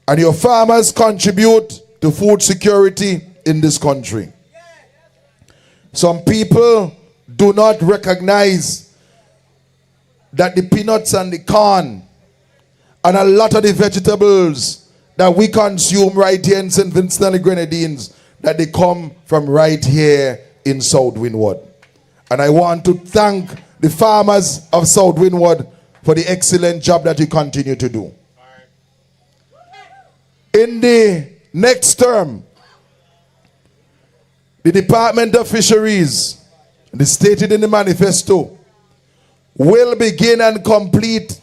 And your farmers contribute to food security in this country. Some people do not recognize that the peanuts and the corn and a lot of the vegetables that we consume right here in St. Vincent and the Grenadines, that they come from right here in South Windward. And I want to thank the farmers of South Windward for the excellent job that you continue to do. In the next term, the Department of Fisheries, as stated in the manifesto, will begin and complete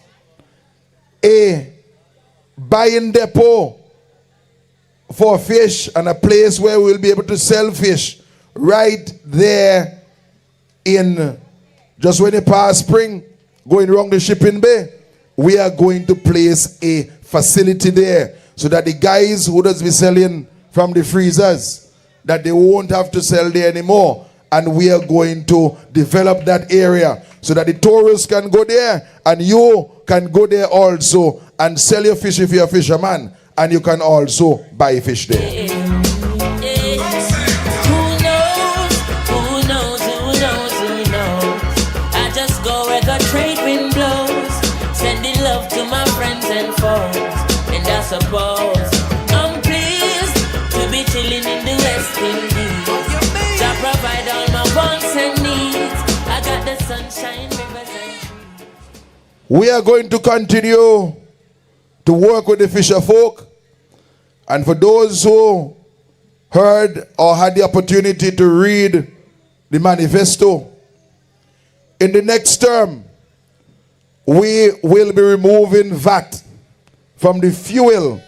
a buying depot for fish and a place where we'll be able to sell fish right there in, just when you pass spring, going around the shipping bay, we are going to place a facility there so that the guys who does be selling from the freezers, that they won't have to sell there anymore. And we are going to develop that area so that the tourists can go there and you can go there also and sell your fish if you're a fisherman, and you can also buy fish there. I just go where the trade wind blows, sending love to my friends and foes. And I suppose I'm pleased to be chilling in the West Indies. To provide all my wants and needs. I got the sunshine, rivers and trees. We are going to continue to work with the fisher folk. And for those who heard or had the opportunity to read the manifesto, in the next term, we will be removing VAT from the fuel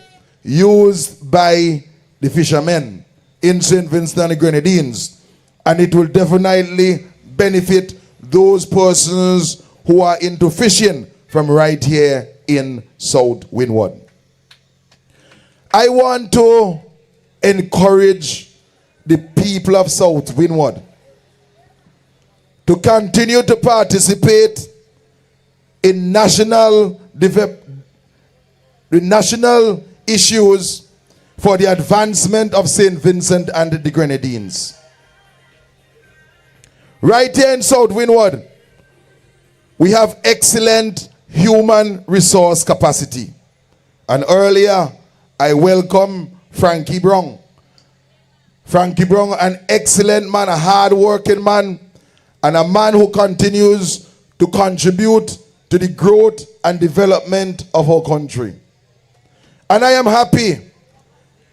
used by the fishermen in St. Vincent and the Grenadines. And it will definitely benefit those persons who are into fishing from right here in South Windward. I want to encourage the people of South Windward to continue to participate in national issues for the advancement of St. Vincent and the Grenadines. Right here in South Windward, we have excellent human resource capacity. And earlier, I welcome Frankie Brown. Frankie Brown, an excellent man, a hard-working man, and a man who continues to contribute to the growth and development of our country. And I am happy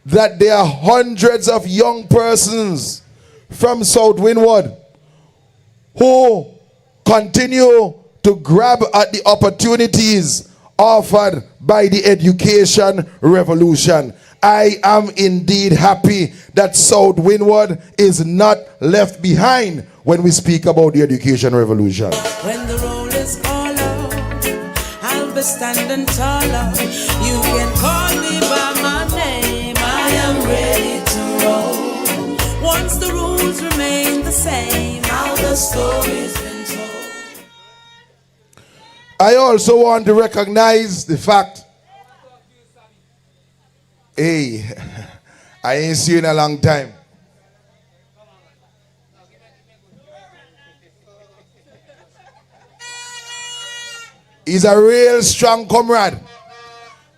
that there are hundreds of young persons from South Windward who continue to grab at the opportunities offered by the education revolution. I am indeed happy that South Windward is not left behind when we speak about the education revolution. When the roll is all out, I'll be standing taller. You can call me by my name. I am ready to roll. Once the rules remain the same, how the story's been told. I also want to recognize the fact, hey, I ain't seen you in a long time. He's a real strong comrade.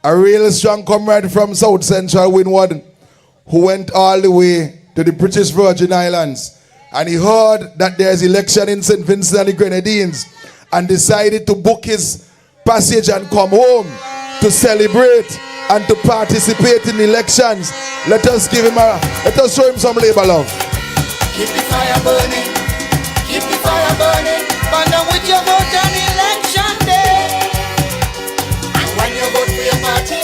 A real strong comrade from South Central Windward who went all the way to the British Virgin Islands. And he heard that there's election in St. Vincent and the Grenadines and decided to book his passage and come home to celebrate and to participate in elections. Let us show him some labor love. Keep the fire burning, keep the fire burning, burn down with your vote on election day. And when you vote for your party,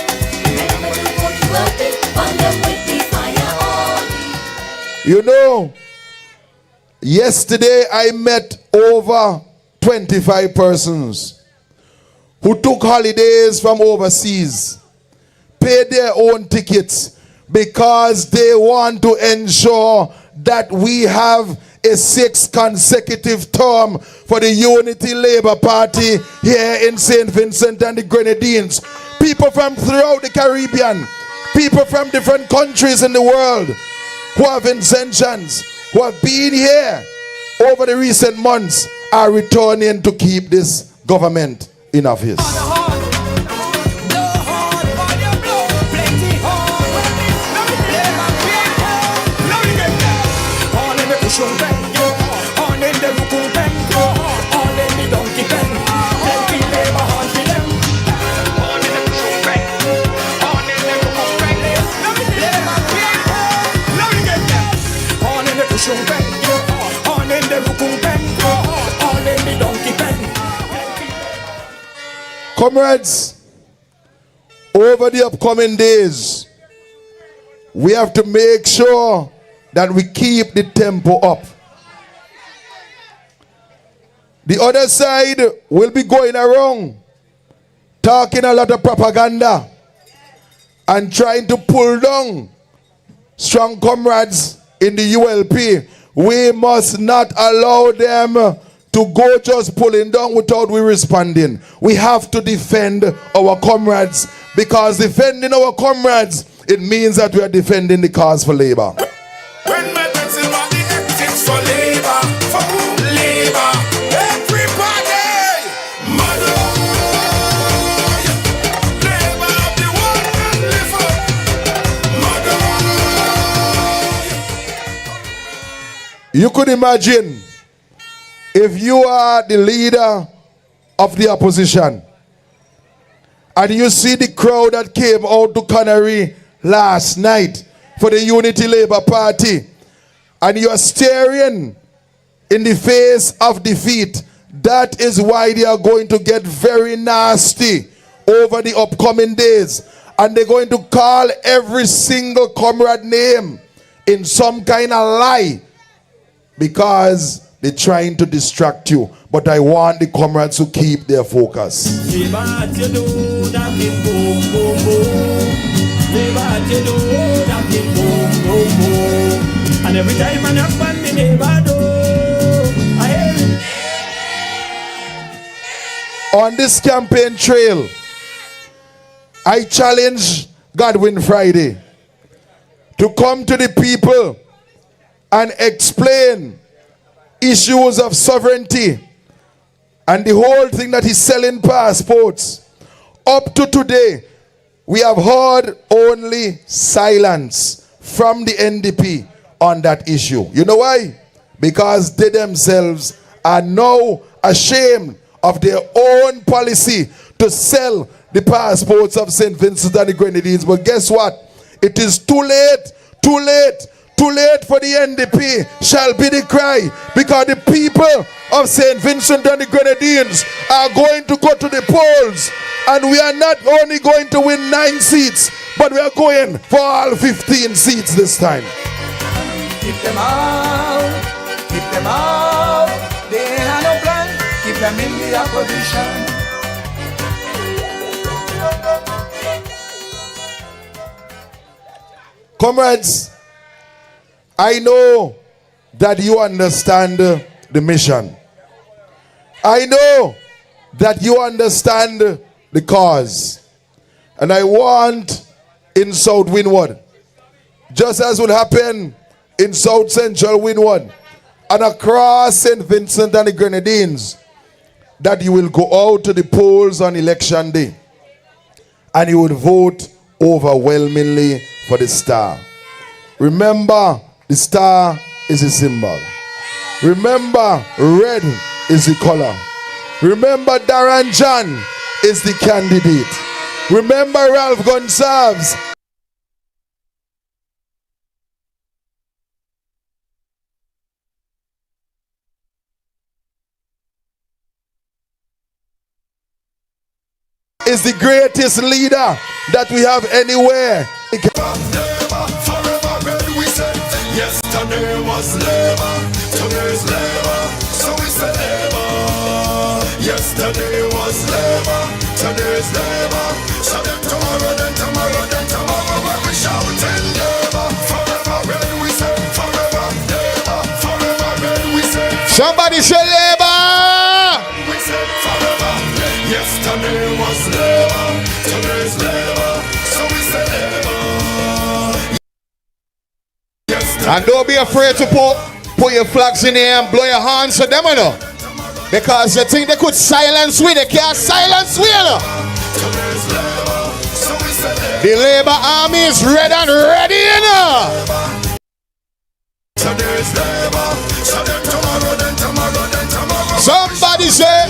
remember to vote you healthy, burn them with the fire on. You know, yesterday I met over 25 persons who took holidays from overseas, paid their own tickets because they want to ensure that we have a 6th consecutive term for the Unity Labour Party here in St. Vincent and the Grenadines. People from throughout the Caribbean people from different countries in the world who have intentions, who have been here over the recent months, are returning to keep this government in office. Comrades, over the upcoming days, we have to make sure that we keep the tempo up. The other side will be going around talking a lot of propaganda and trying to pull down strong comrades in the ULP. We must not allow them to go just pulling down without we responding. We have to defend our comrades, because defending our comrades, it means that we are defending the cause for labor. When my pencil on the ethics for labor, for labor, everybody, mother, labor of the world and live up, mother. You could imagine if you are the leader of the opposition and you see the crowd that came out to Canary last night for the Unity Labour Party, and you are staring in the face of defeat, that is why they are going to get very nasty over the upcoming days, and they're going to call every single comrade name in some kind of lie, because they're trying to distract you. But I want the comrades to keep their focus. And every time I knock on the neighbor door, on this campaign trail, I challenge Godwin Friday to come to the people and explain issues of sovereignty and the whole thing that he's selling passports. Up to today, we have heard only silence from the NDP on that issue. You know why? Because they themselves are now ashamed of their own policy to sell the passports of St. Vincent and the Grenadines. But guess what? It is too late, too late. Too late for the NDP shall be the cry, because the people of St. Vincent and the Grenadines are going to go to the polls, and we are not only going to win 9 seats, but we are going for all 15 seats this time. Keep them out, keep them out. They have no plan, keep them in the opposition. Comrades, I know that you understand the mission. I know that you understand the cause. And I want in South Windward, just as will happen in South Central Windward and across St. Vincent and the Grenadines, that you will go out to the polls on election day and you will vote overwhelmingly for the star. Remember, the star is a symbol. Remember, red is the color. Remember, Darren John is the candidate. Remember, Ralph Gonsalves is the greatest leader that we have anywhere. Yesterday was labor, today's labor, so we say labor. Yesterday was labor, today's labor, so then tomorrow, then tomorrow, then tomorrow, when we shouting labor, forever when we say forever labor, forever when we say. Somebody say labor. We say forever. Yesterday was labor, today's labor, so we say labor. And don't be afraid to put your flags in the air and blow your hands to them, you know. Because you think they could silence we, they can't silence we, you know. The Labour Army is red and ready, you know. Somebody say,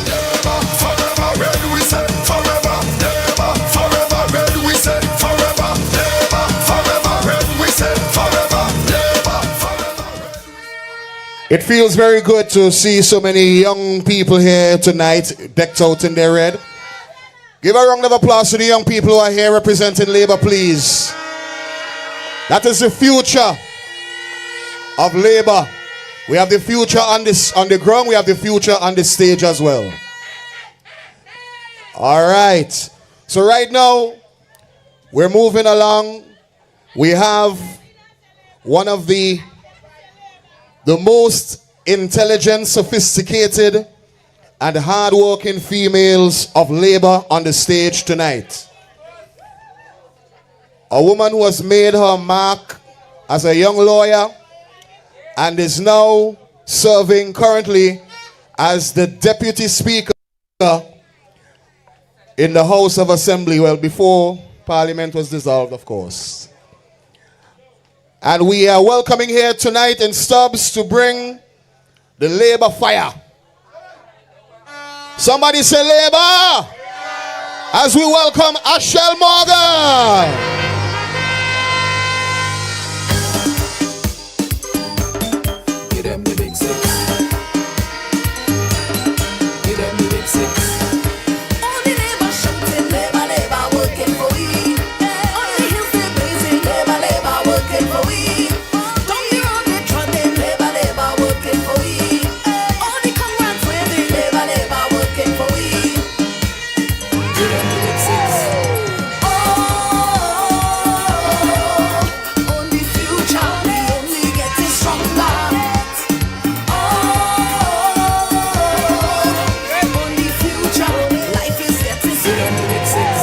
forever red, we say, forever Labour, forever red, we say, forever Labour, forever red, we say, forever Labour, forever red. It feels very good to see so many young people here tonight, decked out in their red. Give a round of applause to the young people who are here representing Labour, please. That is the future of Labour. We have the future on the ground. We have the future on the stage as well. All right. So right now, we're moving along. We have one of the most intelligent, sophisticated, and hard-working females of Labour on the stage tonight. A woman who has made her mark as a young lawyer and is now serving currently as the Deputy Speaker in the House of Assembly, well, before Parliament was dissolved, of course. And we are welcoming here tonight in Stubbs to bring the Labour fire. Somebody say Labour! As we welcome Ashel Morgan. Give them the big six. Give them the big six. All the Labour shouting, Labour, Labour working for we. On the hills they're blazing, Labour, Labour working for we. Down the road they're trotting, Labour, Labour working for we. All the comrades waving, Labour, Labour working for we. Give them the big six. On the future, we only getting stronger. On the future, life is getting Give them the big six.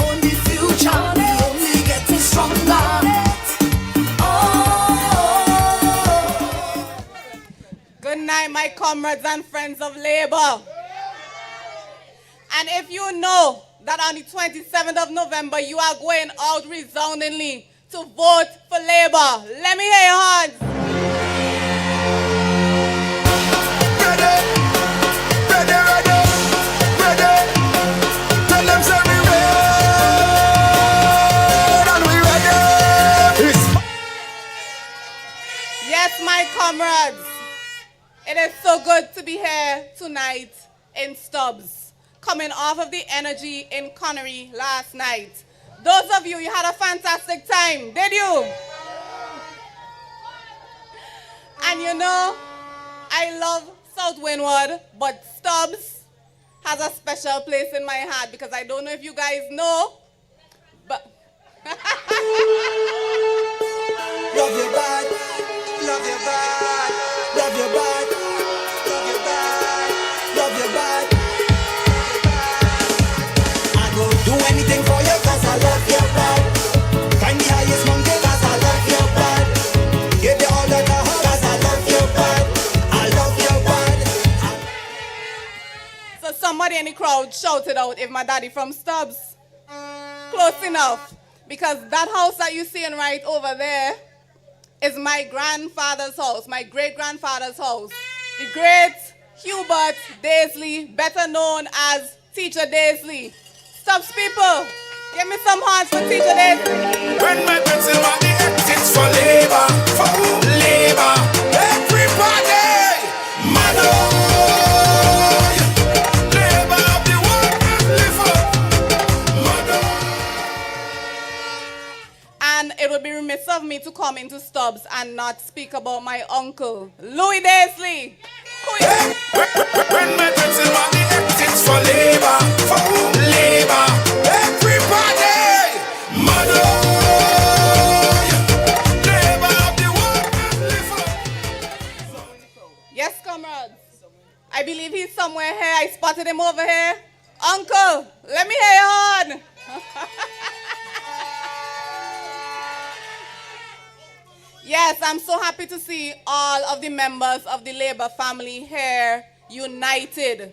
on the future, we only getting stronger. Good night, my comrades and friends of Labour. And if you know that on the 27th of November you are going out resoundingly to vote for Labour, let me hear your hands. Ready, ready, ready, ready. Tell them say we red and we ready. Yes, my comrades, it is so good to be here tonight in Stubbs, coming off of the energy in Connery last night. Those of you had a fantastic time, did you? And you know, I love South Windward, but Stubbs has a special place in my heart because I don't know if you guys know, but Love your bad, love your bad, love your bad, love your bad, love your bad. I go do anything for you 'cause I love your bad. Climb the highest mountain 'cause I love your bad. Give you all that I have 'cause I love your bad. I love your bad. so somebody in the crowd shouted out if my daddy from Stubbs. Close enough, because that house that you're seeing right over there is my grandfather's house, my great-grandfather's house. The great Hubert Daisley, better known as Teacher Daisley. Stubbs people, give me some hands for Teacher Daisley. When my pencil want the exits for Labour, for Labour, everybody, mother. Labour of the world and live up, mother. And it would be remiss of me to come into Stubbs and not speak about my uncle, Louis Daisley. Who is- When my pencil want the exits for Labour, everybody, mother. Labour of the world and live up. Yes, comrades. I believe he's somewhere here. I spotted him over here. Uncle, let me hear your horn. Yes, I'm so happy to see all of the members of the Labour family here united.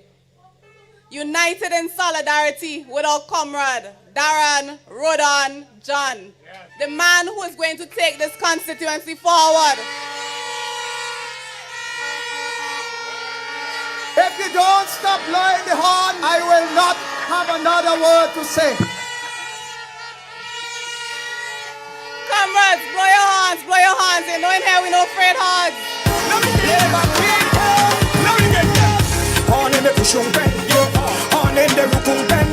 United in solidarity with our comrade, Darren Rodon John, the man who is going to take this constituency forward. If you don't stop blowing the horn, I will not have another word to say. Comrades, blow your horns, blow your horns. You know in here we no afraid horns. Horn in the pushung pen, horn in the rukung pen,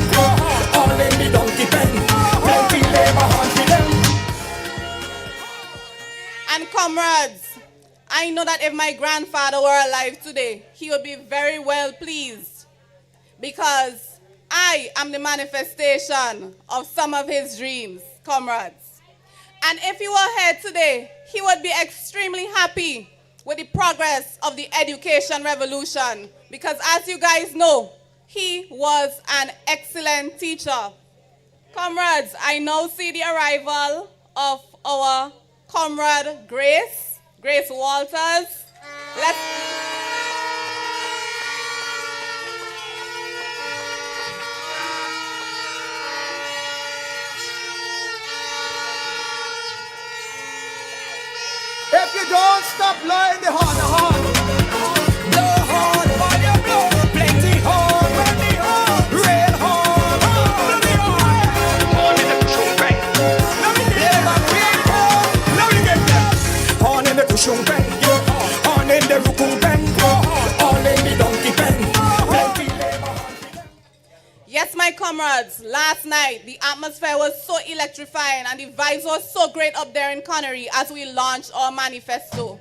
horn in the donkey pen, plenty labor horn for them. And comrades, I know that if my grandfather were alive today, he would be very well pleased because I am the manifestation of some of his dreams, comrades. And if he were here today, he would be extremely happy with the progress of the education revolution because as you guys know, he was an excellent teacher. Comrades, I now see the arrival of our comrade Grace Walters. If you don't stop blowing the horn, Blow horn, fire blow, plenty horn, plenty horn, rain horn, blow the horn. Horn in the pushung pen, labor create horn, now you get them. Horn in the pushung pen, horn in the rukung pen, horn in the donkey pen, plenty labor horn. Yes, my comrades, last night the atmosphere was so electrifying and the vibes were so great up there in Connery as we launched our manifesto.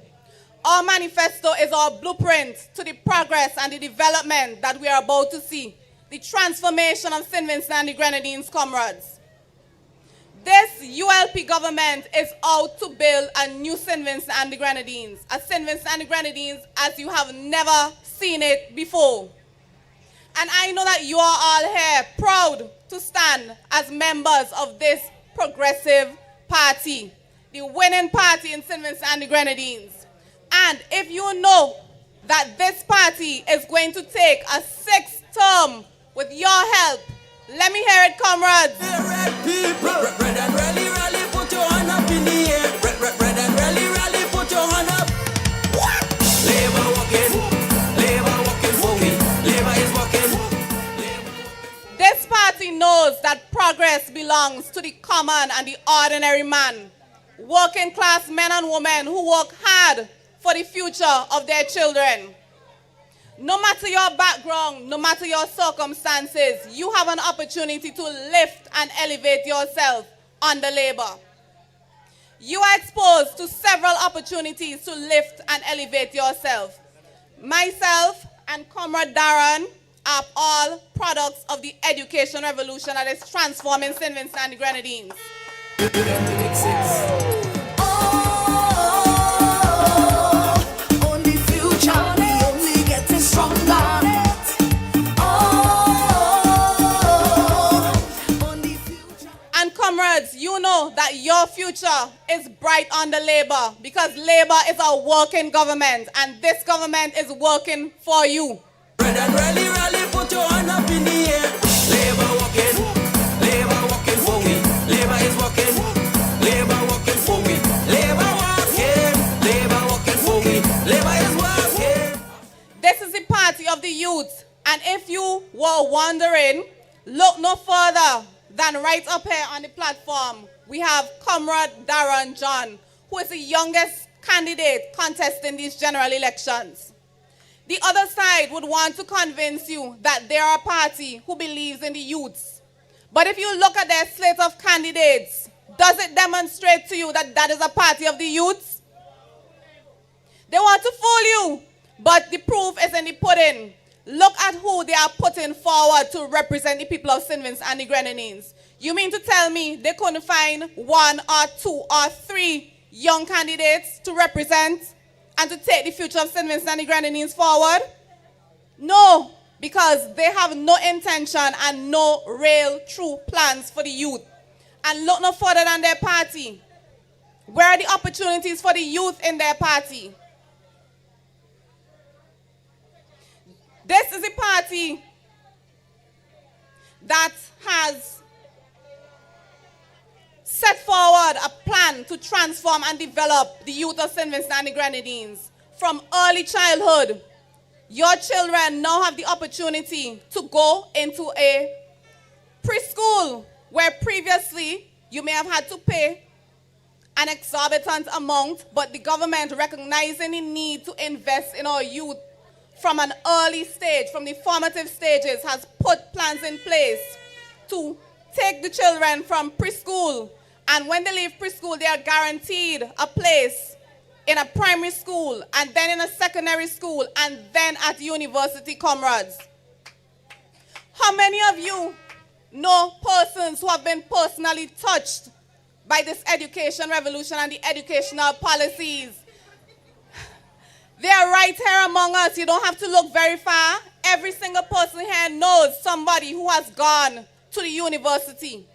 Our manifesto is our blueprint to the progress and the development that we are about to see, the transformation of St. Vincent and the Grenadines, comrades. This ULP government is out to build a new St. Vincent and the Grenadines, a St. Vincent and the Grenadines as you have never seen it before. And I know that you are all here proud to stand as members of this progressive party, the winning party in St. Vincent and the Grenadines. And if you know that this party is going to take a 6th term with your help, let me hear it, comrades. Red people, red and rally, rally, put your hand up in the air. Red and rally, rally, put your hand up. What? Labor walking, walking. Labor is walking. This party knows that progress belongs to the common and the ordinary man, working class men and women who work hard for the future of their children. No matter your background, no matter your circumstances, you have an opportunity to lift and elevate yourself under labor. You are exposed to several opportunities to lift and elevate yourself. Myself and Comrade Darren are all products of the education revolution that is transforming St. Vincent and the Grenadines. Only future, we only getting stronger. Only future. And comrades, you know that your future is bright under labor because labor is a working government and this government is working for you. Red and rally, rally, put your hand up in the air. Labor walking for we. Labor is walking for we. Labor walking for we. Labor is walking. This is the party of the youth. And if you were wondering, look no further than right up here on the platform. We have Comrade Darren John, who is the youngest candidate contesting these general elections. The other side would want to convince you that they are a party who believes in the youths. But if you look at their slate of candidates, does it demonstrate to you that that is a party of the youths? They want to fool you, but the proof is in the pudding. Look at who they are putting forward to represent the people of St. Vincent and the Grenadines. You mean to tell me they couldn't find 1 or 2 or 3 young candidates to represent and to take the future of St. Vincent and the Grenadines forward? No, because they have no intention and no real true plans for the youth. And look no further than their party. Where are the opportunities for the youth in their party? This is a party that has set forward a plan to transform and develop the youth of St. Vincent and the Grenadines. From early childhood, your children now have the opportunity to go into a preschool where previously you may have had to pay an exorbitant amount, but the government, recognizing the need to invest in our youth from an early stage, from the formative stages, has put plans in place to take the children from preschool, and when they leave preschool, they are guaranteed a place in a primary school, and then in a secondary school, and then at university, comrades. How many of you know persons who have been personally touched by this education revolution and the educational policies? They are right here among us. You don't have to look very far. Every single person here knows somebody who has gone to the university.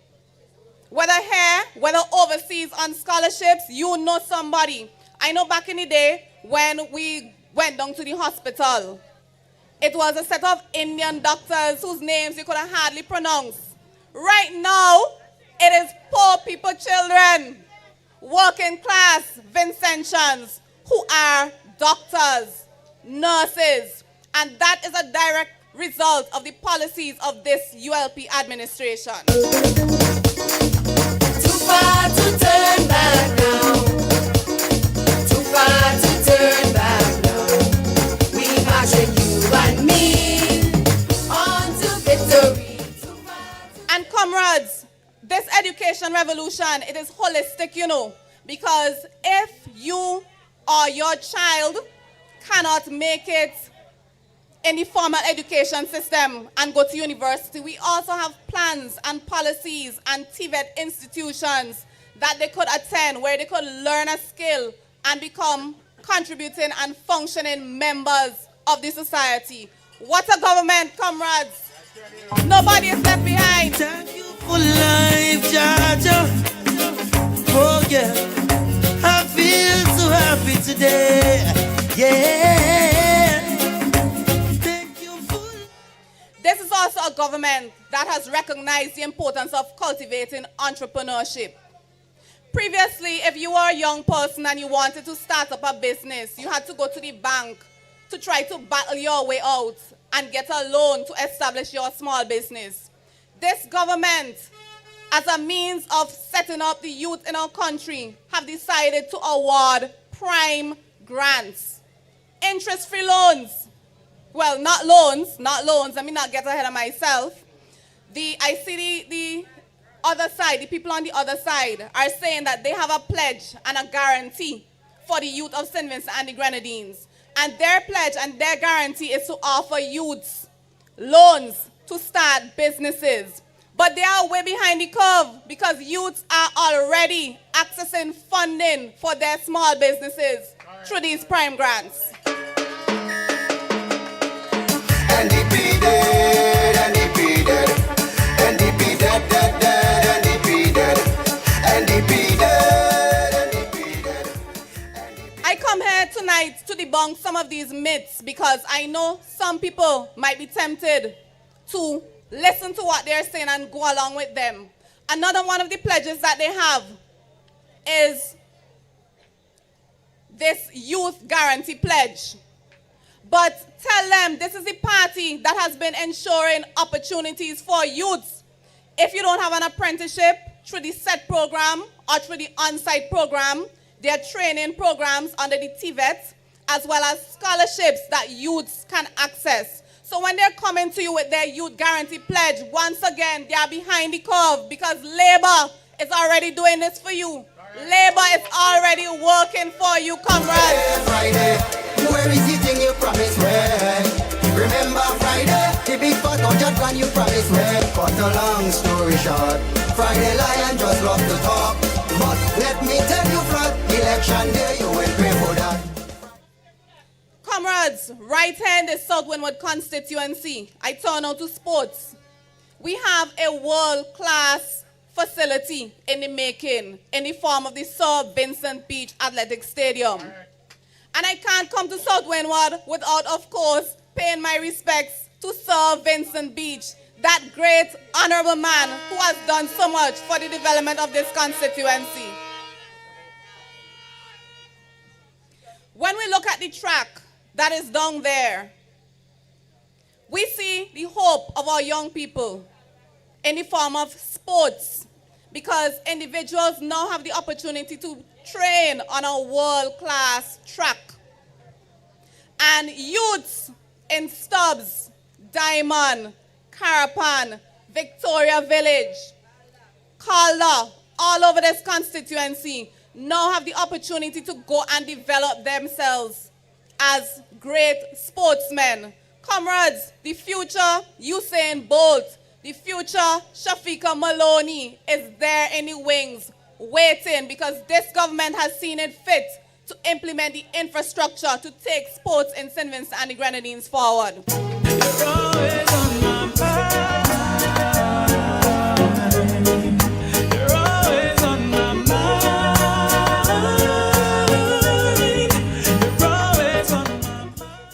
Whether here, whether overseas on scholarships, you know somebody. I know back in the day when we went down to the hospital, it was a set of Indian doctors whose names you could hardly pronounce. Right now, it is poor people, children, working class Vincentians who are doctors, nurses, and that is a direct result of the policies of this ULP administration. Too far to turn back now. Too far to turn back now. We marching, you and me, on to victory. And comrades, this education revolution, it is holistic, you know, because if you or your child cannot make it in the formal education system and go to university, we also have plans and policies and TVET institutions that they could attend where they could learn a skill and become contributing and functioning members of the society. What a government, comrades. Nobody is left behind. Thank you for life, Jaja. Oh yeah, I feel so happy today. Yeah. Thank you for. This is also a government that has recognized the importance of cultivating entrepreneurship. Previously, if you were a young person and you wanted to start up a business, you had to go to the bank to try to battle your way out and get a loan to establish your small business. This government, as a means of setting up the youth in our country, have decided to award prime grants, interest-free loans. Well, not loans, let me not get ahead of myself. I see the other side, the people on the other side are saying that they have a pledge and a guarantee for the youth of St. Vincent and the Grenadines. And their pledge and their guarantee is to offer youths loans to start businesses. But they are way behind the curve because youths are already accessing funding for their small businesses through these prime grants. NDP dead, NDP dead, NDP dead, dead, dead, NDP dead, NDP dead, NDP dead. I come here tonight to debunk some of these myths because I know some people might be tempted to listen to what they're saying and go along with them. Another one of the pledges that they have is this youth guarantee pledge. But tell them this is the party that has been ensuring opportunities for youths. If you don't have an apprenticeship through the SET program or through the on-site program, there are training programs under the TVET as well as scholarships that youths can access. So when they're coming to you with their youth guarantee pledge, once again, they are behind the curve because Labour is already doing this for you. Labour is already working for you, comrades. Friday, where is the thing you promised me? Remember Friday, the big fat hundred grand you promised me. Cut a long story short, Friday lion just love to talk. But let me tell you flat, election day you will pay for that. Comrades, right here in the South Windward constituency, I turn out to sports. We have a world-class facility in the making in the form of the Sir Vincent Beach Athletic Stadium. And I can't come to South Windward without, of course, paying my respects to Sir Vincent Beach, that great honorable man who has done so much for the development of this constituency. When we look at the track that is down there, we see the hope of our young people in the form of sports, because individuals now have the opportunity to train on a world-class track. And youths in Stubbs, Diamond, Carapan, Victoria Village, Calder, all over this constituency now have the opportunity to go and develop themselves as great sportsmen. Comrades, the future Usain Bolt, the future Shafika Maloney is there in the wings waiting, because this government has seen it fit to implement the infrastructure to take sports in St. Vincent and the Grenadines forward. You're always on my mind. You're always on my mind. You're always on my mind.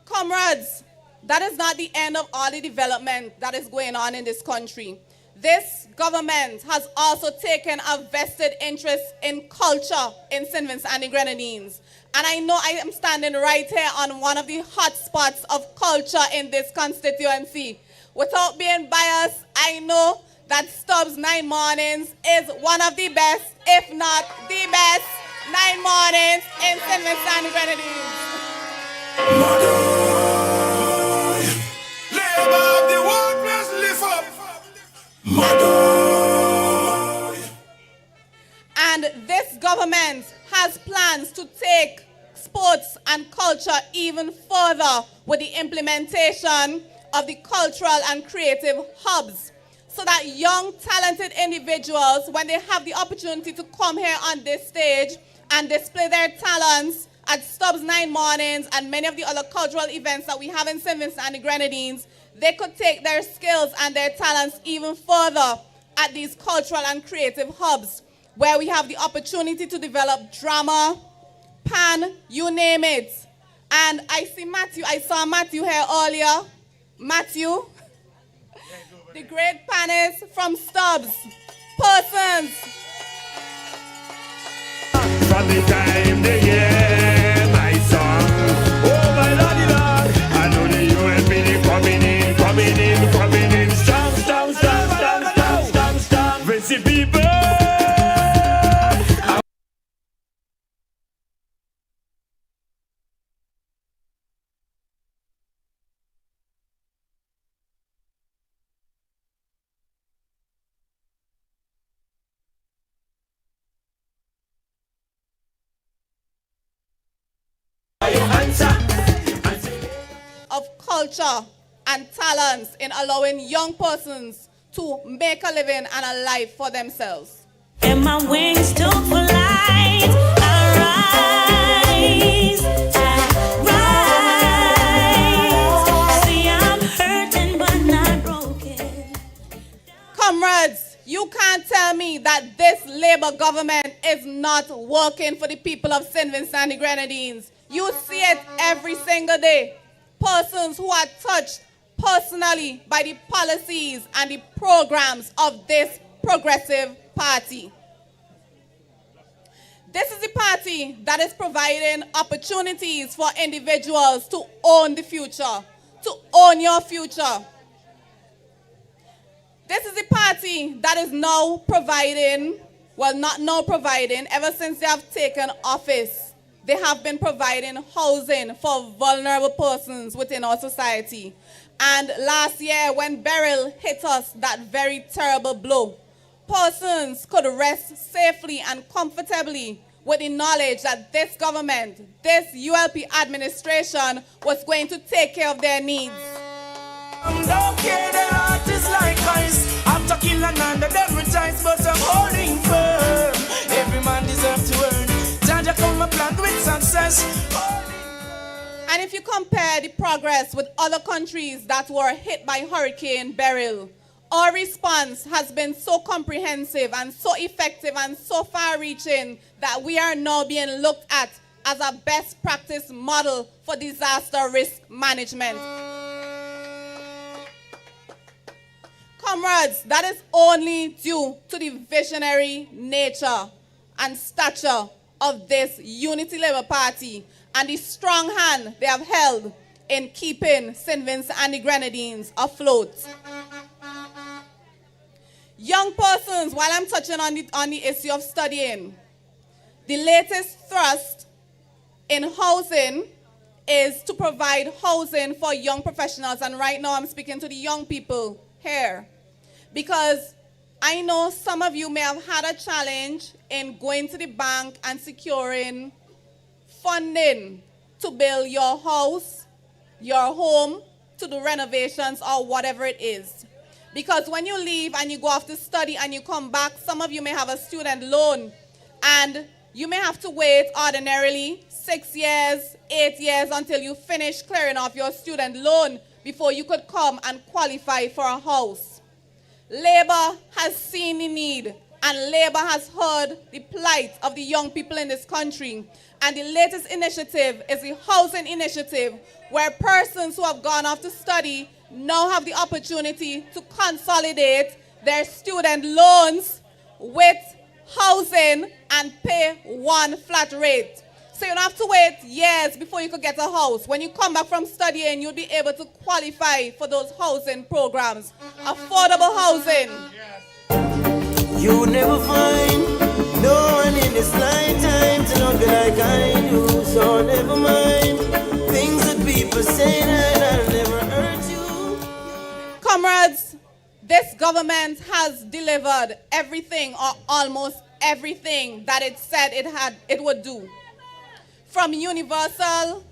Comrades, that is not the end of all the development that is going on in this country. This government has also taken a vested interest in culture in St. Vincent and the Grenadines. And I know I am standing right here on one of the hot spots of culture in this constituency. Without being biased, I know that Stubbs 9 Mornings is one of the best, if not the best, 9 mornings in St. Vincent and the Grenadines. And this government has plans to take sports and culture even further with the implementation of the cultural and creative hubs, so that young, talented individuals, when they have the opportunity to come here on this stage and display their talents at Stubbs 9 Mornings and many of the other cultural events that we have in St. Vincent and the Grenadines, they could take their skills and their talents even further at these cultural and creative hubs, where we have the opportunity to develop drama, pan, you name it. And I saw Matthew here earlier. Matthew, the great panist from Stubbs, Persons. From the time they hear my song, oh my lordy lord, I know the UNPD coming in, strong, Vincy people. Of culture and talents in allowing young persons to make a living and a life for themselves. And my wings took flight. I rise. See, I'm hurting but not broken. Comrades, you can't tell me that this Labour government is not working for the people of St. Vincent and the Grenadines. You see it every single day. Persons who are touched personally by the policies and the programs of this progressive party. This is the party that is providing opportunities for individuals to own the future, to own your future. This is the party that is now providing, well, not now providing, ever since they have taken office, they have been providing housing for vulnerable persons within our society. And last year, when Beryl hit us that very terrible blow, persons could rest safely and comfortably with the knowledge that this government, this ULP administration, was going to take care of their needs. Don't care, their heart is like ice. After killing under them rejoice, but I'm holding firm. Every man deserves to earn. Jaja come a plan with success. And if you compare the progress with other countries that were hit by Hurricane Beryl, Our response has been so comprehensive and so effective and so far-reaching that we are now being looked at as a best practice model for disaster risk management. Comrades, that is only due to the visionary nature and stature of this Unity Labour Party and the strong hand they have held in keeping St. Vincent and the Grenadines afloat. Young persons, while I'm touching on the issue of studying, the latest thrust in housing is to provide housing for young professionals. And right now I'm speaking to the young people here, because I know some of you may have had a challenge in going to the bank and securing funding to build your house, your home, to do renovations or whatever it is. Because when you leave and you go off to study and you come back, some of you may have a student loan and you may have to wait ordinarily 6 years, 8 years until you finish clearing off your student loan before you could come and qualify for a house. Labour has seen the need and Labour has heard the plight of the young people in this country. And the latest initiative is the housing initiative, where persons who have gone off to study now have the opportunity to consolidate their student loans with housing and pay one flat rate. So you don't have to wait years before you could get a house. When you come back from studying, you'll be able to qualify for those housing programs. Affordable housing. You would never find no one in this lifetime to love you like I do. So never mind things that people say that I'll never hurt you. Comrades, this government has delivered everything or almost everything that it said it would do. From universal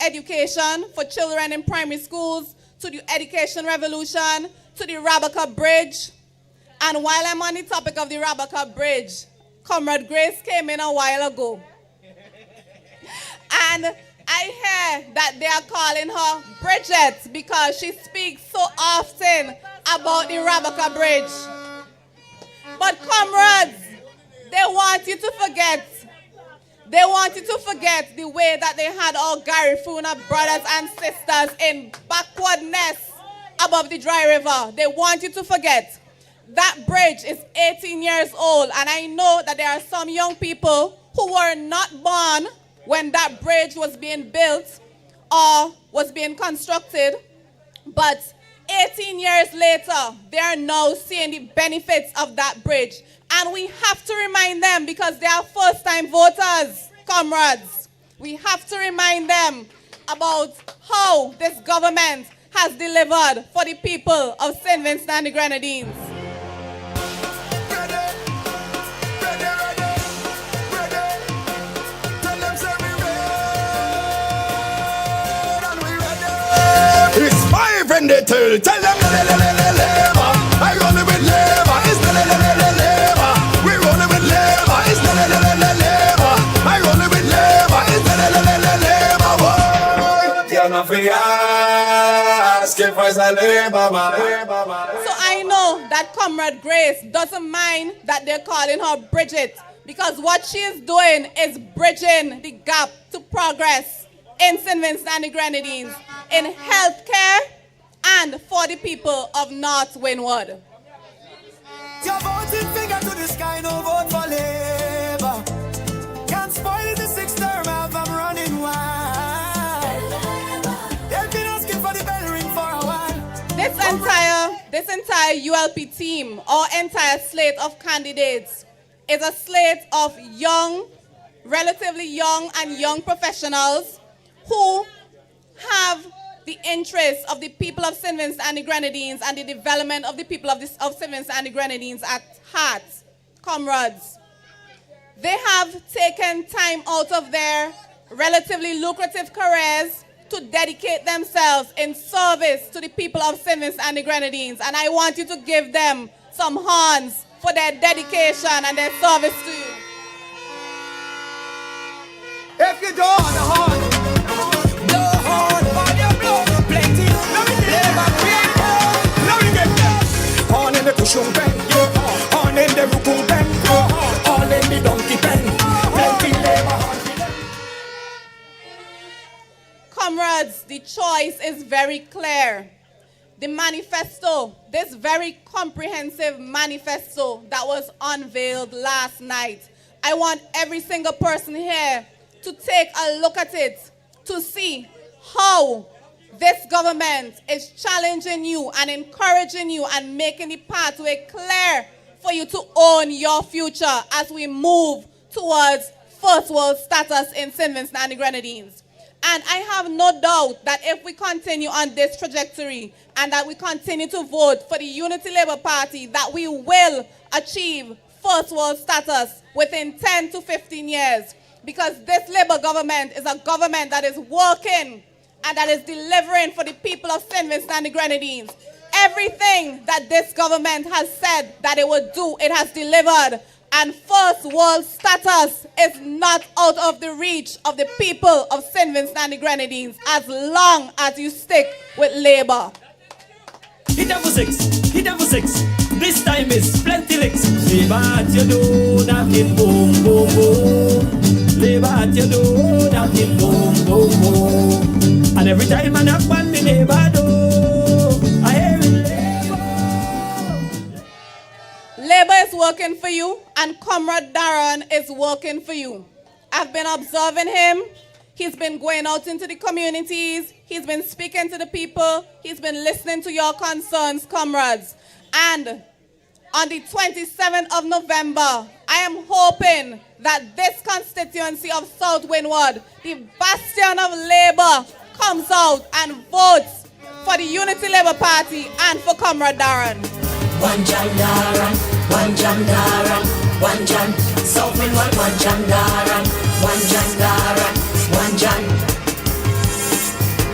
education for children in primary schools, to the education revolution, to the Rabaka Bridge. And while I'm on the topic of the Rabaka Bridge, Comrade Grace came in a while ago. And I hear that they are calling her Bridget because she speaks so often about the Rabaka Bridge. But comrades, they want you to forget. They want you to forget the way that they had our Garifuna brothers and sisters in backwardness above the Dry River. They want you to forget. That bridge is 18 years old, and I know that there are some young people who were not born when that bridge was being built or was being constructed, but 18 years later, they are now seeing the benefits of that bridge. And we have to remind them, because they are first-time voters, comrades. We have to remind them about how this government has delivered for the people of St. Vincent and the Grenadines. It's 5 in the till. Tell them labor. I only with labor. It's labor. We only with labor. It's labor. I only with labor. It's labor. You're not free. Ask if I say labor, man. So I know that Comrade Grace doesn't mind that they're calling her Bridget, because what she is doing is bridging the gap to progress in St. Vincent and the Grenadines, in healthcare and for the people of North Windward. Your voting finger to the sky, no vote for Labour. Can't spoil the 6th term as I'm running wild. They've been asking for the bell ring for a while. This entire ULP team, or entire slate of candidates, is a slate of young, relatively young and young professionals who have the interests of the people of St. Vincent and the Grenadines and the development of the people of St. Vincent and the Grenadines at heart. Comrades, they have taken time out of their relatively lucrative careers to dedicate themselves in service to the people of St. Vincent and the Grenadines. And I want you to give them some horns for their dedication and their service to you. If you don't want a horn, No horn for your blood, plenty. Let me get bushung pen. On in the rukung pen, all in the donkey pen. Plenty labor. Comrades, the choice is very clear. The manifesto, this very comprehensive manifesto that was unveiled last night, I want every single person here to take a look at it to see how this government is challenging you and encouraging you and making the pathway clear for you to own your future as we move towards first world status in St. Vincent and the Grenadines. And I have no doubt that if we continue on this trajectory and that we continue to vote for the Unity Labour Party, that we will achieve first world status within 10 to 15 years. Because this Labour government is a government that is working and that is delivering for the people of St. Vincent and the Grenadines. Everything that this government has said that it would do, it has delivered. And first world status is not out of the reach of the people of St. Vincent and the Grenadines as long as you stick with Labour. Hit them for six, hit them for six. This time is plenty licks. Labour at your door, knocking boom, boom, boom. Labour at your door, knocking boom, boom, boom. And every time I knock on the neighbor door, I hear it. Labour is working for you, and Comrade Darren is working for you. I've been observing him. He's been going out into the communities. He's been speaking to the people. He's been listening to your concerns, comrades. And on the 27th of November, I am hoping that this constituency of South Windward, the bastion of Labour, comes out and votes for the Unity Labour Party and for Comrade Darren. One John Darren, one John Darren, one John. South Windward, one John Darren, one John Darren, one John.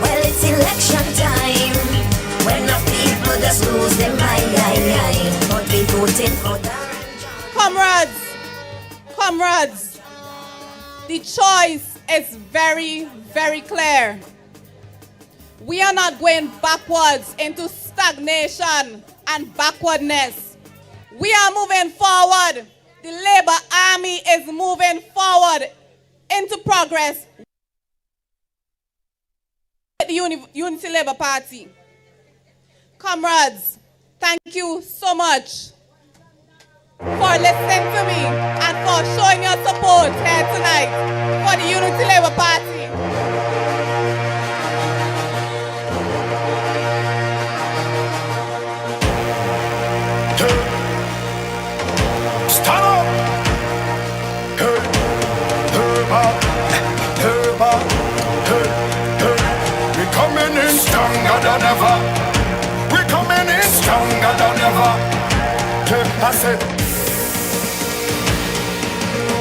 Well, it's election time when the people just lose their mind. But we voting for Darren. Comrades, the choice is very, very clear. We are not going backwards into stagnation and backwardness. We are moving forward. The Labour Army is moving forward into progress with the Unity Labour Party. Comrades, thank you so much for listening to me and for showing your support here tonight for the Unity Labour Party. Stand up! Hey, we coming in stronger than ever. We coming in stronger than ever. I said,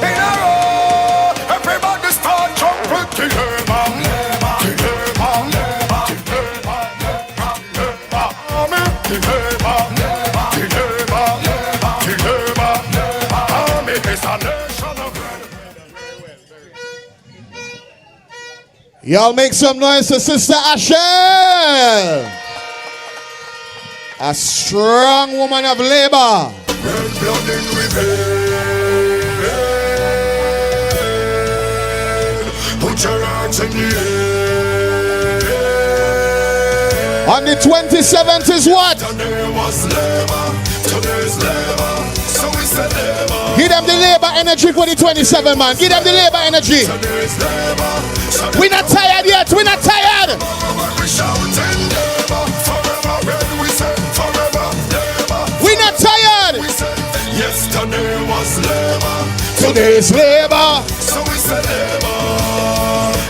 in a row, everybody start jumping to Labour. Y'all make some noise for Sister Ashel. A strong woman of Labour. Red blood in reveal. Put your hands in the air. On the 27th is what? Today was Labour. Today's Labour. So we said Labour. Give them the Labour energy for the 27, man. Give them the Labour energy. Today's Labour. We're not tired yet. We're not tired. We shouting Labour. Forever red. We say forever Labour. We're not tired. We say yesterday was Labour. Today's Labour. So we say Labour.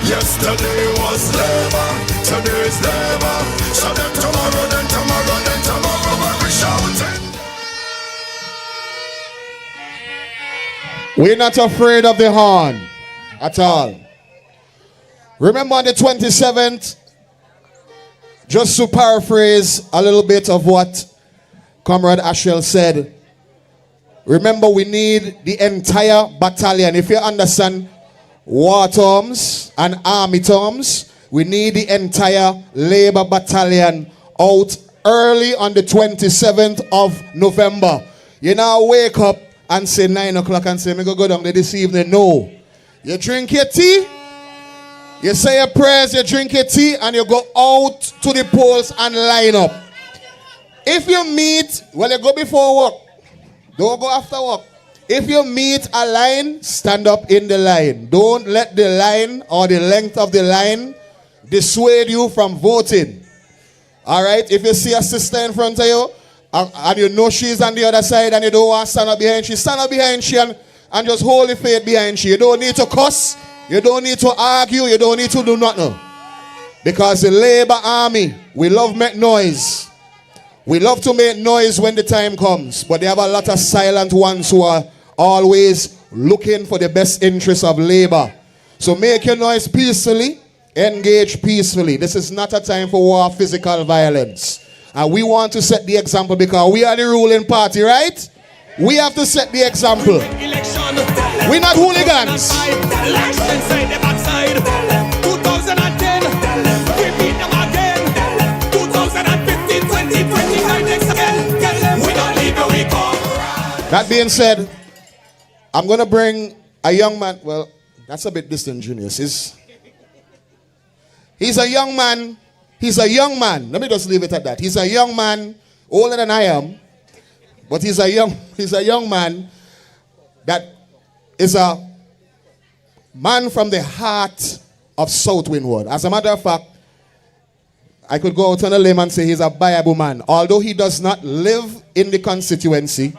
Yesterday was Labour. Today's Labour. So then tomorrow, then tomorrow, then tomorrow, when we shouting. We're not afraid of the horn at all. Remember on the 27th, just to paraphrase a little bit of what Comrade Ashel said, remember we need the entire battalion. If you understand war terms and army terms, we need the entire Labour battalion out early on the 27th of November. You now wake up and say 9 o'clock and say, me go down there this evening. No. You drink your tea, you say your prayers, you drink your tea, and you go out to the polls and line up. If you meet, well, you go before work. Don't go after work. If you meet a line, stand up in the line. Don't let the line or the length of the line dissuade you from voting. All right? If you see a sister in front of you and you know she's on the other side and you don't want to stand up behind she, stand up behind she and just hold the faith behind she. You don't need to cuss. You don't need to argue. You don't need to do nothing. Because the Labour Army, we love make noise. We love to make noise when the time comes. But they have a lot of silent ones who are always looking for the best interests of Labour. So make your noise peacefully. Engage peacefully. This is not a time for war, physical violence. And we want to set the example because we are the ruling party, right? We have to set the example. We're not hooligans. 2010, we beat them again. 2015, 2025, next again. We don't leave the week off. That being said, I'm going to bring a young man. Well, that's a bit disingenuous. He's a young man. He's a young man. Let me just leave it at that. He's a young man, older than I am. But he's a young man that is a man from the heart of South Windward. As a matter of fact, I could go out on a limb and say he's a Bible man. Although he does not live in the constituency,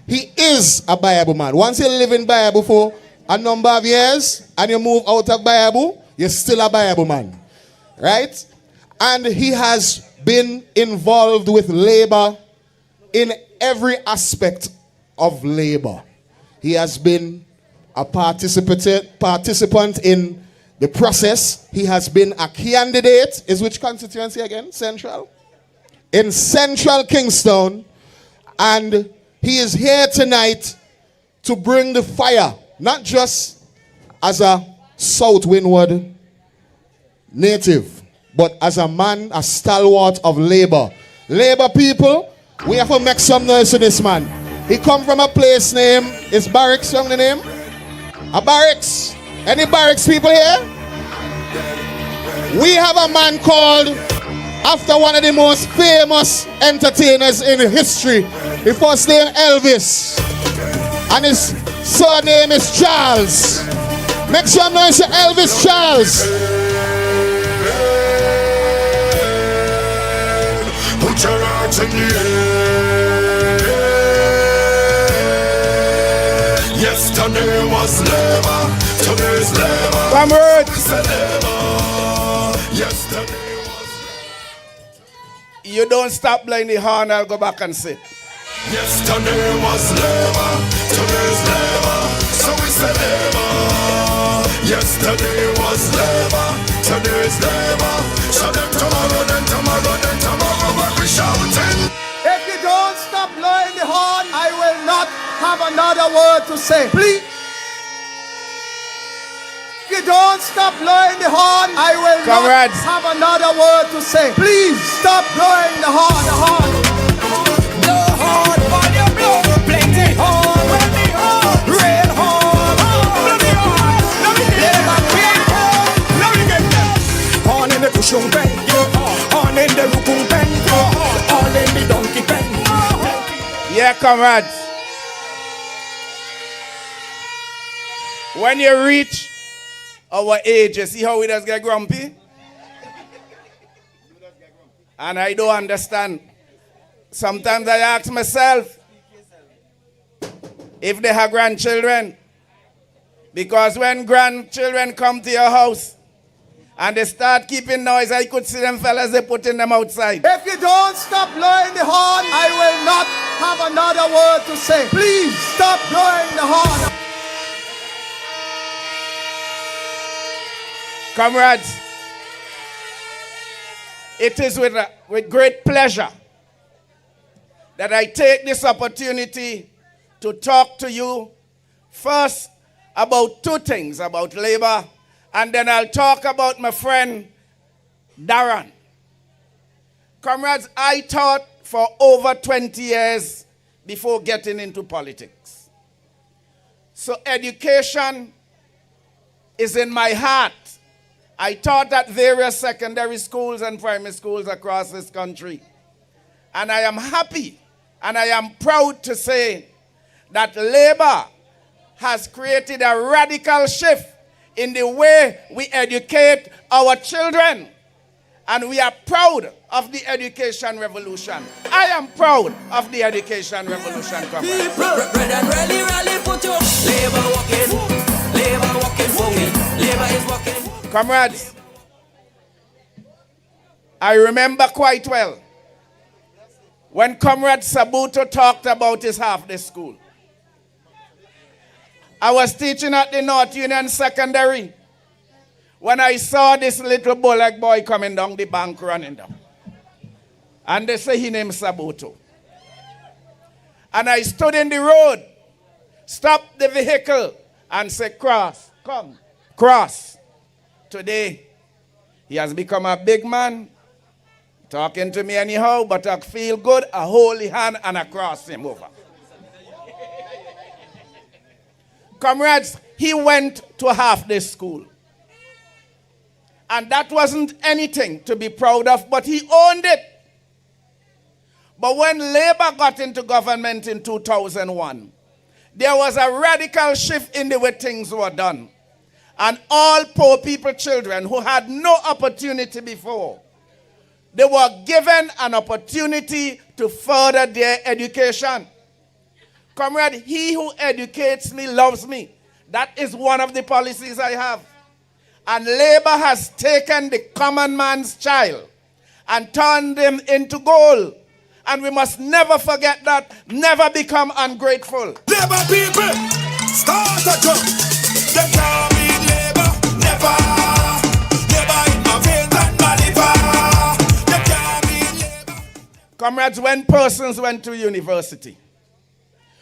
he is a Bible man. Once you live in Bible for a number of years and you move out of Bible, you're still a Bible man. Right? And he has been involved with Labour in every aspect of Labour. He has been a participant in the process. He has been a candidate. Is which constituency again? Central? In Central Kingston. And he is here tonight to bring the fire, not just as a South Windward native, but as a man, a stalwart of Labour. Labour people, we have to make some noise to this man. He come from a place named, is Barracks from the name? A Barracks? Any Barracks people here? We have a man called, after one of the most famous entertainers in history. His first name Elvis. And his surname is Charles. Make some noise to Elvis Charles. Put your heart in the air. Yesterday was Labour, today's Labour. One word. Yesterday was. You don't stop blowing the horn, I'll go back and sit. Yesterday was Labour, today's Labour. So we say Labour. Yesterday was Labour, today's Labour. So then tomorrow, then tomorrow, then tomorrow, but we shouting. If you don't stop blowing the horn, I will not have another word to say. Please. If you don't stop blowing the horn, I will Comrades. not have another word to say. Please stop blowing the horn, the horn. Blow horn, volume blow, plenty horn, plenty horn, real horn, blow the horn, blow the Labour great horn, blow the get them. Horn in the cushion pen, horn in the rukung pen, horn in the donkey pen. Yeah, comrades. When you reach our age, you see how we just get grumpy? And I don't understand. Sometimes I ask myself if they have grandchildren. Because when grandchildren come to your house and they start keeping noise, I could see them fellas, they putting them outside. If you don't stop blowing the horn, I will not have another word to say. Please stop blowing the horn. Comrades, it is with great pleasure that I take this opportunity to talk to you first about two things, about Labour, and then I'll talk about my friend Darren. Comrades, I taught for over 20 years before getting into politics. So education is in my heart. I taught at various secondary schools and primary schools across this country. And I am happy and I am proud to say that Labour has created a radical shift in the way we educate our children. And we are proud of the education revolution. I am proud of the education revolution, comrades. Comrades, I remember quite well when Comrade Sabuto talked about his half-day school. I was teaching at the North Union Secondary when I saw this little bullock boy coming down the bank running down. And they say he named Sabuto. And I stood in the road, stopped the vehicle, and said, cross, come, cross. Today, he has become a big man, talking to me anyhow, but I feel good, a holy hand, and I cross him over. Comrades, he went to half-day school. And that wasn't anything to be proud of, but he owned it. But when Labour got into government in 2001, there was a radical shift in the way things were done. And all poor people children who had no opportunity before, they were given an opportunity to further their education. Comrade, he who educates me loves me. That is one of the policies I have. And Labour has taken the common man's child and turned him into gold. And we must never forget that, never become ungrateful. Labour people, start a jump. Them can't beat Labour, never. Labour in my veins and my liver. Them can't beat Labour. Comrades, when persons went to university,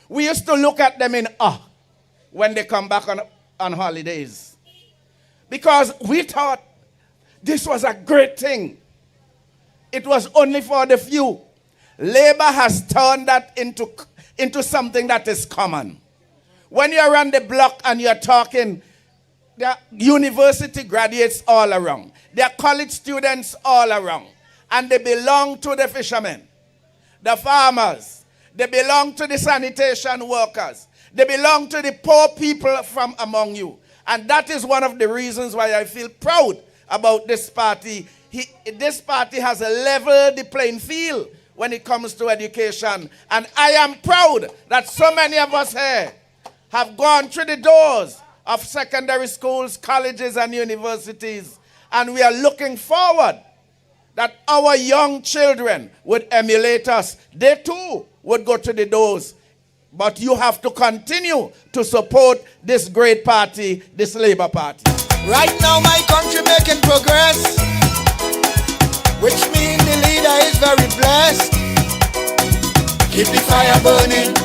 we used to look at them in awe when they come back on holidays. Because we thought this was a great thing. It was only for the few. Labour has turned that into something that is common. When you're on the block and you're talking, there are university graduates all around. There are college students all around. And they belong to the fishermen, the farmers. They belong to the sanitation workers. They belong to the poor people from among you. And that is one of the reasons why I feel proud about this party. This party has leveled the playing field when it comes to education. And I am proud that so many of us here have gone through the doors of secondary schools, colleges, and universities. And we are looking forward that our young children would emulate us. They too would go to the doors. But you have to continue to support this great party, this Labour Party. Right now my country making progress, which means the leader is very blessed. Keep the fire burning,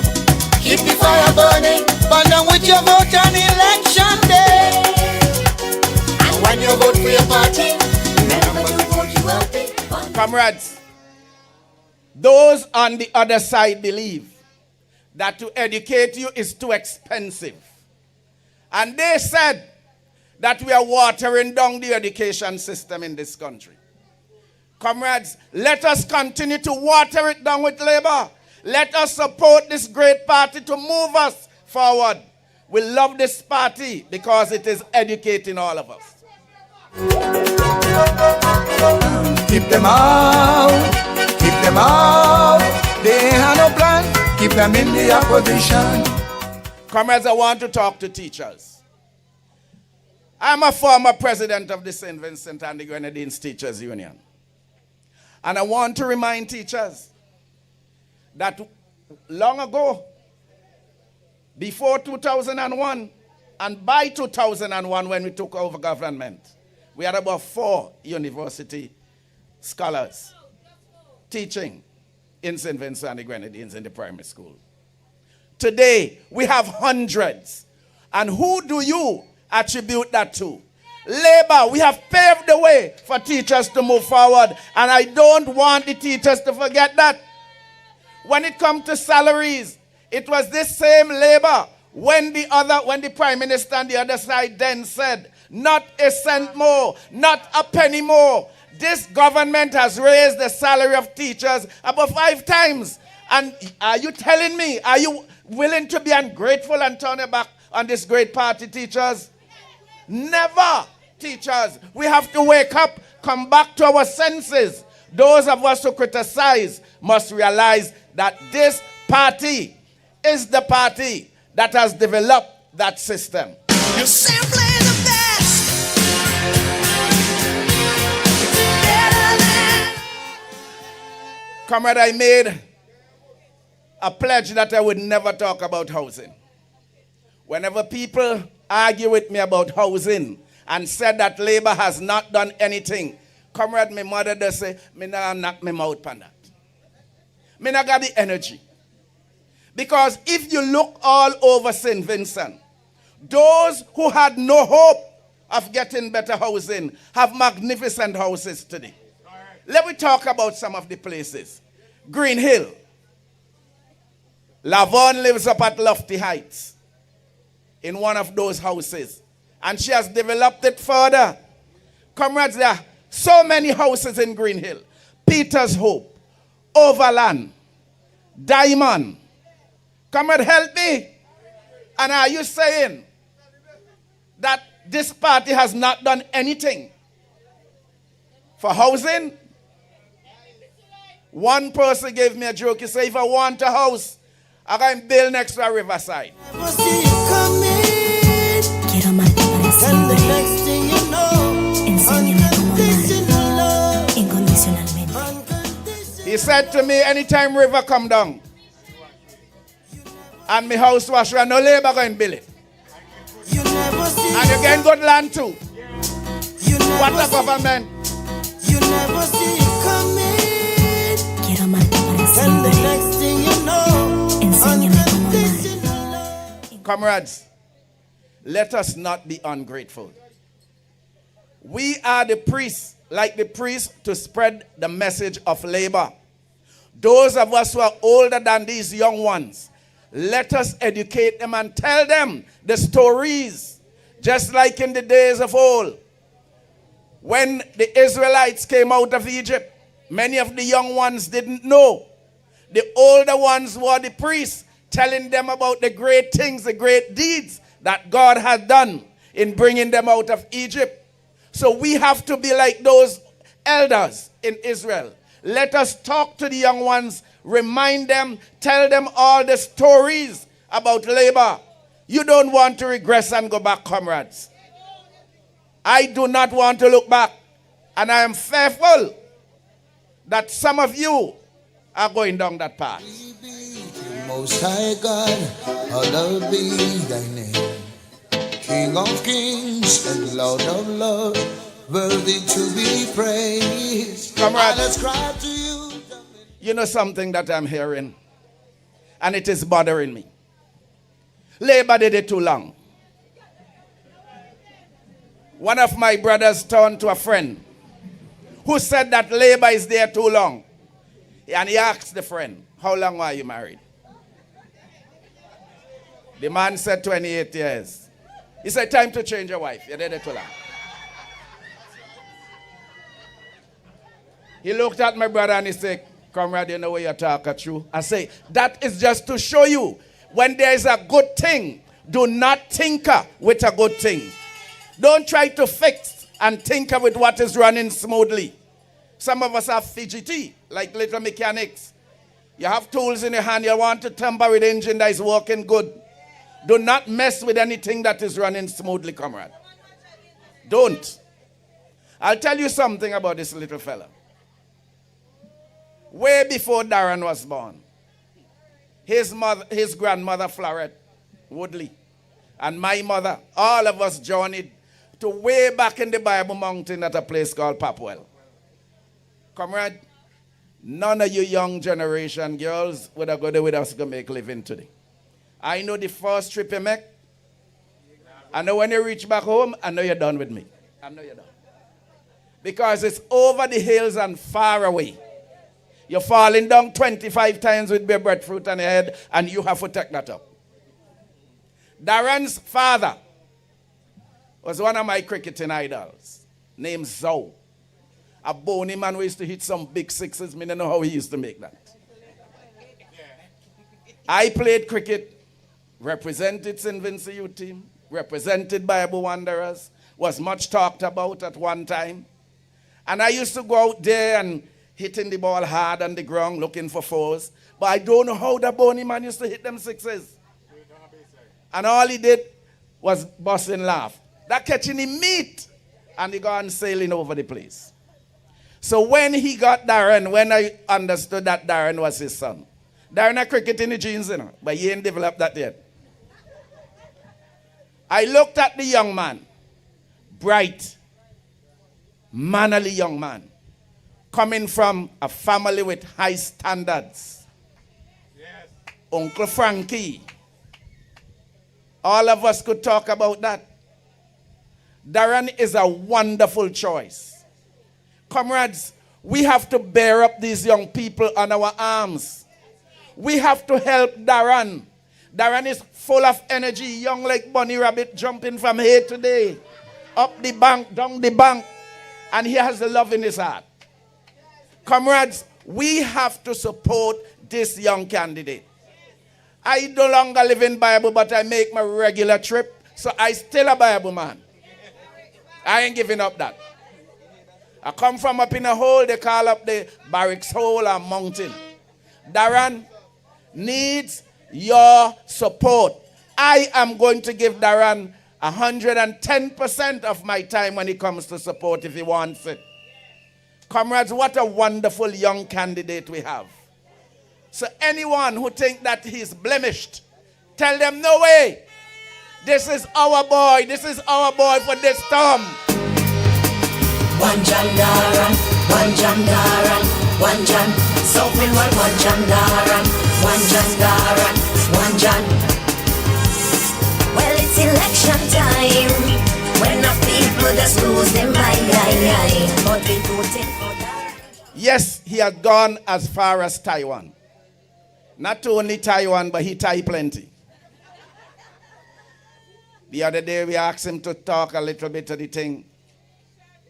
keep the fire burning. Burn down with your vote on election day. And when you vote for your party, remember to vote you healthy. Comrades, those on the other side believe that to educate you is too expensive. And they said that we are watering down the education system in this country. Comrades, let us continue to water it down with Labour. Let us support this great party to move us forward. We love this party because it is educating all of us. Keep them out, keep them out. They ain't have no plan. Keep them in the opposition. Comrades, I want to talk to teachers. I'm a former president of the St. Vincent and the Grenadines Teachers Union. And I want to remind teachers that long ago, before 2001, and by 2001 when we took over government, we had about 4 university scholars teaching in St. Vincent and the Grenadines in the primary school. Today, we have hundreds. And who do you attribute that to? Labor, we have paved the way for teachers to move forward. And I don't want the teachers to forget that. When it comes to salaries, it was this same labor when the Prime Minister on the other side then said, not a cent more, not a penny more. This government has raised the salary of teachers about 5 times. And are you telling me, are you willing to be ungrateful and turn your back on this great party, teachers? Never, teachers. We have to wake up, come back to our senses. Those of us who criticize must realize that this party is the party that has developed that system. You're simply the best. Comrade, I made a pledge that I would never talk about housing. Whenever people argue with me about housing and said that Labour has not done anything, comrade, my mother does say, me not knock my mouth on that. Me not got the energy. Because if you look all over St. Vincent, those who had no hope of getting better housing have magnificent houses today. Let me talk about some of the places. Green Hill. Lavon lives up at Lofty Heights in one of those houses. And she has developed it further. Comrades, there are so many houses in Green Hill. Peter's Hope, Overland, Diamond. Comrade, help me. And are you saying that this party has not done anything for housing? One person gave me a joke. He said, if I want a house, I can build next to a riverside. He said to me, anytime river come down and my house wash, no labor going to build it. And you get good land too. What a government. You never see it coming. And the next thing you know, comrades, let us not be ungrateful. We are the priests, like the priests, to spread the message of labor. Those of us who are older than these young ones, let us educate them and tell them the stories, just like in the days of old. When the Israelites came out of Egypt, many of the young ones didn't know. The older ones were the priests, telling them about the great things, the great deeds that God had done in bringing them out of Egypt. So we have to be like those elders in Israel. Let us talk to the young ones, remind them, tell them all the stories about labor. You don't want to regress and go back, comrades. I do not want to look back. And I am fearful that some of you are going down that path. Most High God, hallowed be thy name. King of kings and Lord of lords, worthy to be praised. Comrades, I ascribe to you. You know something that I'm hearing, and it is bothering me. Labor did it too long. One of my brothers turned to a friend who said that labor is there too long. And he asked the friend, how long were you married? The man said 28 years. He said, time to change your wife. You did it too long. He looked at my brother and he said, comrade, you know what you're talking true? I say, that is just to show you, when there is a good thing, do not tinker with a good thing. Don't try to fix and tinker with what is running smoothly. Some of us are fidgety, like little mechanics. You have tools in your hand, you want to tamper with the engine that is working good. Do not mess with anything that is running smoothly, comrade. Don't. I'll tell you something about this little fella. Way before Darren was born, his grandmother, Florette Woodley, and my mother, all of us journeyed to way back in the Bible Mountain at a place called Papwell. Comrade, none of you young generation girls would have gone there with us to make a living today. I know the first trip you make. I know when you reach back home, I know you're done with me. I know you don't. Because it's over the hills and far away. You're falling down 25 times with bare breadfruit on your head, and you have to take that up. Darren's father was one of my cricketing idols, named Zoe. A bony man who used to hit some big sixes. I don't know how he used to make that. I played cricket, represented St. Vincent youth team, represented Bible Wanderers, was much talked about at one time. And I used to go out there and hitting the ball hard on the ground looking for fours. But I don't know how the bony man used to hit them sixes. And all he did was bust and laugh. That catching him meat. And he gone sailing over the place. So when he got Darren, when I understood that Darren was his son. Darren had cricket in the genes, you know, but he ain't developed that yet. I looked at the young man. Bright, mannerly young man. Coming from a family with high standards. Yes. Uncle Frankie. All of us could talk about that. Darren is a wonderful choice. Comrades, we have to bear up these young people on our arms. We have to help Darren. Darren is full of energy, young like bunny rabbit, jumping from here to there. Up the bank, down the bank. And he has the love in his heart. Comrades, we have to support this young candidate. I no longer live in Bible, but I make my regular trip. So I still a Bible man. I ain't giving up that. I come from up in a hole, they call up the barracks hole or mountain. Darren needs your support. I am going to give Darren 110% of my time when it comes to support if he wants it. Comrades, what a wonderful young candidate we have. So anyone who thinks that he's blemished, tell them no way. This is our boy. This is our boy for this term. One John Darren, one John Darren, one John. So Windward, one John Darren, one John Darren, one John. Well, it's election time. When the people just lose their mind, but we voting for Darren. Yes, he had gone as far as Taiwan. Not only Taiwan, but he Thai plenty. The other day we asked him to talk a little bit of the thing.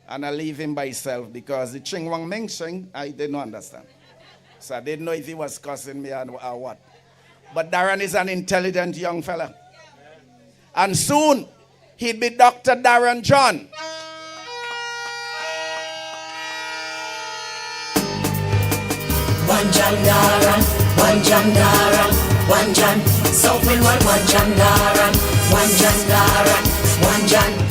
And I leave him by himself because the Ching Wang Ming Ching, I didn't understand. So I didn't know if he was cussing me or what. But Darren is an intelligent young fella. And soon, he'd be Dr. Darren John. One John Darren, one John Darren, one John. So Windward, one John Darren, one John Darren, one John.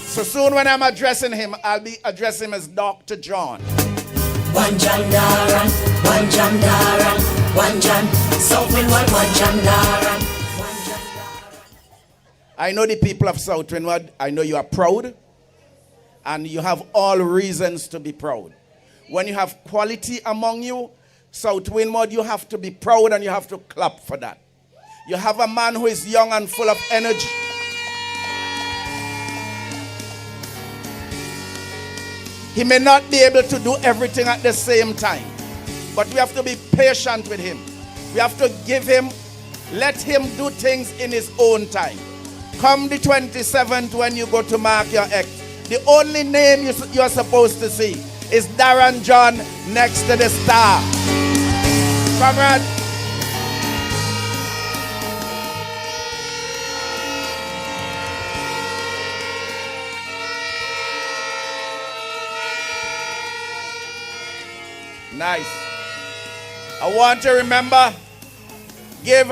So soon when I'm addressing him, I'll be addressing him as Dr. John. One John Darren, one John Darren, one John. So Windward, one John Darren, one John Darren. I know the people of South Windward, I know you are proud. And you have all reasons to be proud. When you have quality among you, South Windward, you have to be proud and you have to clap for that. You have a man who is young and full of energy. He may not be able to do everything at the same time. But we have to be patient with him. We have to give him, let him do things in his own time. Come the 27th when you go to mark your X. The only name you're supposed to see is Darren John next to the star. Comrade. Nice. I want to remember, give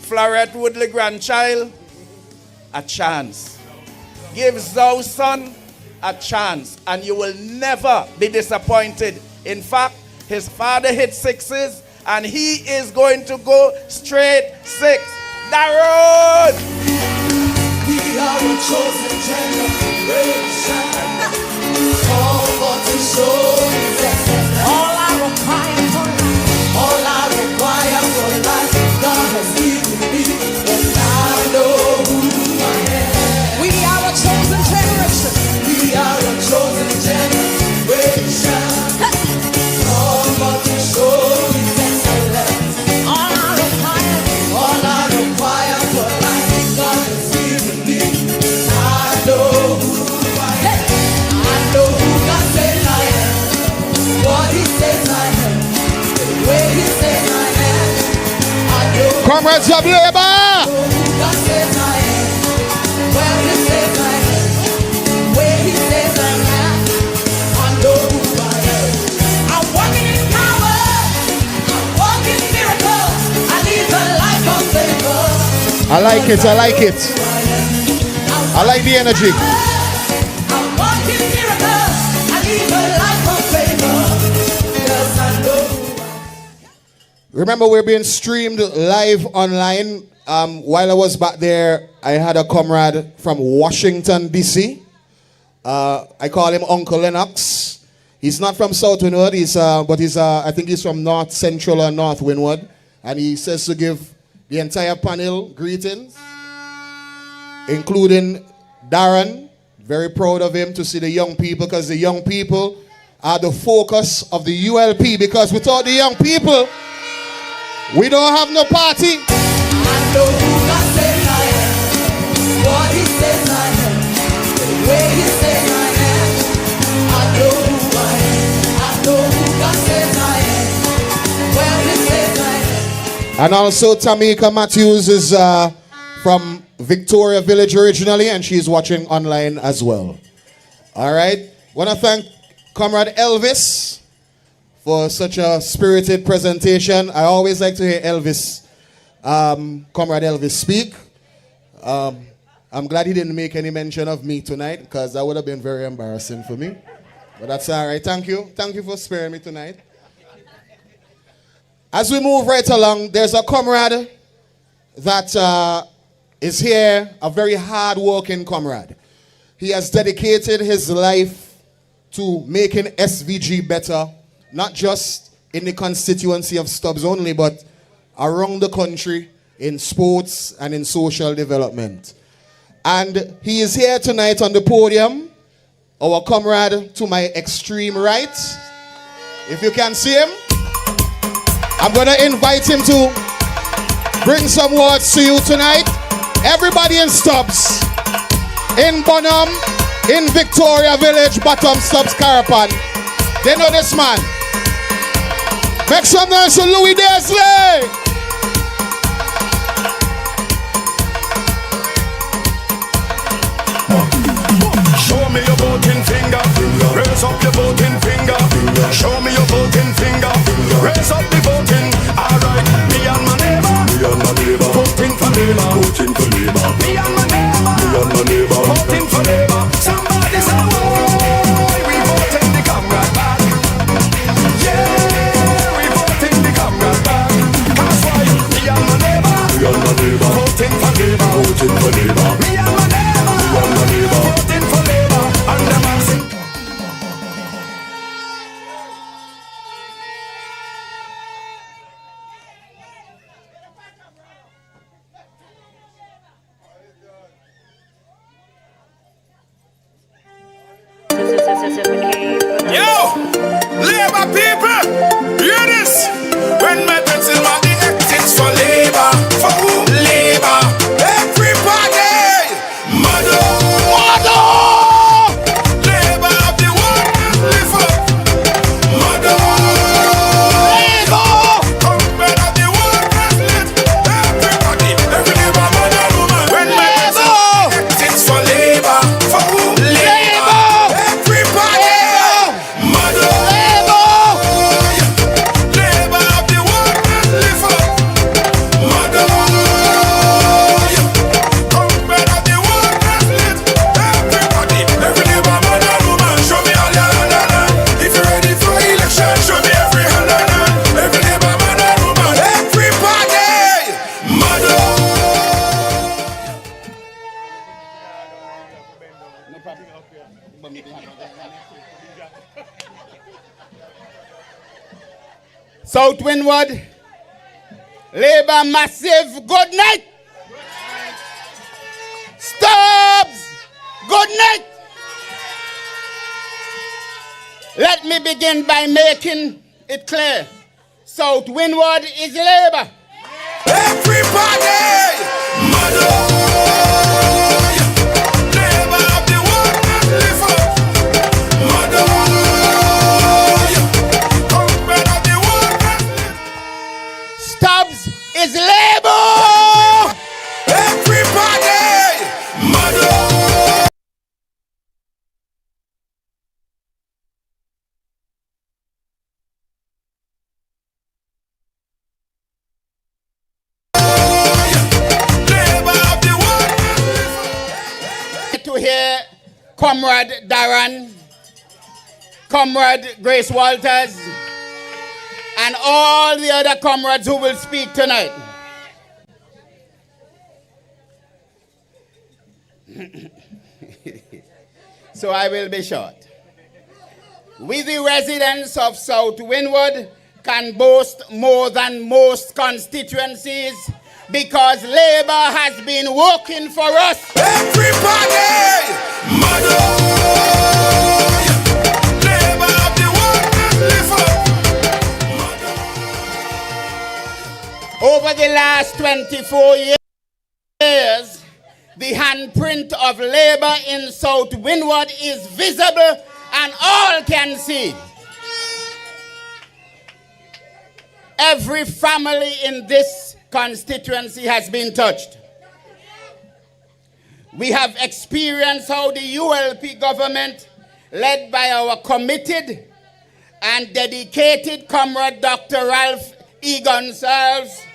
Florette Woodley grandchild a chance. Give Zoe's son a chance, and you will never be disappointed. In fact, his father hit sixes, and he is going to go straight six. Darren! We are a chosen generation. All for to show you that all I require for life, God has given me, and I know who I am. We are a chosen generation. Comrades of Labour. I like it, I like it. I like the energy. Remember, we're being streamed live online. While I was back there, I had a comrade from Washington, D.C. I call him Uncle Lennox. He's not from South Windward, but I think he's from North Central or North Windward. And he says to give the entire panel greetings, including Darren. Very proud of him to see the young people, because the young people are the focus of the ULP, because without the young people, we don't have no party. I know who God says I am, what He says I am, the way He says I am. I know who I am, I know who God says I am, well He says I am. And also Tamika Matthews is from Victoria Village originally, and she's watching online as well. All right. Want to thank Comrade Elvis for such a spirited presentation. I always like to hear Elvis, Comrade Elvis speak. I'm glad he didn't make any mention of me tonight, because that would have been very embarrassing for me. But that's all right. Thank you. Thank you for sparing me tonight. As we move right along, there's a comrade that is here, a very hard-working comrade. He has dedicated his life to making SVG better, not just in the constituency of Stubbs only, but around the country in sports and in social development. And he is here tonight on the podium, our comrade to my extreme right. If you can see him, I'm going to invite him to bring some words to you tonight. Everybody in Stubbs, in Bonham, in Victoria Village, bottom Stubbs Carapan, they know this man. Make some noise for Louis Desley. Show me your voting finger, raise up your voting finger. Show me your voting finger, raise up the voting. Alright, me and my neighbor, voting for Labour, voting for Labour. Me and my neighbor, voting for Labour. Somebody say, oh, we voting the comrade back. Yeah, we voting the comrade back. That's why me and my neighbor, voting for Labour, voting for Labour. Me and my neighbor, voting for Labour. And the man sing. Yo, Labour people, hear this. When my pencil mark the exits for Labour, for who? Labour. Everybody, mother. Labour of the world, live up. Mother. Labour. Comrade of the world, live. Everybody, every Labour man and woman. When my pencil mark the exits for Labour, for who? Labour. Everybody. Mother. Labour of the world, live up. Mother. Comrade of the world, live. Everybody, every Labour man and woman. Show me all your hand and hand. If you're ready for election, show me every hand and hand. Every Labour man and woman. Everybody. Mother. South Windward, Labour massive, good night. Stubbs, good night. Let me begin by making it clear. South Windward is Labour. Everybody, mother. Labour of the world, live up. Mother. Comrade of the world, Stubbs is Labour. Comrade Darren, Comrade Grace Walters, and all the other comrades who will speak tonight. So I will be short. We, the residents of South Windward, can boast more than most constituencies because Labour has been working for us. Everybody, mother, Labour of the world and live up. Over the last 24 years, the handprint of Labour in South Windward is visible and all can see. Every family in this constituency has been touched. We have experienced how the ULP government, led by our committed and dedicated comrade Dr. Ralph E. Gonsalves,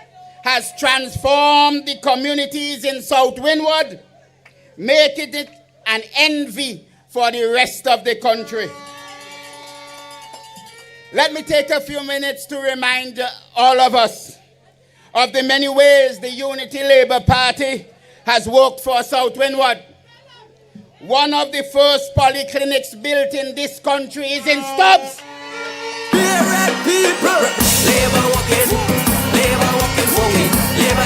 has transformed the communities in South Windward, making it an envy for the rest of the country. Let me take a few minutes to remind all of us of the many ways the Unity Labour Party has worked for South Windward. One of the first polyclinics built in this country is in Stubbs. Labour working for me. Labour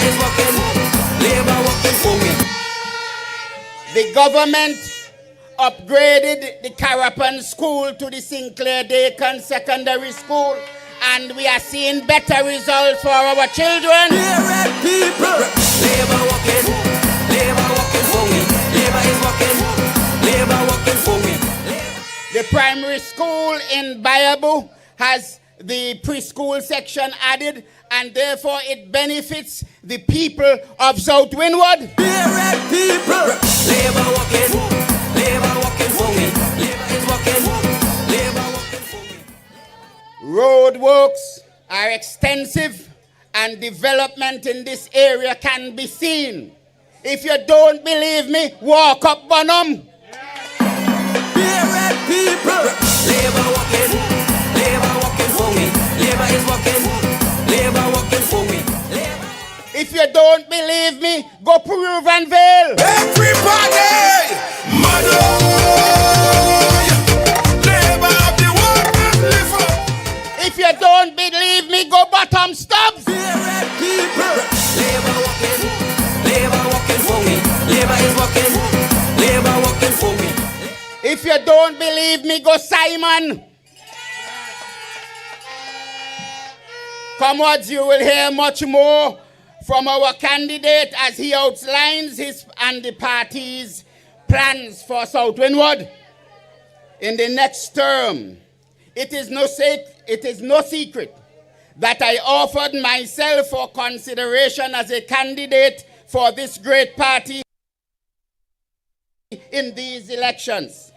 is working for me. The government upgraded the Carapan School to the Sinclair Dakin Secondary School, and we are seeing better results for our children. Labour working for me. Labour is working for me. The primary school in Bayabu has the preschool section added, and therefore it benefits the people of South Windward. Labour working for me. Labour is working for me. Road works are extensive and development in this area can be seen. If you don't believe me, walk up Bonham. Labour working for me. Labour is working for me. If you don't believe me, go Peru and Vale. Everybody, mother, Labour of the world and live up. If you don't believe me, go Bottom Stubbs. Labour working for me. Labour is working for me. If you don't believe me, go Simon. Comrades, you will hear much more from our candidate as he outlines his and the party's plans for South Windward in the next term. It is no secret that I offered myself for consideration as a candidate for this great party in these elections.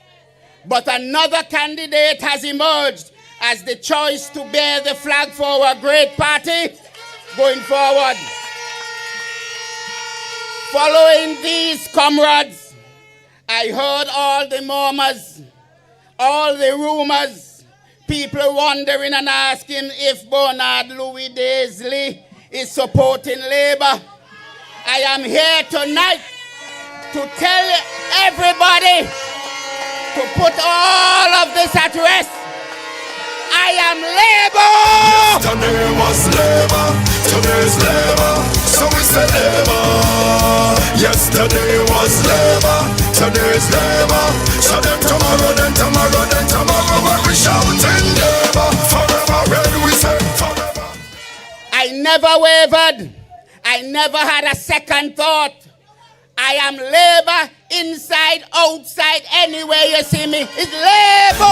But another candidate has emerged as the choice to bear the flag for our great party going forward. Following these comrades, I heard all the murmurs, all the rumors, people wondering and asking if Bernard Louis Daisley is supporting Labour. I am here tonight to tell everybody to put all of this at rest. I am Labour! Yesterday was Labour, today's Labour, so we say Labour. Yesterday was Labour, today's Labour, so then tomorrow, when we shouting Labour, forever red we say forever. I never wavered. I never had a second thought. I am Labour, inside, outside, anywhere you see me. It's Labour!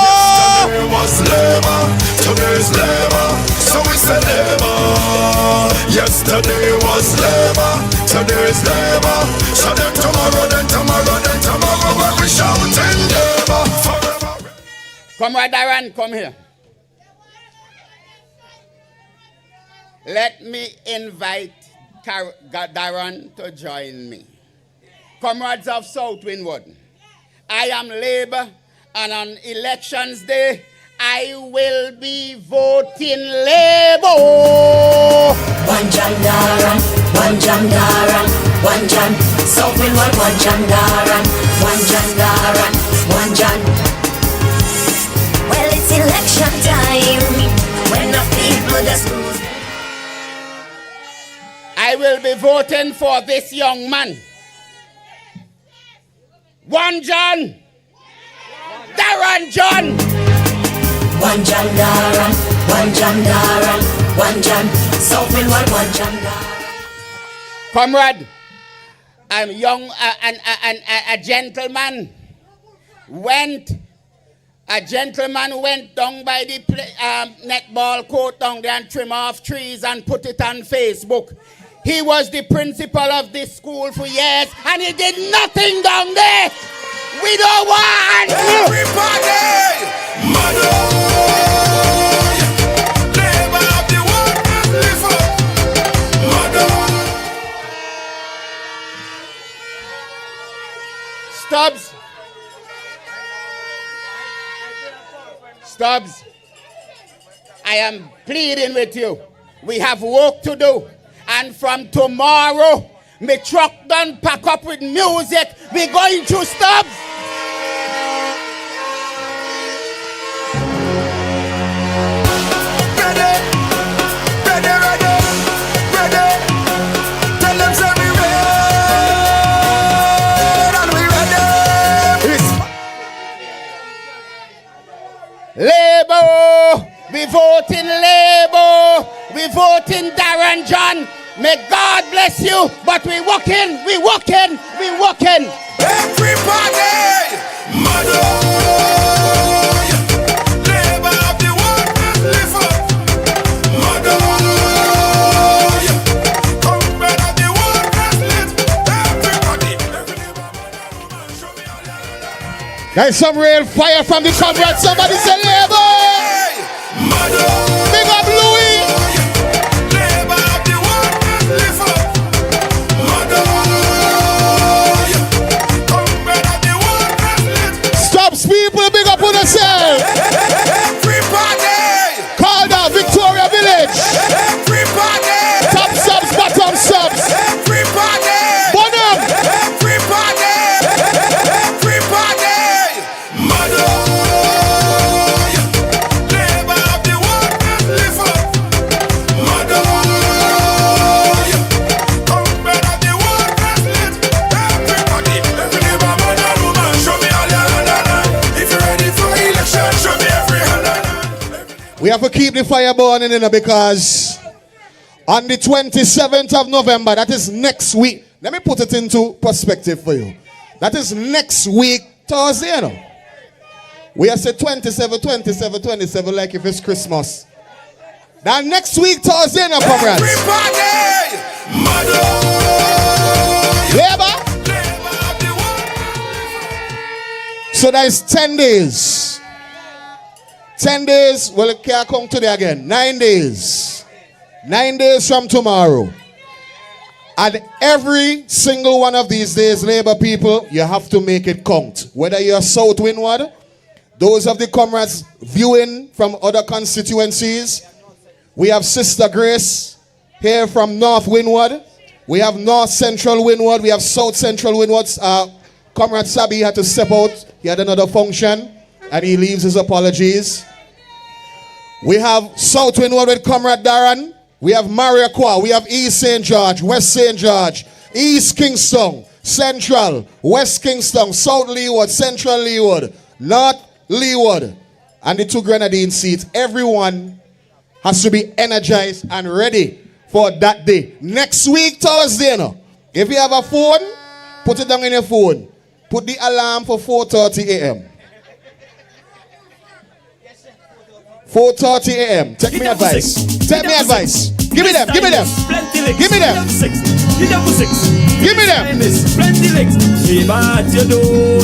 Yesterday was Labour, today's Labour, so we say Labour. Yesterday was Labour, today's Labour, so then tomorrow, when we shouting Labour, forever. Comrade Darren, come here. Let me invite Darren to join me. Comrades of South Windward, I am Labour, and on elections day, I will be voting Labour. One John Daran, one John Daran, one John. So we want one John Daran, one John Daran, one John. Well, it's election time when the people just lose. I will be voting for this young man. One John. Daran John. One John Daran, one John Daran, one John. So we want one John Daran. Comrade, I'm young and a gentleman went down by the netball court down there and trim off trees and put it on Facebook. He was the principal of this school for years and he did nothing down there. We don't want Everybody, mother. Labour of the world and live up. Mother. Stubbs, I am pleading with you. We have work to do. And from tomorrow, my truck done pack up with music. We're going to Stubbs. Ready, ready, ready, ready. Tell them say we ready and we ready. Labour, we voting Labour. We voting Daran John. May God bless you, but we walking, we walking, we walking. Everybody, mother. Labour of the world and live up. Mother. Comrade of the world and live. Everybody. Show me all that. There's some real fire from the comrades. Somebody say Labour. Mother. Big up Louis. Labour of the world and live up. Mother. Comrade of the world and live. Stubbs people, big up on yourself. Everybody. Call down Victoria Village. Everybody. Top subs, bottom subs. Everybody. Bonham. Everybody. Everybody. Mother. Labour of the world and live up. Mother. Comrade of the world and live. Everybody. Every neighbor, man and woman, show me all your hand. If you're ready for election, show me every hand. We have to keep the fire burning in because on the 27th of November, that is next week. Let me put it into perspective for you. That is next week, Thursday, you know. We have said 27 like if it's Christmas. Now next week, Thursday, you know, comrades. Everybody. Mother. Labour. Labour of the world. So that is 10 days. 10 days, well, it can't come today again. 9 days. 9 days from tomorrow. And every single one of these days, Labour people, you have to make it count. Whether you're South Windward, those of the comrades viewing from other constituencies, we have Sister Grace here from North Windward. We have North Central Windward. We have South Central Windward. Comrade Sabi had to step out. He had another function. And he leaves his apologies. We have South Windward with Comrade Daran. We have Mariaqua. We have East St. George, West St. George, East Kingston, Central, West Kingston, South Leeward, Central Leeward, North Leeward, and the 2 Grenadine seats. Everyone has to be energized and ready for that day. Next week, Thursday, no? If you have a phone, put it down in your phone. Put the alarm for 4:30 a.m. 4:30 a.m. Take me advice. Take me advice. Give me them. Give me them. Give me them. Give me them.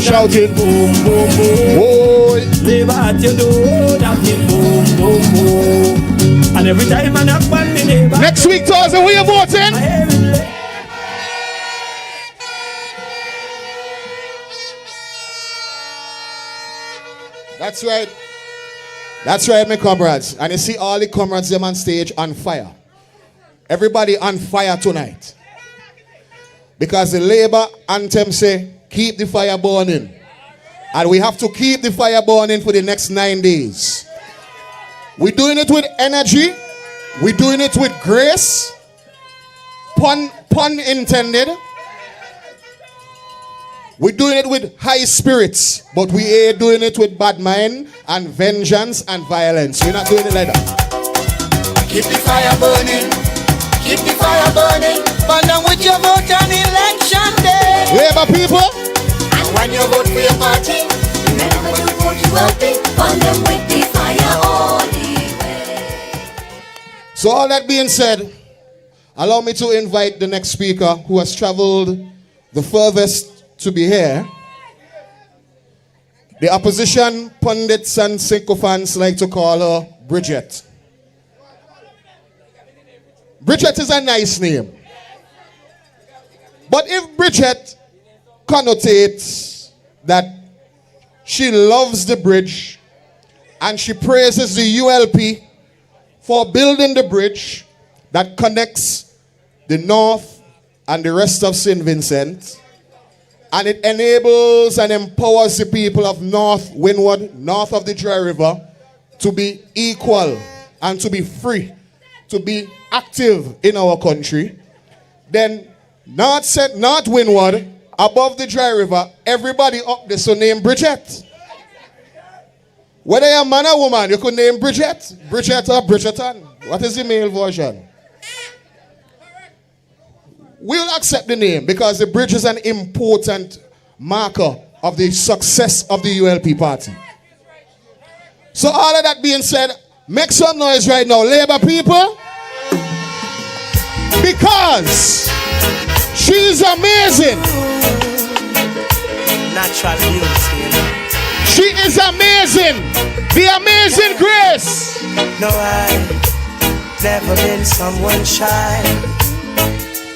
Shouting. Boom, boom, boom. Boy. Labour at your door, knocking boom, boom, boom. And every time I knock on the neighbor. Next week, Thursday, who you voting? That's right. That's right, my comrades. And you see all the comrades them on stage on fire. Everybody on fire tonight. Because the labor anthem say, keep the fire burning. And we have to keep the fire burning for the next 9 days. We're doing it with energy. We're doing it with grace. Pun intended. We're doing it with high spirits. But we ain't doing it with bad mind and vengeance and violence. We're not doing it like that. Keep the fire burning. Keep the fire burning. Burn down with your vote on election day. Labor people. And when you vote for your party, remember to vote you healthy. Burn them with the fire all the way. So all that being said, allow me to invite the next speaker who has traveled the furthest to be here. The opposition pundits and sycophants like to call her Bridget. Bridget is a nice name. But if Bridget connotates that she loves the bridge and she praises the ULP for building the bridge that connects the north and the rest of St. Vincent, and it enables and empowers the people of North Windward, north of the Dry River, to be equal and to be free, to be active in our country, then North Windward, above the Dry River, everybody up there so name Bridget. Whether you're a man or woman, you could name Bridget. Bridget or Bridgerton. What is the male version? We'll accept the name because the bridge is an important marker of the success of the ULP party. So all of that being said, make some noise right now, Labour people. Because she's amazing. Natural beauty. She is amazing. The amazing Grace. No, I've never been someone shy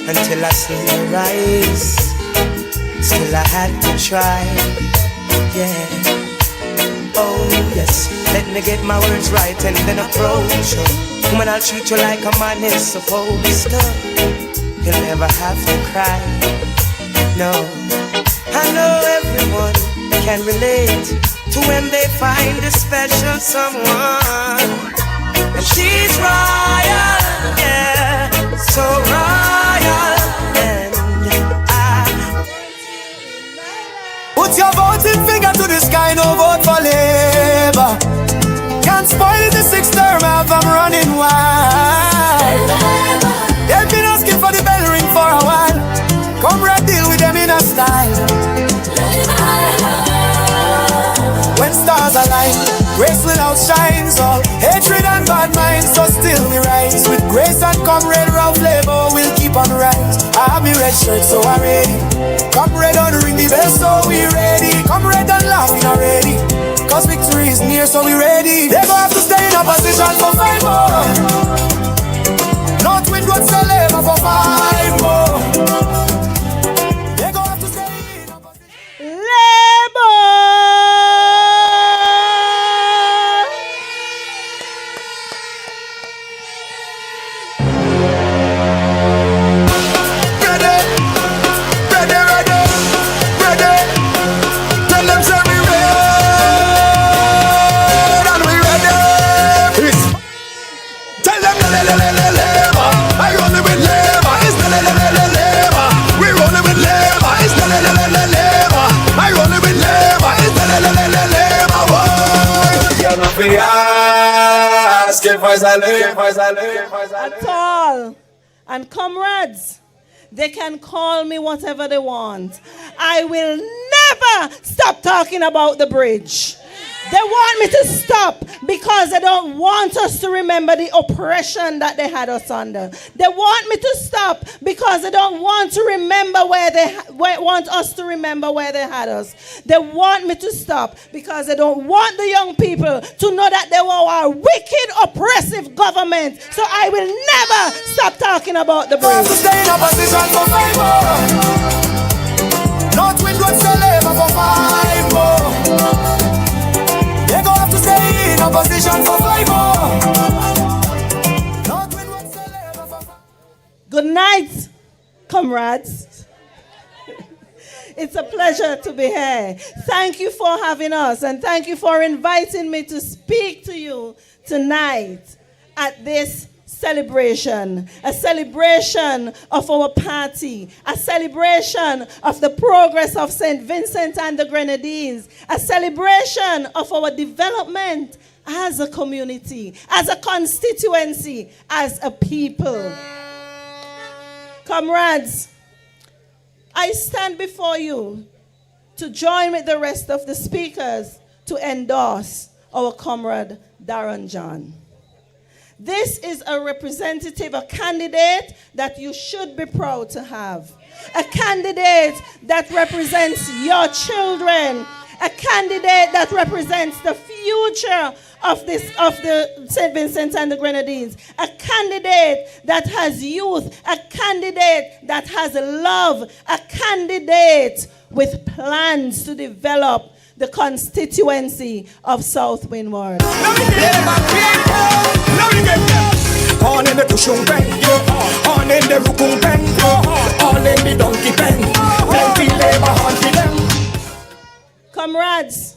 until I see her rise. Still I had to try. Yeah. Oh yes. Let me get my words right and then approach her. Woman, I'll treat you like a man is supposed to. You'll never have to cry. No. I know everyone can relate to when they find a special someone. And she's royal, yeah, so royal. And put your voting finger to the sky, no vote for Labour. Can't spoil the 6th term, I'm running wild. They've been asking for the bell ring for a while. Come right deal with them in a style. When stars align, grace will outshine all hatred and bad minds. So still we rise with grace and comrade round Labour will keep on rise. I have my red shirt, so I'm ready. Comrade on ring the bell, so we ready. Comrade and laughing already. Cause victory is near, so we ready. They go have to stay in a position for 5 more. North Windward say Labour for 5 more. They go have to stay in a position. Labour! At all. And comrades, they can call me whatever they want. I will never stop talking about the bridge. They want me to stop because they don't want us to remember the oppression that they had us under. They want me to stop because they don't want to remember want us to remember where they had us. They want me to stop because they don't want the young people to know that they were a wicked, oppressive government. So I will never stop talking about the bridge. Stay in a position for 5 more. North Windward say Labour for 5 more. vision for 5 more. Good night, comrades. It's a pleasure to be here. Thank you for having us, and thank you for inviting me to speak to you tonight at this celebration. A celebration of our party. A celebration of the progress of St. Vincent and the Grenadines. A celebration of our development as a community, as a constituency, as a people. Comrades, I stand before you to join with the rest of the speakers to endorse our comrade Darren John. This is a representative, a candidate that you should be proud to have. A candidate that represents your children. A candidate that represents the future of the St. Vincent and the Grenadines. A candidate that has youth. A candidate that has love. A candidate with plans to develop the constituency of South Windward. On in the cushion pen, on in the rukun pen, all in the donkey pen, plenty labor hunt for them. Comrades,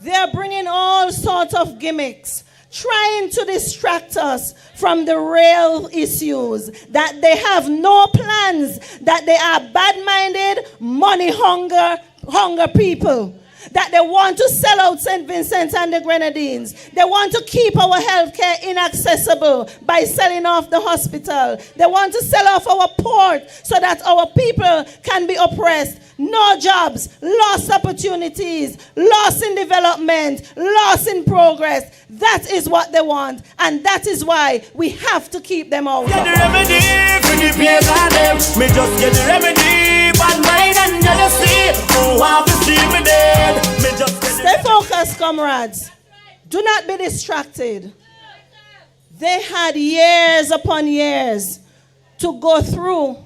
they are bringing all sorts of gimmicks, trying to distract us from the real issues, that they have no plans, that they are bad-minded, money hunger people, that they want to sell out St. Vincent and the Grenadines. They want to keep our healthcare inaccessible by selling off the hospital. They want to sell off our port so that our people can be oppressed. No jobs, lost opportunities, loss in development, loss in progress. That is what they want, and that is why we have to keep them out. Get the remedy for the pain on them. Me just get the remedy, bad mind and jealousy. Oh, I will see me dead. Me just get Stay focused, comrades. Do not be distracted. They had years upon years to go through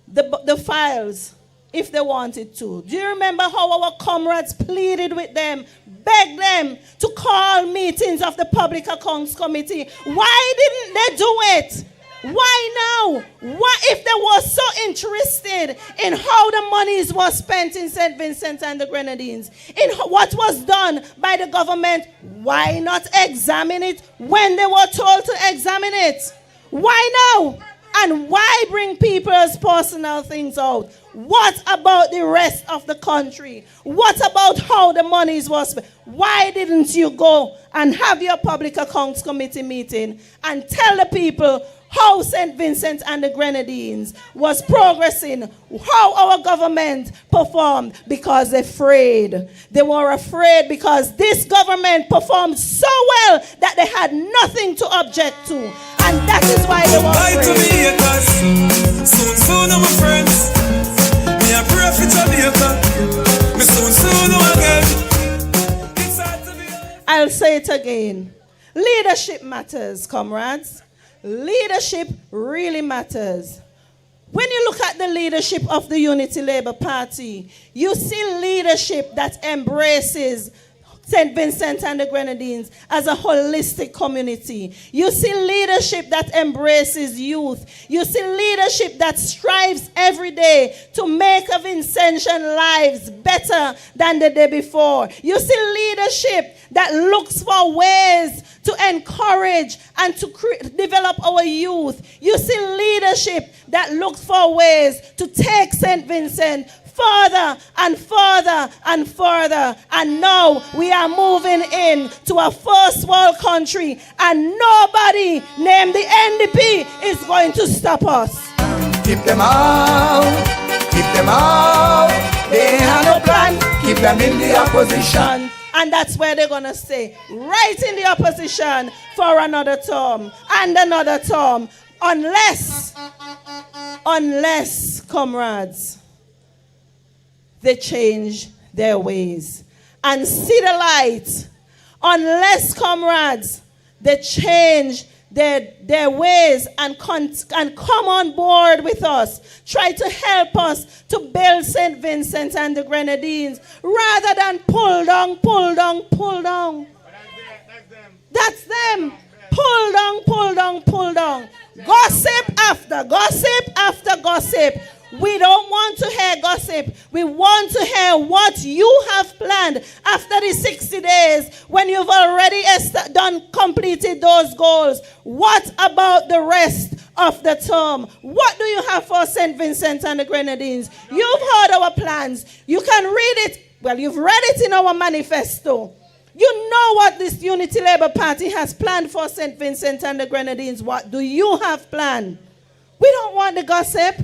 the files if they wanted to. Do you remember how our comrades pleaded with them, begged them to call meetings of the Public Accounts Committee? Why didn't they do it? Why now? Why, if they were so interested in how the monies were spent in St. Vincent and the Grenadines, in what was done by the government, why not examine it when they were told to examine it? Why now? And why bring people's personal things out? What about the rest of the country? What about how the monies was spent? Why didn't you go and have your Public Accounts Committee meeting and tell the people how St. Vincent and the Grenadines was progressing, how our government performed? Because they're afraid. They were afraid because this government performed so well that they had nothing to object to. And that is why they were afraid. to me haters, soon my friends. Me a pray for Jamaica. Me soon again. I'll say it again. Leadership matters, comrades. Leadership really matters. When you look at the leadership of the Unity Labour Party, you see leadership that embraces St. Vincent and the Grenadines as a holistic community. You see leadership that embraces youth. You see leadership that strives every day to make a Vincentian lives better than the day before. You see leadership that looks for ways to encourage and to develop our youth. You see leadership that looks for ways to take St. Vincent further and further and further. And now we are moving in to a first world country, and nobody named the NDP is going to stop us. Keep them out, keep them out. They have no plan, keep them in the opposition. And that's where they're going to stay, right in the opposition for another term and another term. Unless, comrades, they change their ways and see the light. Unless, comrades, they change their ways and come on board with us. Try to help us to build St. Vincent and the Grenadines rather than pull down. That's them. Pull down, pull down, pull down. Gossip after gossip after gossip. We don't want to hear gossip. We want to hear what you have planned after the 60 days when you've already completed those goals. What about the rest of the term? What do you have for St. Vincent and the Grenadines? You've heard our plans. You can read it. Well, you've read it in our manifesto. You know what this Unity Labour Party has planned for St. Vincent and the Grenadines. What do you have planned? We don't want the gossip.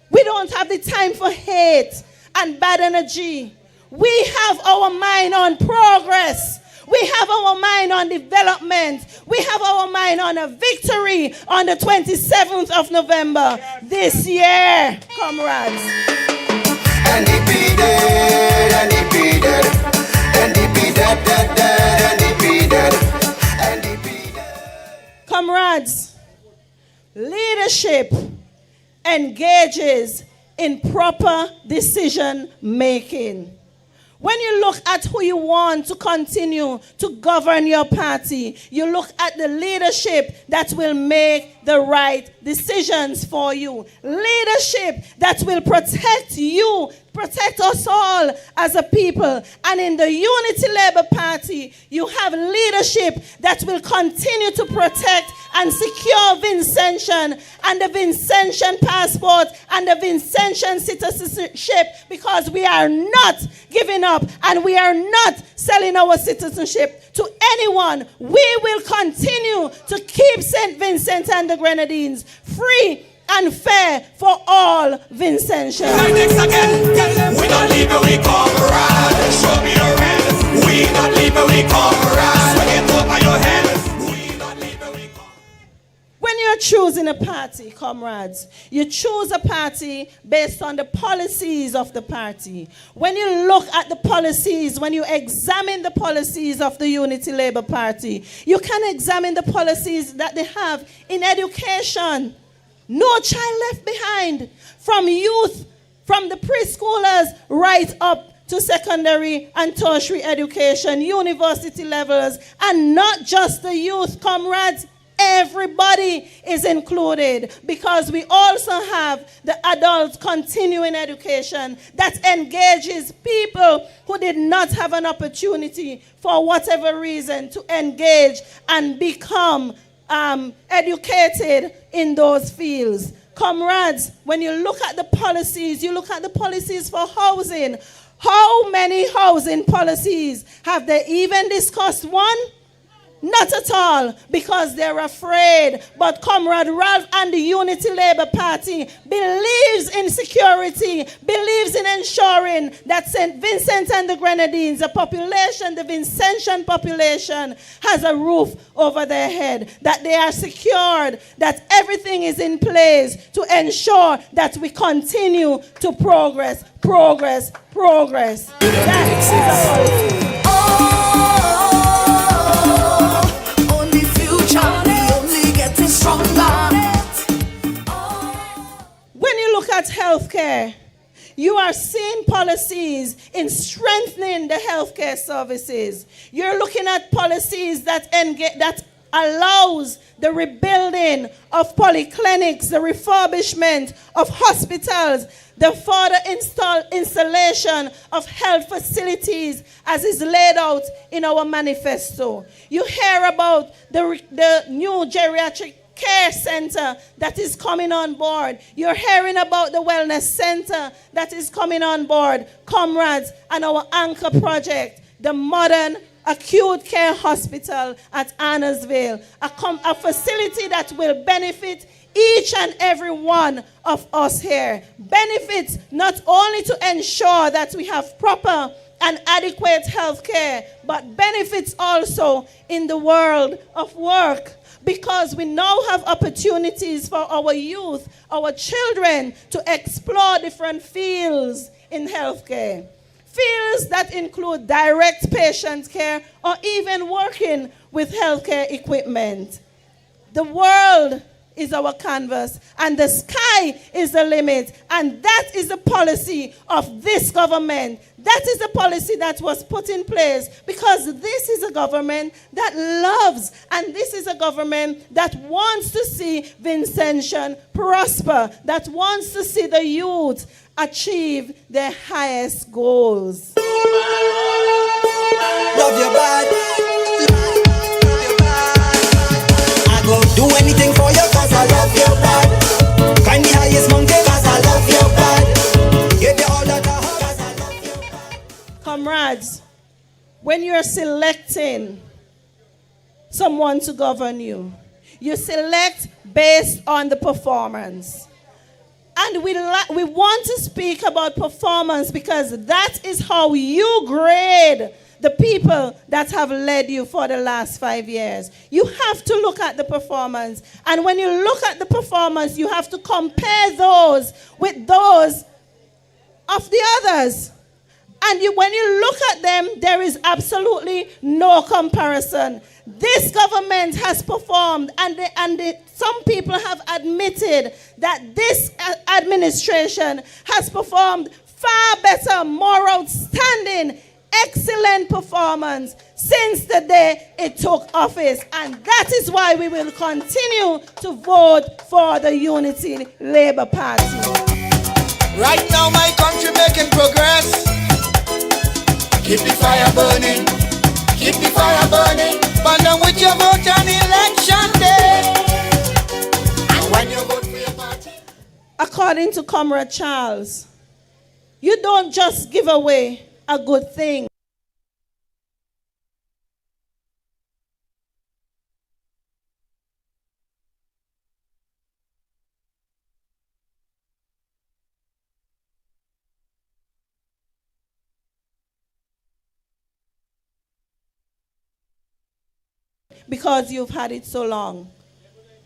We don't have the time for hate and bad energy. We have our mind on progress. We have our mind on development. We have our mind on a victory on the 27th of November this year, comrades. And he be dead, and he be dead, and he be dead, dead, dead, and he be dead, and he be dead. Comrades, leadership engages in proper decision making. When you look at who you want to continue to govern your party, you look at the leadership that will make the right decisions for you. Leadership that will protect you, protect us all as a people. And in the Unity Labour Party, you have leadership that will continue to protect and secure Vincentian and the Vincentian passport and the Vincentian citizenship, because we are not giving up and we are not selling our citizenship to anyone. We will continue to keep St. Vincent and the Grenadines free and fair for all Vincentians. We don't leave it, we come right. Show me your hands. We don't leave it, we come right. Swing it over your hands. We don't leave it, we come. When you're choosing a party, comrades, you choose a party based on the policies of the party. When you look at the policies, when you examine the policies of the Unity Labour Party, you can examine the policies that they have in education. No child left behind, from youth, from the preschoolers right up to secondary and tertiary education, university levels, and not just the youth, comrades. Everybody is included, because we also have the adult continuing education that engages people who did not have an opportunity for whatever reason to engage and become educated in those fields. Comrades, when you look at the policies, you look at the policies for housing. How many housing policies have they even discussed? One? Not at all, because they're afraid. But Comrade Ralph and the Unity Labour Party believes in security, believes in ensuring that St. Vincent and the Grenadines, the population, the Vincentian population, has a roof over their head, that they are secured, that everything is in place to ensure that we continue to progress. That is our policy. When you look at healthcare, you are seeing policies in strengthening the healthcare services. You're looking at policies that allows the rebuilding of polyclinics, the refurbishment of hospitals, the further installation of health facilities as is laid out in our manifesto. You hear about the new geriatric care center that is coming on board. You're hearing about the wellness center that is coming on board, comrades, and our anchor project, the modern acute care hospital at Annersville, a facility that will benefit each and every one of us here. Benefits not only to ensure that we have proper and adequate health care, but benefits also in the world of work, because we now have opportunities for our youth, our children, to explore different fields in healthcare. Fields that include direct patient care or even working with healthcare equipment. The world is our canvas, and the sky is the limit. And that is the policy of this government. That is the policy that was put in place, because this is a government that loves, and this is a government that wants to see Vincentian prosper, that wants to see the youth achieve their highest goals. Love your body. I go do anything for you cause I love your body. Climb the highest mountain cause I love your body. Give you all that I have cause I love your body. Comrades, when you're selecting someone to govern you, you select based on the performance. And we want to speak about performance because that is how you grade the people that have led you for the last 5 years. You have to look at the performance. And when you look at the performance, you have to compare those with those of the others. And when you look at them, there is absolutely no comparison. This government has performed, and some people have admitted that this administration has performed far better, more outstanding, excellent performance since the day it took office. And that is why we will continue to vote for the Unity Labour Party. Right now my country making progress. Keep the fire burning. Keep the fire burning. Burn down with your vote on election day. And when you vote for your party. According to Comrade Charles, you don't just give away a good thing. Because you've had it so long.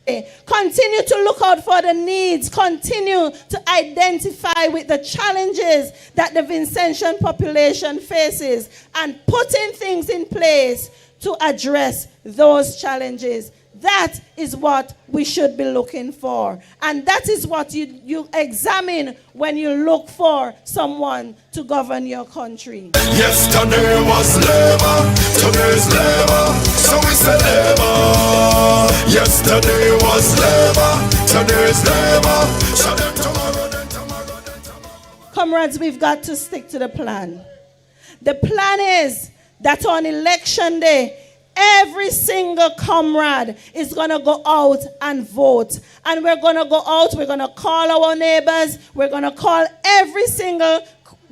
Continue to look out for the needs. Continue to identify with the challenges that the Vincentian population faces and putting things in place to address those challenges. That is what we should be looking for. And that is what you examine when you look for someone to govern your country. Yesterday was labor, today's labor, so we say labor. Yesterday was labor, today's labor, so then tomorrow, then tomorrow, then tomorrow. Comrades, we've got to stick to the plan. The plan is that on election day, every single comrade is going to go out and vote. And we're going to go out, we're going to call our neighbors, we're going to call every single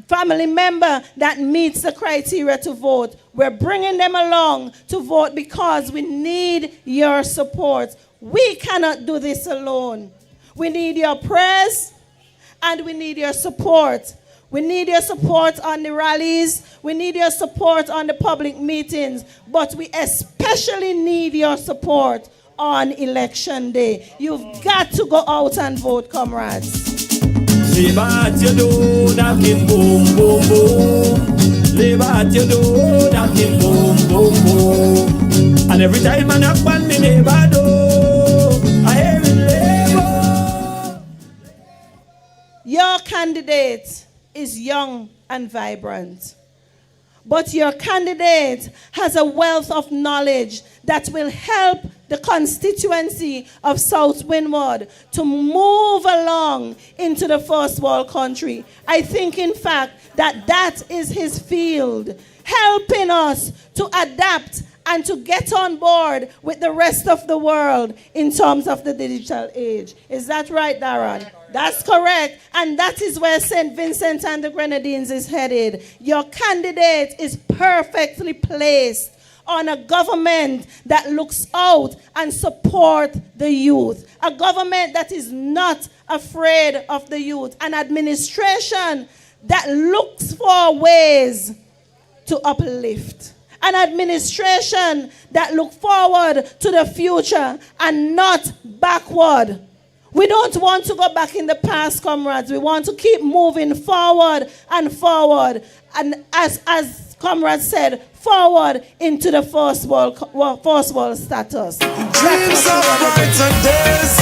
family member that meets the criteria to vote. We're bringing them along to vote because we need your support. We cannot do this alone. We need your prayers and we need your support. We need your support on the rallies. We need your support on the public meetings. But we especially need your support on election day. You've got to go out and vote, comrades. Labor at your door, knocking boom, boom, boom. Labor at your door, knocking boom, boom, boom. And every time I knock on me neighbor door, I hear it labor. Your candidate is young and vibrant. But your candidate has a wealth of knowledge that will help the constituency of South Windward to move along into the first world country. I think, in fact, that is his field, helping us to adapt and to get on board with the rest of the world in terms of the digital age. Is that right, Darren? That's correct. And that is where St. Vincent and the Grenadines is headed. Your candidate is perfectly placed on a government that looks out and supports the youth. A government that is not afraid of the youth. An administration that looks for ways to uplift. An administration that looks forward to the future and not backward. We don't want to go back in the past, comrades. We want to keep moving forward and forward. And as comrade said, forward into the first world status. Dreams of brighter days.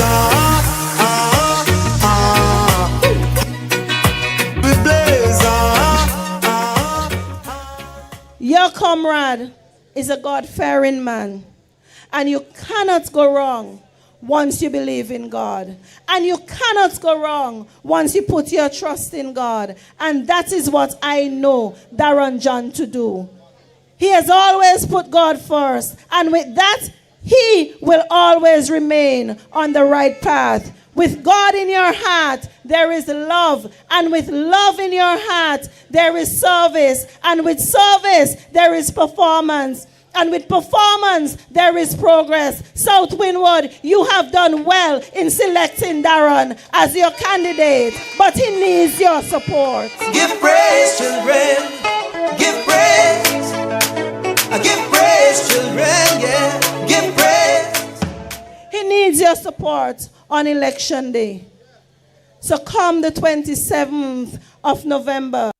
We blaze. Your comrade is a God-fearing man. And you cannot go wrong once you believe in God. And you cannot go wrong once you put your trust in God. And that is what I know Darren John to do. He has always put God first. And with that, he will always remain on the right path. With God in your heart, there is love. And with love in your heart, there is service. And with service, there is performance. And with performance, there is progress. South Windward, you have done well in selecting Darren as your candidate, but he needs your support. Give praise, children. Give praise. Give praise, children. Yeah. Give praise. He needs your support on election day. So come the 27th of November.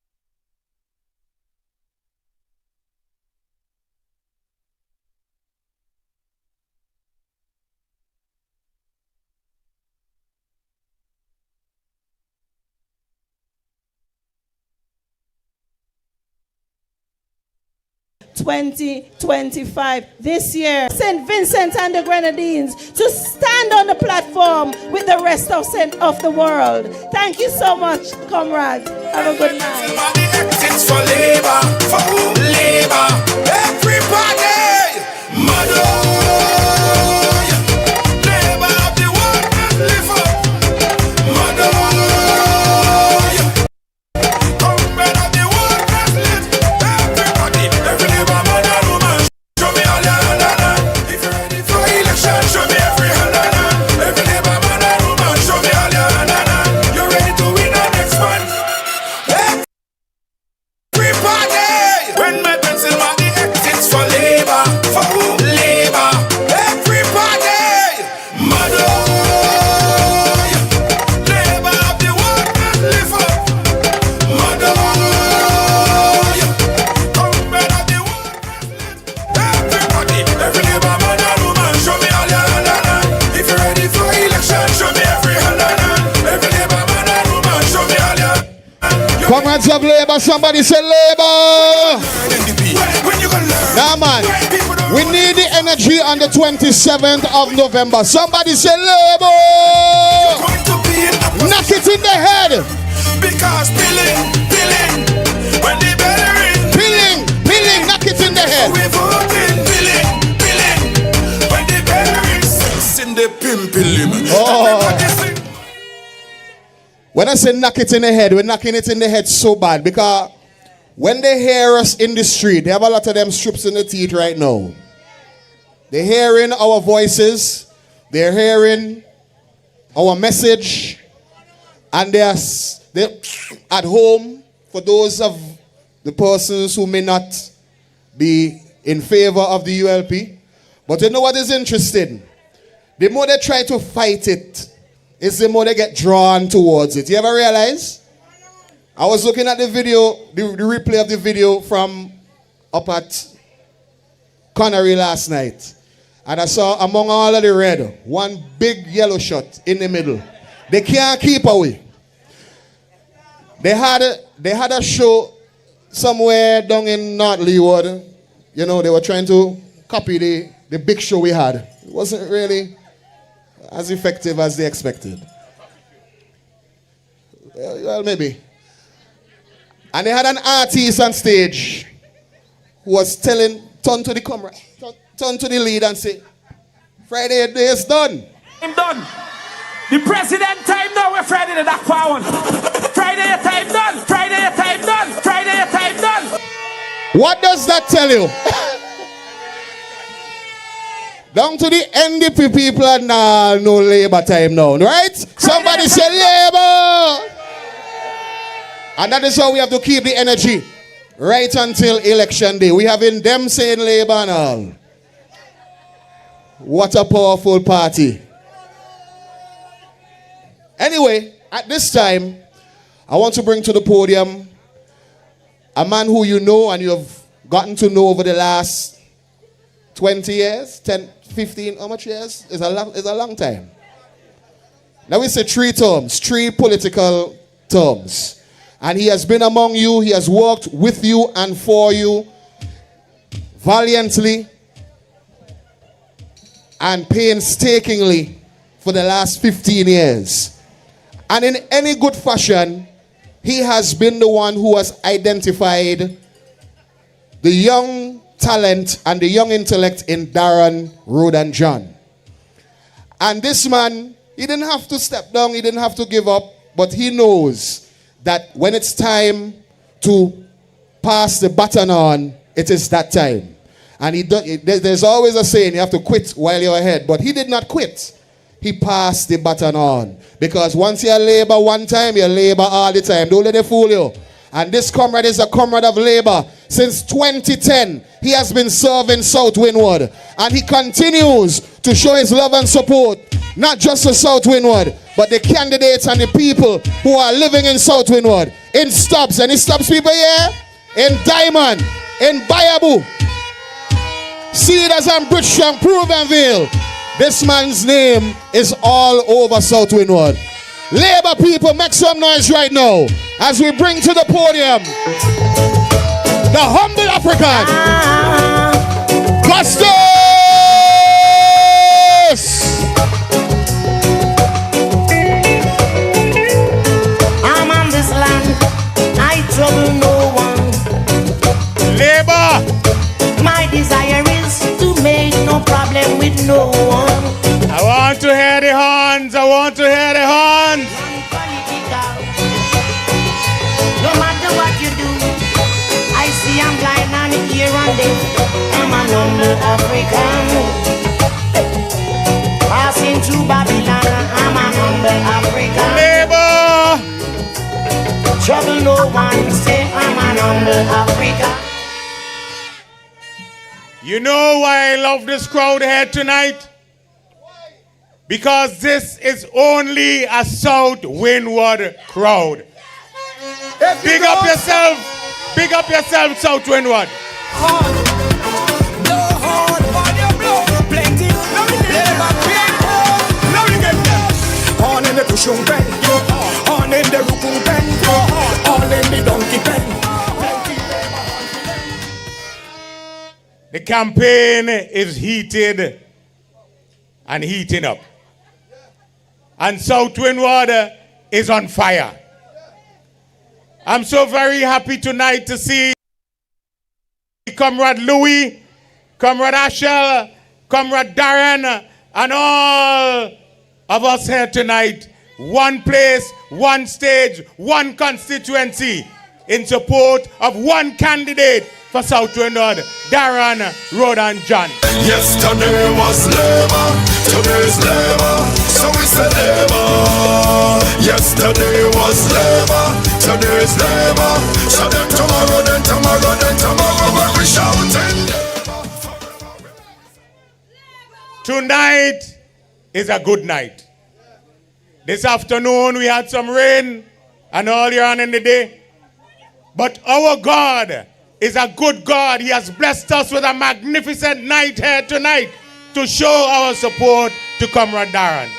(2025) this year, St. Vincent and the Grenadines to stand on the platform with the rest of the world. Thank you so much, comrades. Have a good night. It's for labor, for whom labor? Everybody, mother. Labor of the world and live up. Mother. Comrade of the world and live. Everybody, every labor man and woman. Show me all your hand. If you're ready for election, show me every hand. Every labor man and woman, show me all your hand. You're ready to win the next one. When my pencil mark the exits for labor, for who? Labor. Everybody, mother. Labor of the world and live up. Mother. Comrade of the world and live. Everybody, every labor man and woman, show me all your hand. If you're ready for election, show me every hand. Every labor man and woman, show me all your hand. Comrades of labor, somebody say labor. Nah, man, we need the energy on the 27th of November. Somebody say labor. Knock it in the head. Because pilling, when the bell ring. Pilling, knock it in the head. We voting, pilling, when the bell rings. Sense in the pimping. Oh. When I say knock it in the head, we're knocking it in the head so bad because when they hear us in the street, they have a lot of them strips in the teeth right now. They're hearing our voices, they're hearing our message, and they're at home. For those of the persons who may not be in favor of the ULP, but you know what is interesting? The more they try to fight it, it's the more they get drawn towards it. You ever realize? I was looking at the video, the replay of the video from up at Connery last night. And I saw among all of the red, one big yellow shot in the middle. They can't keep away. They had a show somewhere down in North Leeward. You know, they were trying to copy the big show we had. It wasn't really as effective as they expected. Well, maybe. And they had an artist on stage who was turn to the camera, turn to the lead and say, Friday day is done. I'm done. The president time now, we're Friday the dark power. Friday time done. Friday time done. Friday time done. What does that tell you? Down to the NDP people are now no labor time now, right? Somebody say labor. And that is how we have to keep the energy right until election day. We having them saying labor and all. What a powerful party. Anyway, at this time, I want to bring to the podium a man who you know and you have gotten to know over the last 20 years, 10, 15, how much years? It's a long time. Now we say 3 terms, 3 political terms. And he has been among you, he has worked with you and for you valiantly and painstakingly for the last 15 years. And in any good fashion, he has been the one who has identified the young talent and the young intellect in Darren, Rod, and John. And this man, he didn't have to step down, he didn't have to give up, but he knows that when it's time to pass the baton on, it is that time. And there's always a saying, you have to quit while you're ahead. But he did not quit. He passed the baton on. Because once you labor one time, you labor all the time. Don't let them fool you. And this comrade is a comrade of labor. Since 2010, he has been serving South Windward. And he continues to show his love and support, not just to South Windward, but the candidates and the people who are living in South Windward. In Stubbs. Any Stubbs people here? In Diamond. In Bayaboo. Cedars and Bridgestone, Provenville. This man's name is all over South Windward. Labour people, make some noise right now as we bring to the podium the humble African, Custos! I'm on this land, I trouble no one. Labour! My desire is to make no problem with no one. I want to hear the horns. I want to hear the horns. No matter what you do, I see I'm blind and here and there. I'm an humble African. Passing through Babylon, I'm a humble African. Labour! Trouble no one, say I'm an humble African. You know why I love this crowd here tonight? Because this is only a South Windward crowd. Big up yourself. Big up yourself, South Windward. On in the cushion pen, on in the rukun pen, all in the donkey pen. The campaign is heated and heating up. And South Windward is on fire. I'm so very happy tonight to see Comrade Louis, Comrade Ashel, Comrade Darren, and all of us here tonight. One place, one stage, one constituency in support of one candidate for South Windward, Darren, Rod, and John. Yesterday was labor, today's labor, so we say labor. Yesterday was labor, today's labor, so then tomorrow, when we shouting. Tonight is a good night. This afternoon we had some rain and earlier on in the day. But our God is a good God. He has blessed us with a magnificent night here tonight to show our support to Comrade Darren.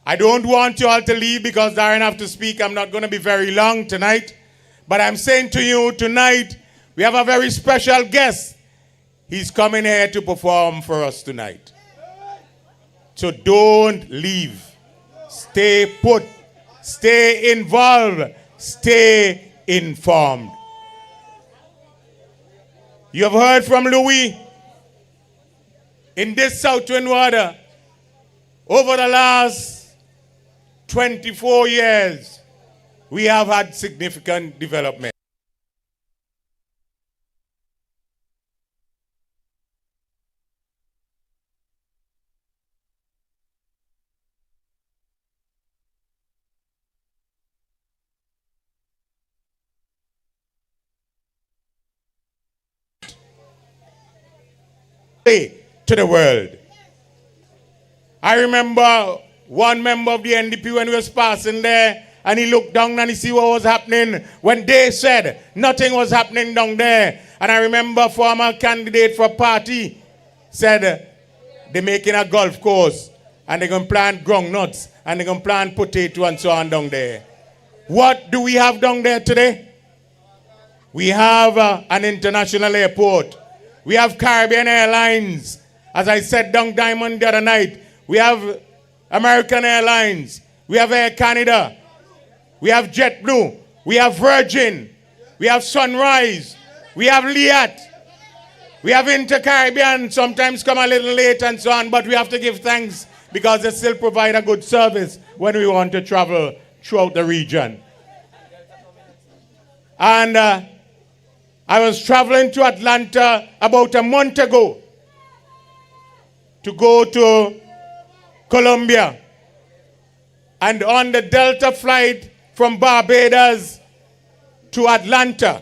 I don't want you all to leave because Darren have to speak. I'm not going to be very long tonight. But I'm saying to you tonight, we have a very special guest. He's coming here to perform for us tonight. So don't leave. Stay put. Stay involved. Stay informed. You have heard from Louis. In this South Windward, over the last 24 years, we have had significant development. To the world. I remember one member of the NDP when we was passing there and he looked down and he see what was happening when they said nothing was happening down there. And I remember former candidate for a party said they're making a golf course and they're going to plant groundnuts and they're going to plant potato and so on down there. What do we have down there today? We have an international airport. We have Caribbean Airlines. As I said down Diamond the other night, we have American Airlines. We have Air Canada. We have JetBlue. We have Virgin. We have Sunrise. We have Liat. We have Inter-Caribbean. Sometimes come a little late and so on, but we have to give thanks because they still provide a good service when we want to travel throughout the region. And I was traveling to Atlanta about a month ago to go to Colombia. And on the Delta flight from Barbados to Atlanta,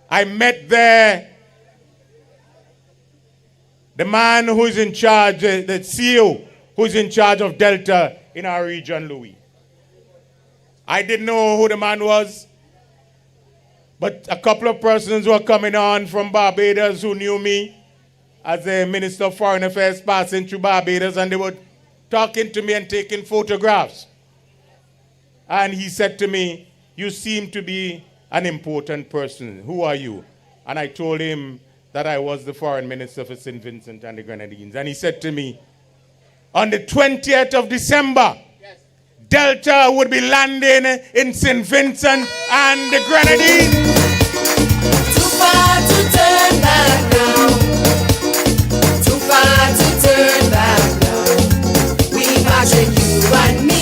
I met there the man who is in charge, the CEO who is in charge of Delta in our region, Louis. I didn't know who the man was, but a couple of persons were coming on from Barbados who knew me as a Minister of Foreign Affairs passing through Barbados, and they were talking to me and taking photographs. And he said to me, "You seem to be an important person. Who are you?" And I told him that I was the Foreign Minister for St. Vincent and the Grenadines. And he said to me, on the 20th of December, Delta would be landing in St. Vincent and the Grenadines. Too far to turn back now. Too far to turn back now. We imagine you and me.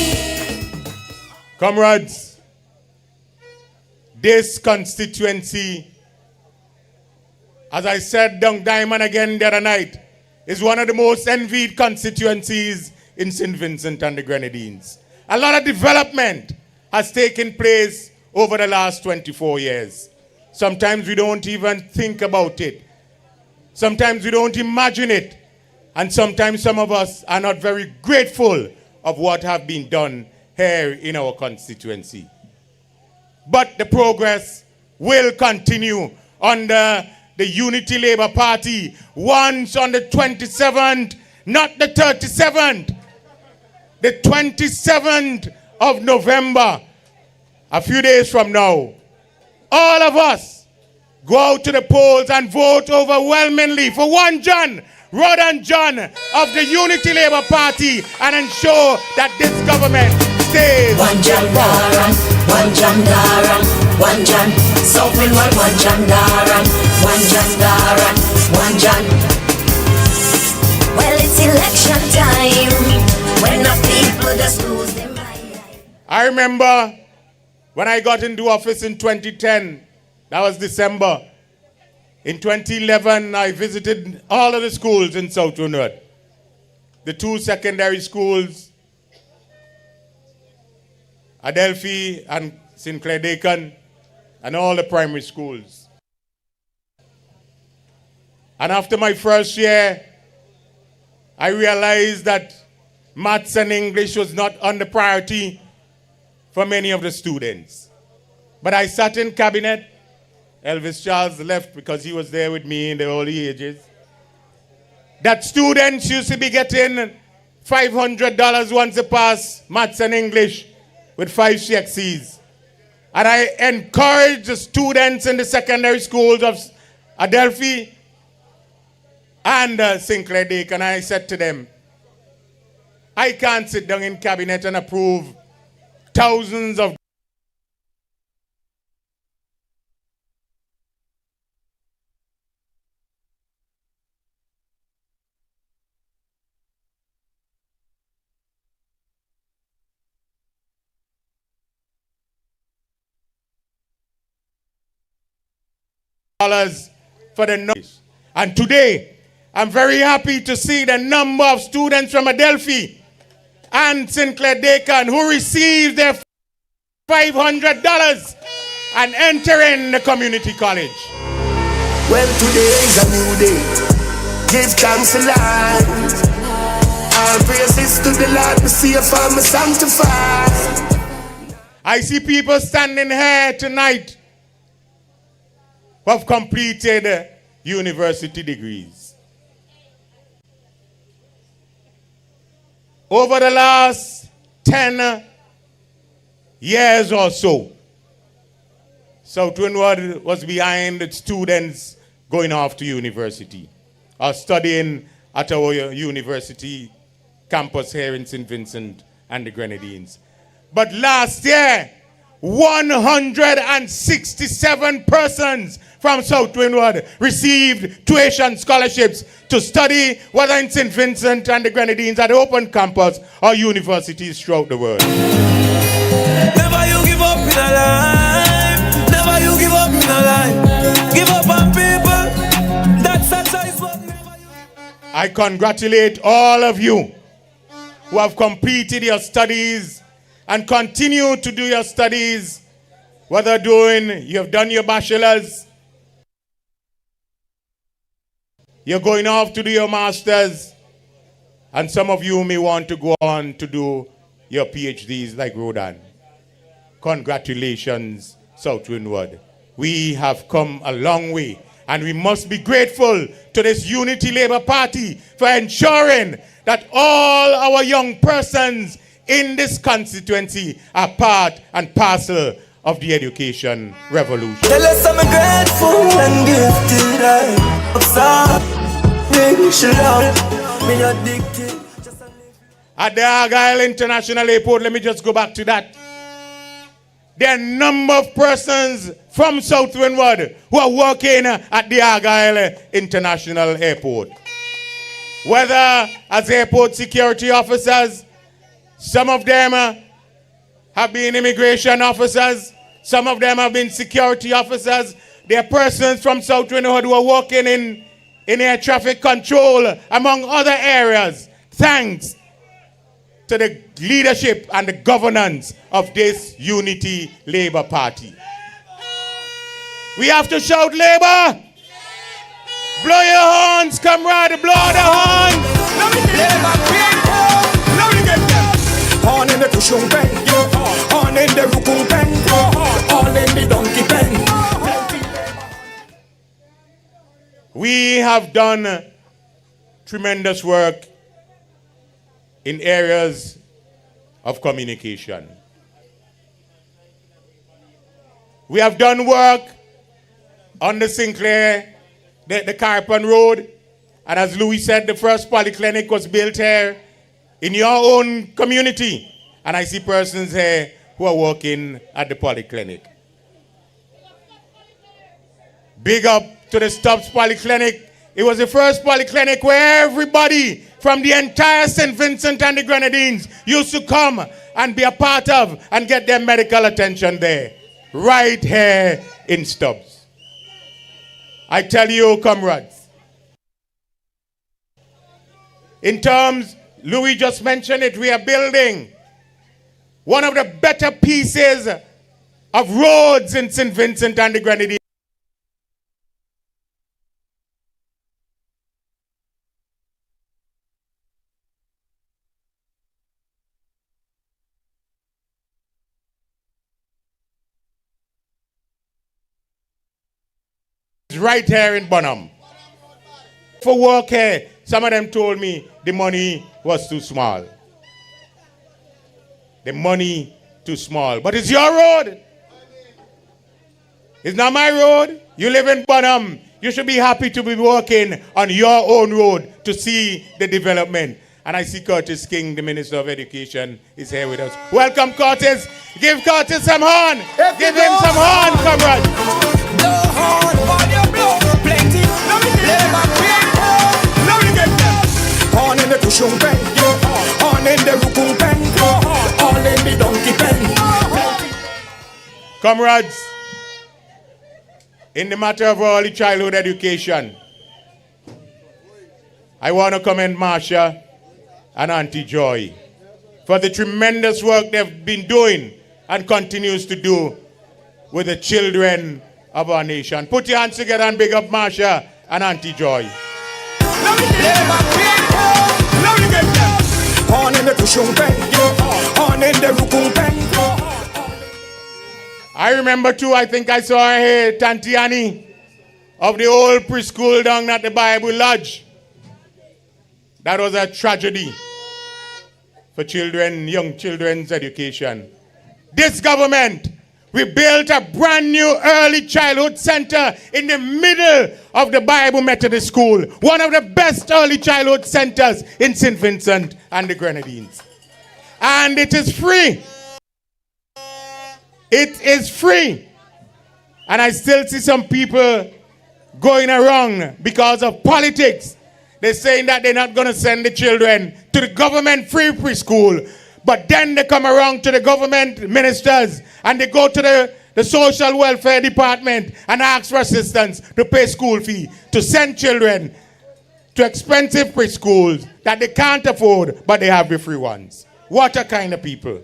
Comrades, this constituency, as I said down Diamond again the other night, is one of the most envied constituencies in St. Vincent and the Grenadines. A lot of development has taken place over the last 24 years. Sometimes we don't even think about it. Sometimes we don't imagine it. And sometimes some of us are not very grateful of what have been done here in our constituency. But the progress will continue under the Unity Labour Party once on the 27th, not the 37th, the 27th of November, a few days from now, all of us go out to the polls and vote overwhelmingly for one John, Rodan John of the Unity Labour Party, and ensure that this government stays. One John Daran, one John Daran, one John South Windward, one John Daran, one John Daran, one John. Well, it's election time when the people just lose their mind. I remember when I got into office in 2010, that was December. In 2011, I visited all of the schools in South Windward. The two secondary schools, Adelphi and Sinclair Dakin, and all the primary schools. And after my first year, I realized that maths and English was not on the priority for many of the students. But I sat in cabinet. Elvis Charles left because he was there with me in the early ages. That students used to be getting $500 once they pass maths and English with 5 CXCs. And I encouraged the students in the secondary schools of Adelphi and Sinclair Dakin, and I said to them, I can't sit down in cabinet and approve thousands of dollars for the noise. And today, I'm very happy to see the number of students from Adelphi and Sinclair Dakin who received their $500 and entering the community college. Well, today is a new day. Give thanks to Lord. All praises to the Lord, me safe and me sanctified. I see people standing here tonight who have completed university degrees. Over the last 10 years or so, South Windward was behind the students going off to university or studying at our university campus here in St. Vincent and the Grenadines. But last year, 167 persons from South Windward received tuition scholarships to study whether in St. Vincent and the Grenadines at the open campus or universities throughout the world. Never you give up in a life. Never you give up in a life. Give up on people. That's success. I congratulate all of you who have completed your studies and continue to do your studies, whether you have done your bachelor's, you're going off to do your master's, and some of you may want to go on to do your PhDs like Rodan. Congratulations, South Windward. We have come a long way, and we must be grateful to this Unity Labour Party for ensuring that all our young persons in this constituency are part and parcel of the education revolution. Tell us I'm grateful and gifted. At the Argyle International Airport, let me just go back to that. There are a number of persons from South Windward who are working at the Argyle International Airport. Whether as airport security officers, some of them have been immigration officers, some of them have been security officers. There are persons from South Windward who are working in air traffic control, among other areas, thanks to the leadership and the governance of this Unity Labour Party. We have to shout Labour! Blow your horns, comrade, blow the horns! Horn in the cushion pen, horn in the rukun pen, horn in the donkey pen. We have done tremendous work in areas of communication. We have done work on the Sinclair, the Carpon Road, and as Louis said, the first polyclinic was built here in your own community. And I see persons here who are working at the polyclinic. Big up to the Stubbs Polyclinic. It was the first polyclinic where everybody from the entire St. Vincent and the Grenadines used to come and be a part of and get their medical attention there. Right here in Stubbs. I tell you, comrades, in terms, Louis just mentioned it, we are building one of the better pieces of roads in St. Vincent and the Grenadines. Right here in Bonham. For work here, some of them told me the money was too small. The money too small. But it's your road. It's not my road. You live in Bonham. You should be happy to be working on your own road to see the development. And I see Curtis King, the Minister of Education, is here with us. Welcome, Curtis. Give Curtis some horn. Give him some horn, comrade. No horn on your blow. Plenty. Horn in the cushion pen, horn in the rukun pen, horn in the donkey pen. Comrades, in the matter of early childhood education, I want to commend Marsha and Auntie Joy for the tremendous work they've been doing and continues to do with the children of our nation. Put your hands together and big up Marsha and Auntie Joy. Horn in the cushion pen, horn in the rukun pen. I remember too, I think I saw her here, Tanti Annie, of the old preschool down at the Bible Lodge. That was a tragedy for children, young children's education. This government, we built a brand new early childhood center in the middle of the Bible Methodist School. One of the best early childhood centers in St. Vincent and the Grenadines. And it is free. It is free. And I still see some people going around because of politics. They're saying that they're not going to send the children to the government free preschool. But then they come around to the government ministers and they go to the social welfare department and ask for assistance to pay school fee to send children to expensive preschools that they can't afford, but they have the free ones. What a kind of people.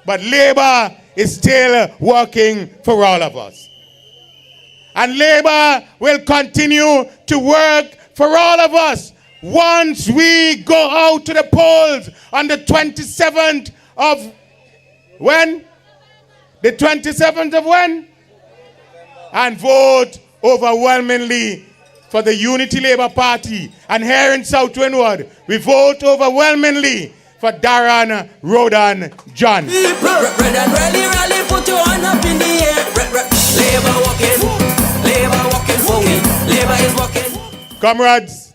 But Labour is still working for all of us. And Labour will continue to work for all of us once we go out to the polls on the 27th of when? The 27th of when? And vote overwhelmingly for the Unity Labour Party. And here in South Windward, we vote overwhelmingly for Darren Rodan John. Rally, put your hand up in the air. Labour walking forward. Labour is walking. Comrades,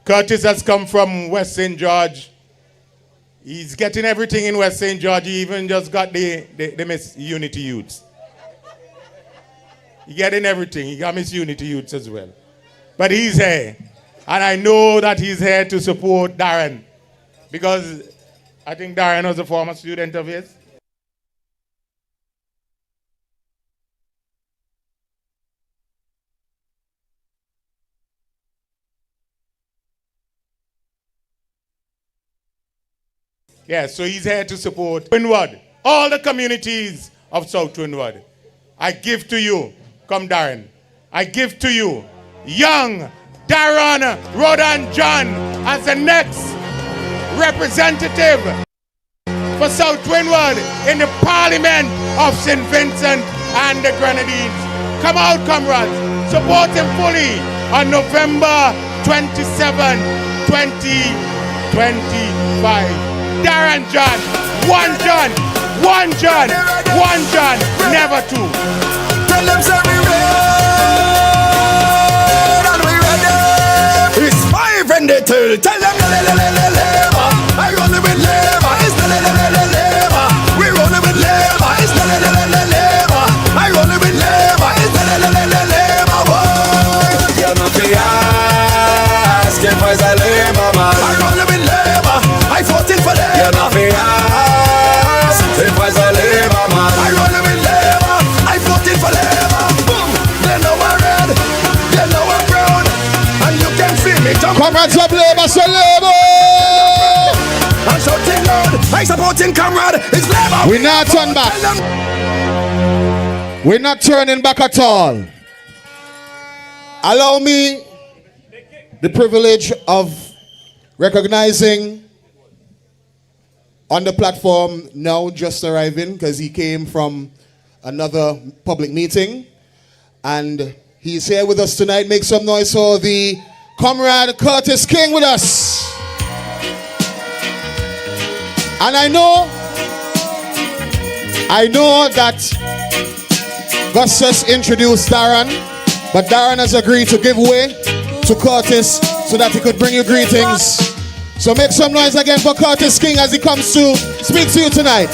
Curtis has come from West St. George. He's getting everything in West St. George. He even just got the Miss Unity Youths. He's getting everything. He got Miss Unity Youths as well. But he's here. And I know that he's here to support Darren. Because I think Darren was a former student of his. Yeah, so he's here to support Windward, all the communities of South Windward. I give to you, come Darren, I give to you young Darren Rodan John as the next representative for South Windward in the Parliament of St. Vincent and the Grenadines. Come out, comrades, support him fully on November 27, 2025. Darren John, one John, one John, one John, never two. Tell them say we red and we ready. It's 5 and they tell them Labour. I run with Labour. It's Labour. We run with Labour. It's Labour. I run with Labour. It's Labour. You're not the ass. Give us a Labour man. I run with Labour. I fought it for Labour. You're not the ass. Give us a Labour man. I run with Labour. I fought it for Labour. Boom. They know I'm red. They know I'm brown. And you can feel me. Comrades of Labour, so Labour. I'm shouting loud. I supporting comrade. It's Labour. We're not turning back. We're not turning back at all. Allow me the privilege of recognizing on the platform now just arriving because he came from another public meeting and he's here with us tonight. Make some noise for the comrade Curtis King with us. And I know that Gus just introduced Darren, but Darren has agreed to give way to Curtis so that he could bring you greetings. So make some noise again for Curtis King as he comes to speak to you tonight.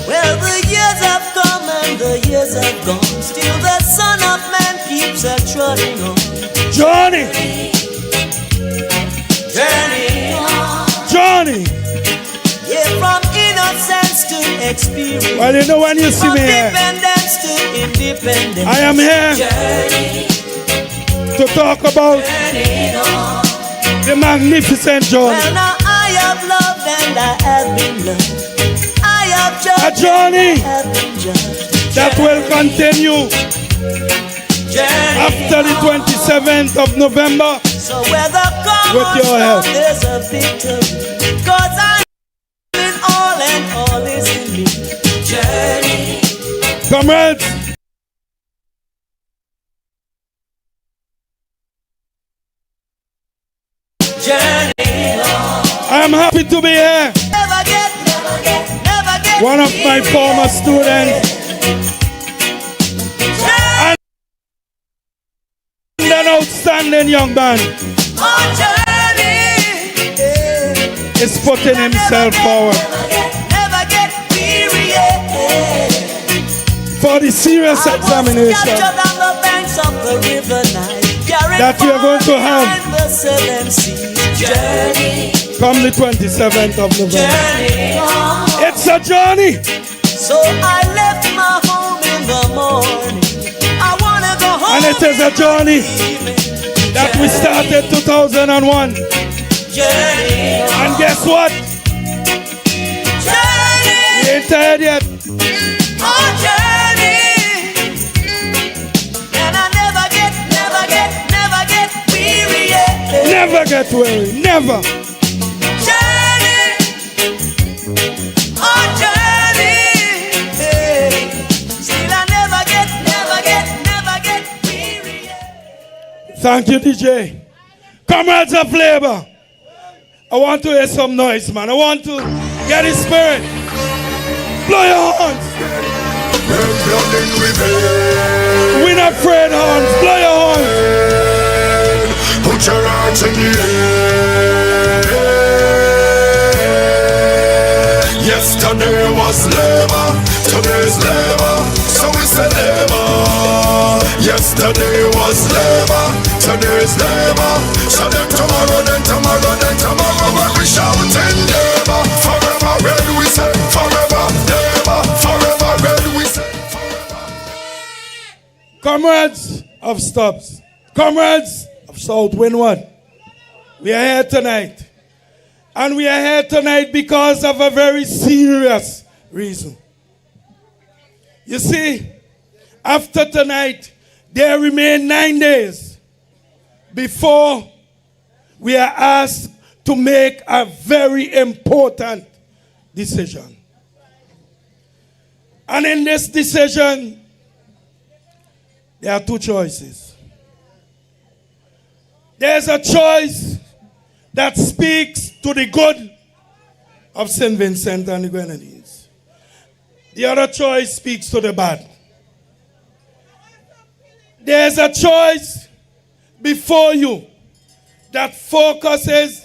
Well, the years have come and the years have gone. Still the Son of Man keeps a trotting on. Johnny! Journey on. Johnny! Yeah, from innocence to experience. Well, you know when you see from me here, dependence to independence. I am here to talk about the magnificent Johnny. Well, now I have loved and I have been loved. I have judged A Johnny and I have been judged. that will continue after the 27th of November. So whether come with or your help. storm, there's a victory. 'Cause I'm in all and all is in me. Journey. Comrades, Journey on. I'm happy to be here. Never get, never get, never get. One of my former students. And an outstanding young man On journey. is putting himself forward Never get weary. Yeah. for the serious examination Captured on the banks of the river Nile. that we are going to have Behind the seven seas. Journey. come the 27th of November. Journey on. It's a journey. So I left my home in the morning. I wanna go home. And it is a journey that we started 2001. Journey on. And guess what? Journey. We ain't tired yet. On journey. And I never get weary. Yeah. Never get weary. Never. Journey. On journey. Yeah. Still I never get weary. Yeah. Thank you, DJ. Comrades of labor, I want to hear some noise, man. I want to get his spirit. Blow your horns. We're not afraid, horns. Blow your horns. Put your hands in the air. Yesterday was labor, today's labor, so we say labor. Yesterday was labor, today's labor, so then tomorrow, when we shouting labor, forever red we say, forever labor, forever red we say, forever. Comrades of Stubbs, comrades of South Windward, we are here tonight. And we are here tonight because of a very serious reason. You see, after tonight, there remain 9 days before we are asked to make a very important decision. And in this decision, there are two choices. There's a choice that speaks to the good of St. Vincent and the Grenadines. The other choice speaks to the bad. There's a choice before you that focuses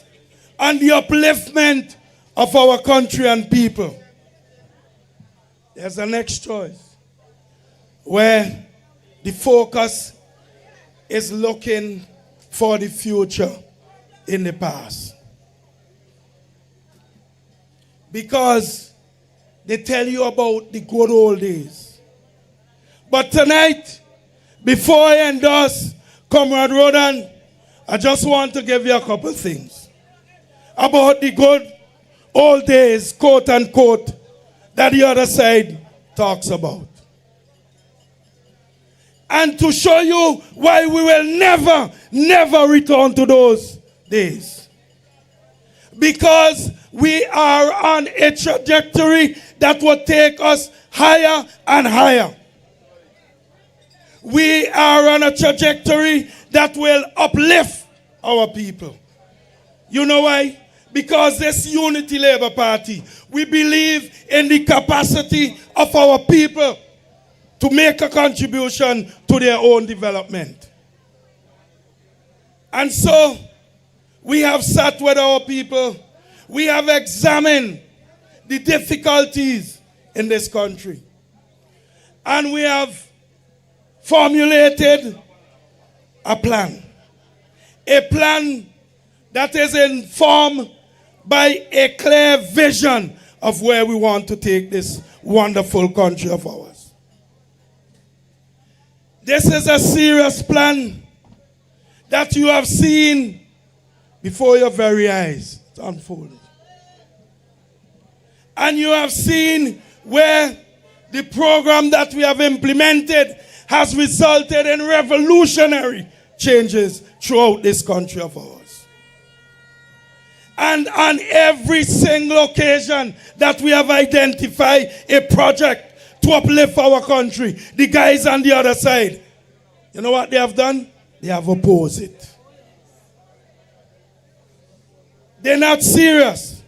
on the upliftment of our country and people. There's a next choice where the focus is looking for the future in the past. Because they tell you about the good old days. But tonight, before I endorse Comrade Rodan, I just want to give you a couple things about the good old days, quote unquote, that the other side talks about. And to show you why we will never return to those days. Because we are on a trajectory that will take us higher and higher. We are on a trajectory that will uplift our people. You know why? Because this Unity Labour Party, we believe in the capacity of our people to make a contribution to their own development. And so, we have sat with our people. We have examined the difficulties in this country. And we have formulated a plan. A plan that is informed by a clear vision of where we want to take this wonderful country of ours. This is a serious plan that you have seen before your very eyes. It's unfolded. And you have seen where the program that we have implemented has resulted in revolutionary changes throughout this country of ours. And on every single occasion that we have identified a project to uplift our country, the guys on the other side, you know what they have done? They have opposed it. They're not serious.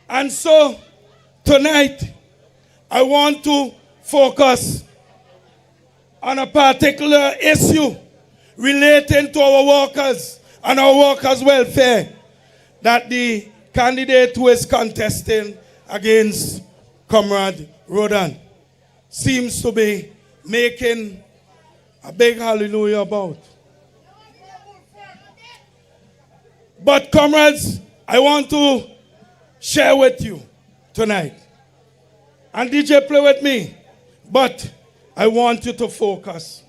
And so, tonight, I want to focus on a particular issue relating to our workers and our workers' welfare that the candidate who is contesting against Comrade Rodan seems to be making a big hallelujah about. But comrades, I want to share with you tonight. And DJ, play with me. But I want you to focus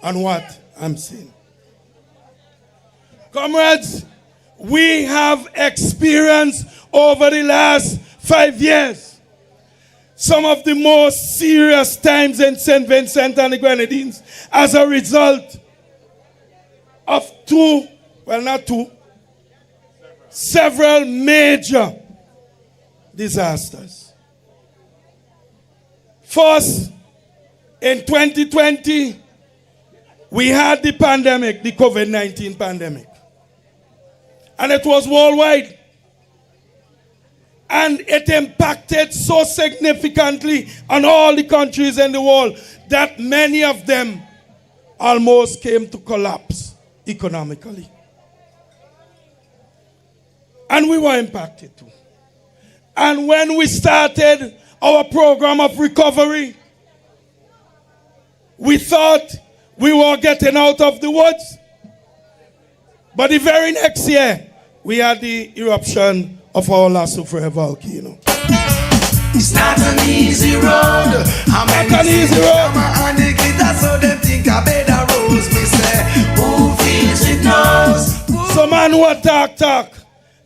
on what I'm saying. Comrades, we have experienced over the last 5 years some of the most serious times in St. Vincent and the Grenadines as a result of several major disasters. First, in 2020, we had the pandemic, the COVID-19 pandemic. And it was worldwide. And it impacted so significantly on all the countries in the world that many of them almost came to collapse economically. And we were impacted too. And when we started our program of recovery, we thought we were getting out of the woods. But the very next year, we had the eruption of our last Soufrière volcano. It's not an easy road. I'm not an easy road. And the kids so them think I better rose. Me say, who feels it knows. Some man who talk.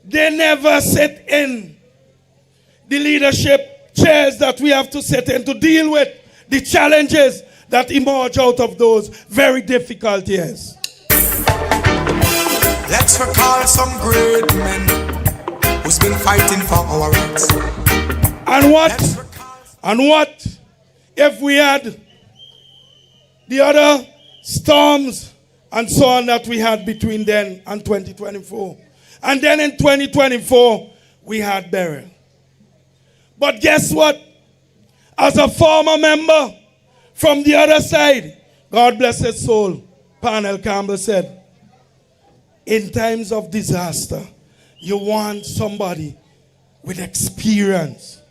They never sit in the leadership chairs that we have to sit in to deal with the challenges that emerge out of those very difficult years. Let's recall some great men who's been fighting for our rights. And what if we had the other storms and so on that we had between then and 2024? And then in 2024, we had burial. But guess what? As a former member from the other side, God bless his soul, Parnell Campbell said, in times of disaster, you want somebody with experience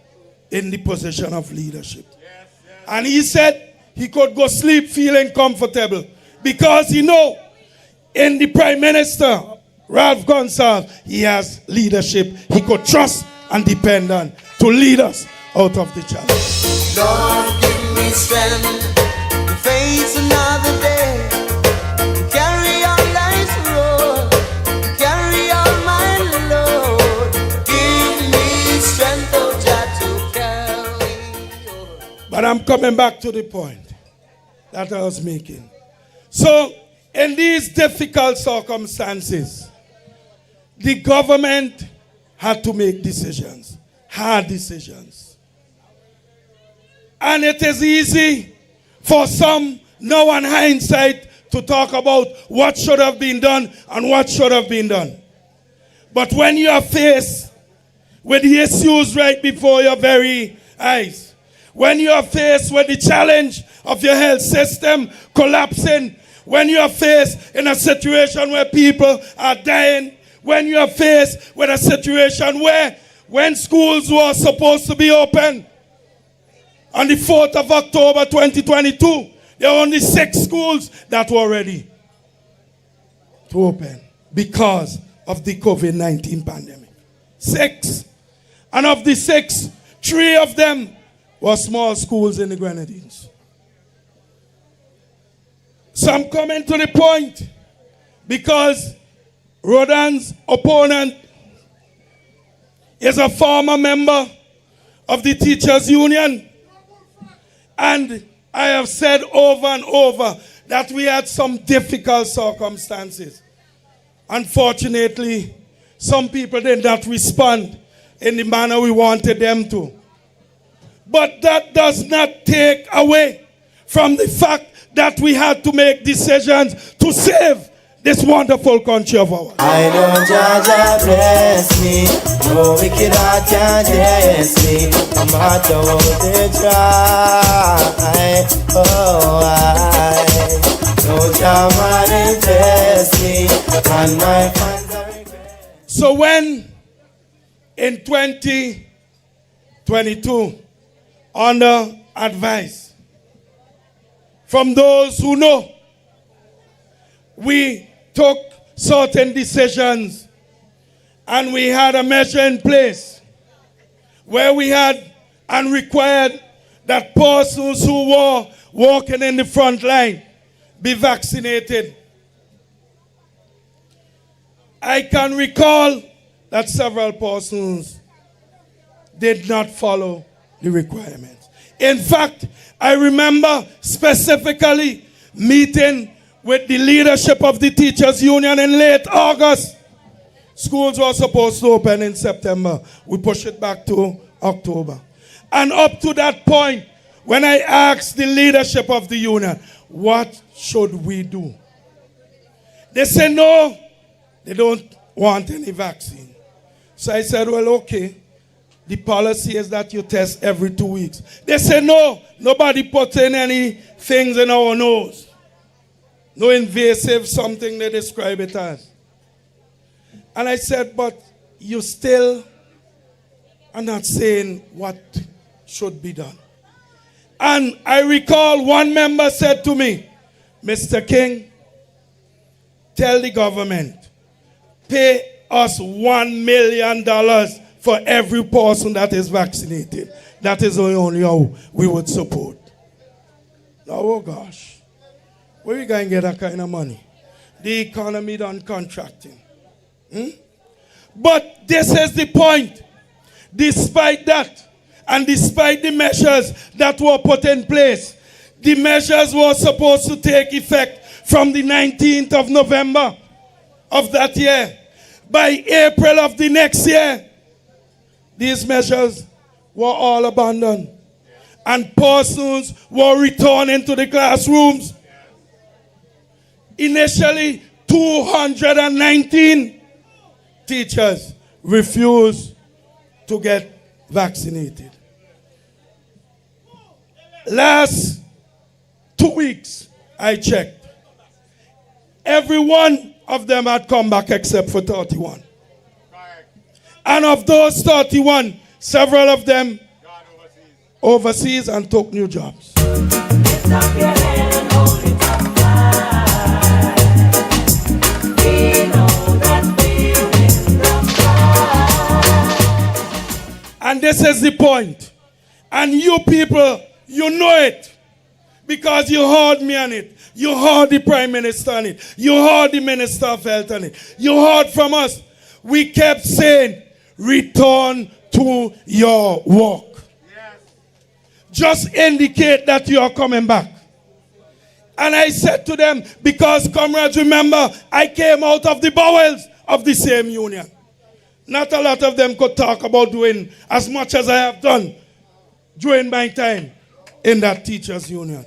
in the position of leadership. And he said he could go sleep feeling comfortable because he know in the Prime Minister, Ralph Gonsalves, he has leadership he could trust and depend on to lead us out of the challenge. Lord, give me strength to face another day. Carry on life's road. Carry on my load. Give me strength, oh Jah, to carry. But I'm coming back to the point that I was making. So, in these difficult circumstances, the government had to make decisions, hard decisions. And it is easy for some, now in hindsight, to talk about what should have been done and what should have been done. But when you are faced with the issues right before your very eyes, when you are faced with the challenge of your health system collapsing, when you are faced in a situation where people are dying, when you are faced with a situation where when schools were supposed to be open on the 4th of October 2022, there were only 6 schools that were ready to open because of the COVID-19 pandemic. 6. And of the 6, 3 of them were small schools in the Grenadines. So I'm coming to the point because Rodan's opponent is a former member of the Teachers Union. And I have said over and over that we had some difficult circumstances. Unfortunately, some people did not respond in the manner we wanted them to. But that does not take away from the fact that we had to make decisions to save this wonderful country of ours. I know Jaja bless me, no wicked heart can test me, no matter what they try. Oh, I know Jah manifest me, and my fans are regret. So when in 2022, under advice from those who know, we took certain decisions and we had a measure in place where we had and required that persons who were walking in the front line be vaccinated. I can recall that several persons did not follow the requirements. In fact, I remember specifically meeting with the leadership of the teachers union in late August. Schools were supposed to open in September. We pushed it back to October. And up to that point, when I asked the leadership of the union, what should we do? They said no, they don't want any vaccine. So I said, well, okay. The policy is that you test every 2 weeks. They said no, nobody put in any things in our nose. No invasive something they describe it as. And I said, but you still are not saying what should be done. And I recall one member said to me, Mr. King, tell the government, pay us $1 million for every person that is vaccinated. That is only how we would support. Now, oh gosh. Where we going to get that kind of money? The economy done contracting. But this is the point. Despite that, and despite the measures that were put in place, the measures were supposed to take effect from the 19th of November of that year. By April of the next year, these measures were all abandoned. And persons were returning to the classrooms. Initially, 219 teachers refused to get vaccinated. Last 2 weeks, I checked. Every one of them had come back except for 31. And of those 31, several of them overseas and took new jobs. And this is the point. And you people, you know it. Because you heard me on it. You heard the Prime Minister on it. You heard the Minister of Health on it. You heard from us. We kept saying, return to your work. Yes. Just indicate that you are coming back. And I said to them, because comrades, remember, I came out of the bowels of the same union. Not a lot of them could talk about doing as much as I have done during my time in that teachers union.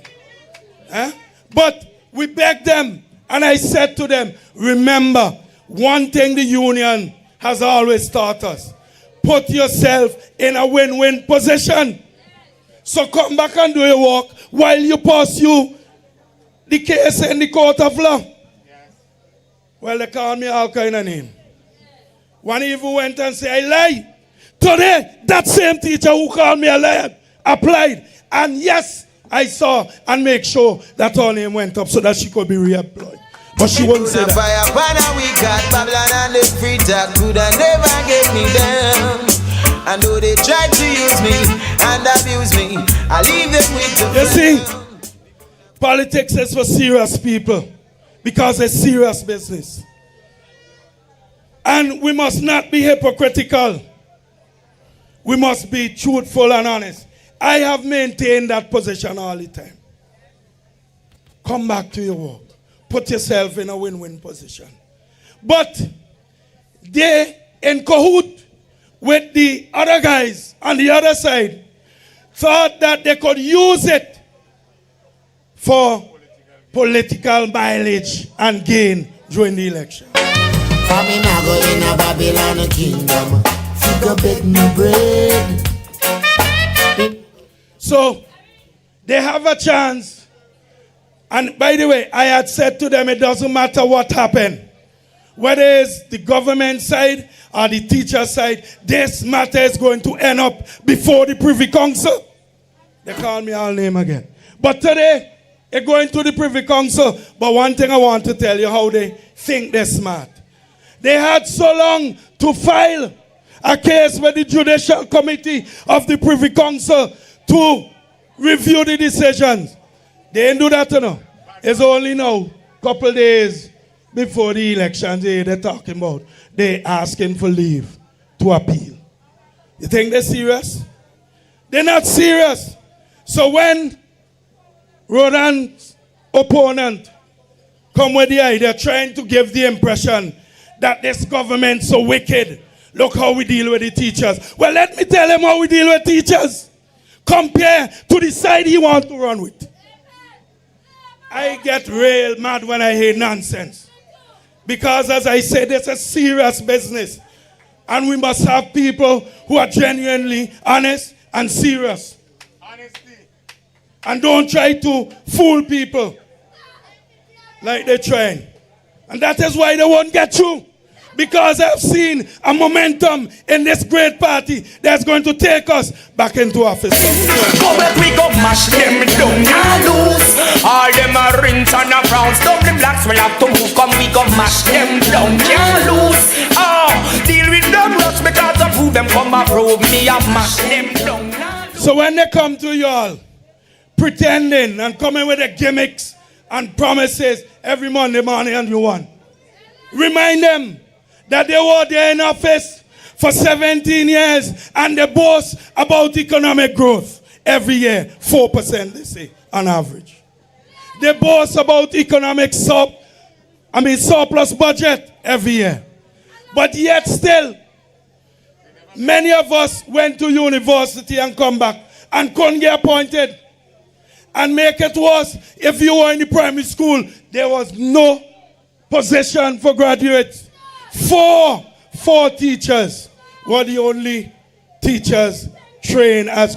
But we begged them, and I said to them, remember, one thing the union has always taught us. Put yourself in a win-win position. So come back and do your work while you pursue the case in the court of law. Well, they call me all kind of name. One even went and said, I lied. Today, that same teacher who called me a liar applied. And yes, I saw and make sure that her name went up so that she could be reemployed. But she wouldn't say that. We got Babylon and the free talk could never get me down. And though they tried to use me and abuse me, I leave them with the You see, politics is for serious people because it's serious business. And we must not be hypocritical. We must be truthful and honest. I have maintained that position all the time. come back to your work. Put yourself in a win-win position. But they, in cahoot with the other guys on the other side, thought that they could use it for political mileage and gain during the election. Famine I go in a Babylon kingdom. Figure beg me bread. So they have a chance. And by the way, I had said to them, it doesn't matter what happened. Whether it's the government side or the teacher side, this matter is going to end up before the Privy Council. They call me all name again. But today, it's going to the Privy Council. But one thing I want to tell you how they think they're smart. They had so long to file a case with the Judicial Committee of the Privy Council to review the decisions. They didn't do that, you know. It's only now, couple days before the election they're talking about. They're asking for leave to appeal. You think they're serious? They're not serious. So when Rodan's opponent come with the idea, trying to give the impression that this government's so wicked, look how we deal with the teachers. Well, let me tell him how we deal with teachers. Compare to the side he wants to run with. I get real mad when I hear nonsense. Because as I said, it's a serious business. And we must have people who are genuinely honest and serious. Honesty. And don't try to fool people like they're trying. And that is why they won't get through. Because I've seen a momentum in this great party that's going to take us back into office. Go back, we go mash them down and lose. All them are rinse and a browns. Double blacks will have to move. Come, we go mash them down, can't lose. Oh, deal with them rush because of who them come approve me and mash them down. So when they come to y'all, pretending and coming with the gimmicks and promises every Monday morning and you want, remind them that they were there in office for 17 years and they boast about economic growth every year, 4% they say on average. They boast about economic surplus budget every year. But yet still, many of us went to university and come back and couldn't get appointed. And make it worse, if you were in the primary school, there was no position for graduates. Four teachers were the only teachers trained as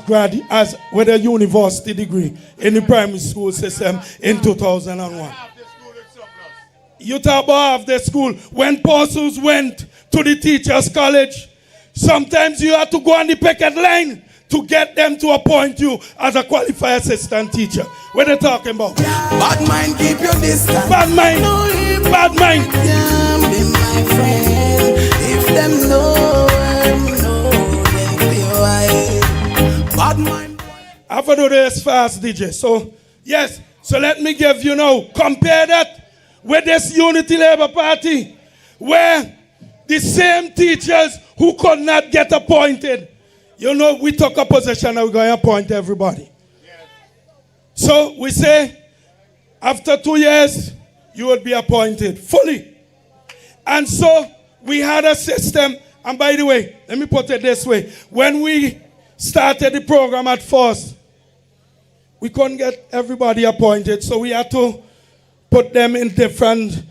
with a university degree in the primary school system in 2001. You talk about half the school. When parcels went to the teachers' college, sometimes you had to go on the picket line to get them to appoint you as a qualified assistant teacher. What are they talking about? Bad mind, keep your distance. Bad mind. Bad mind. Be my friend. If them know them feel right. Bad mind. I have to do this fast, DJ. So, yes. So let me give you now. Compare that with this Unity Labour Party, where the same teachers who could not get appointed, you know, we took a position and we're going to appoint everybody. Yes. So we say, after 2 years, you will be appointed fully. And so we had a system, and by the way, let me put it this way. When we started the program at first, we couldn't get everybody appointed, so we had to put them in different,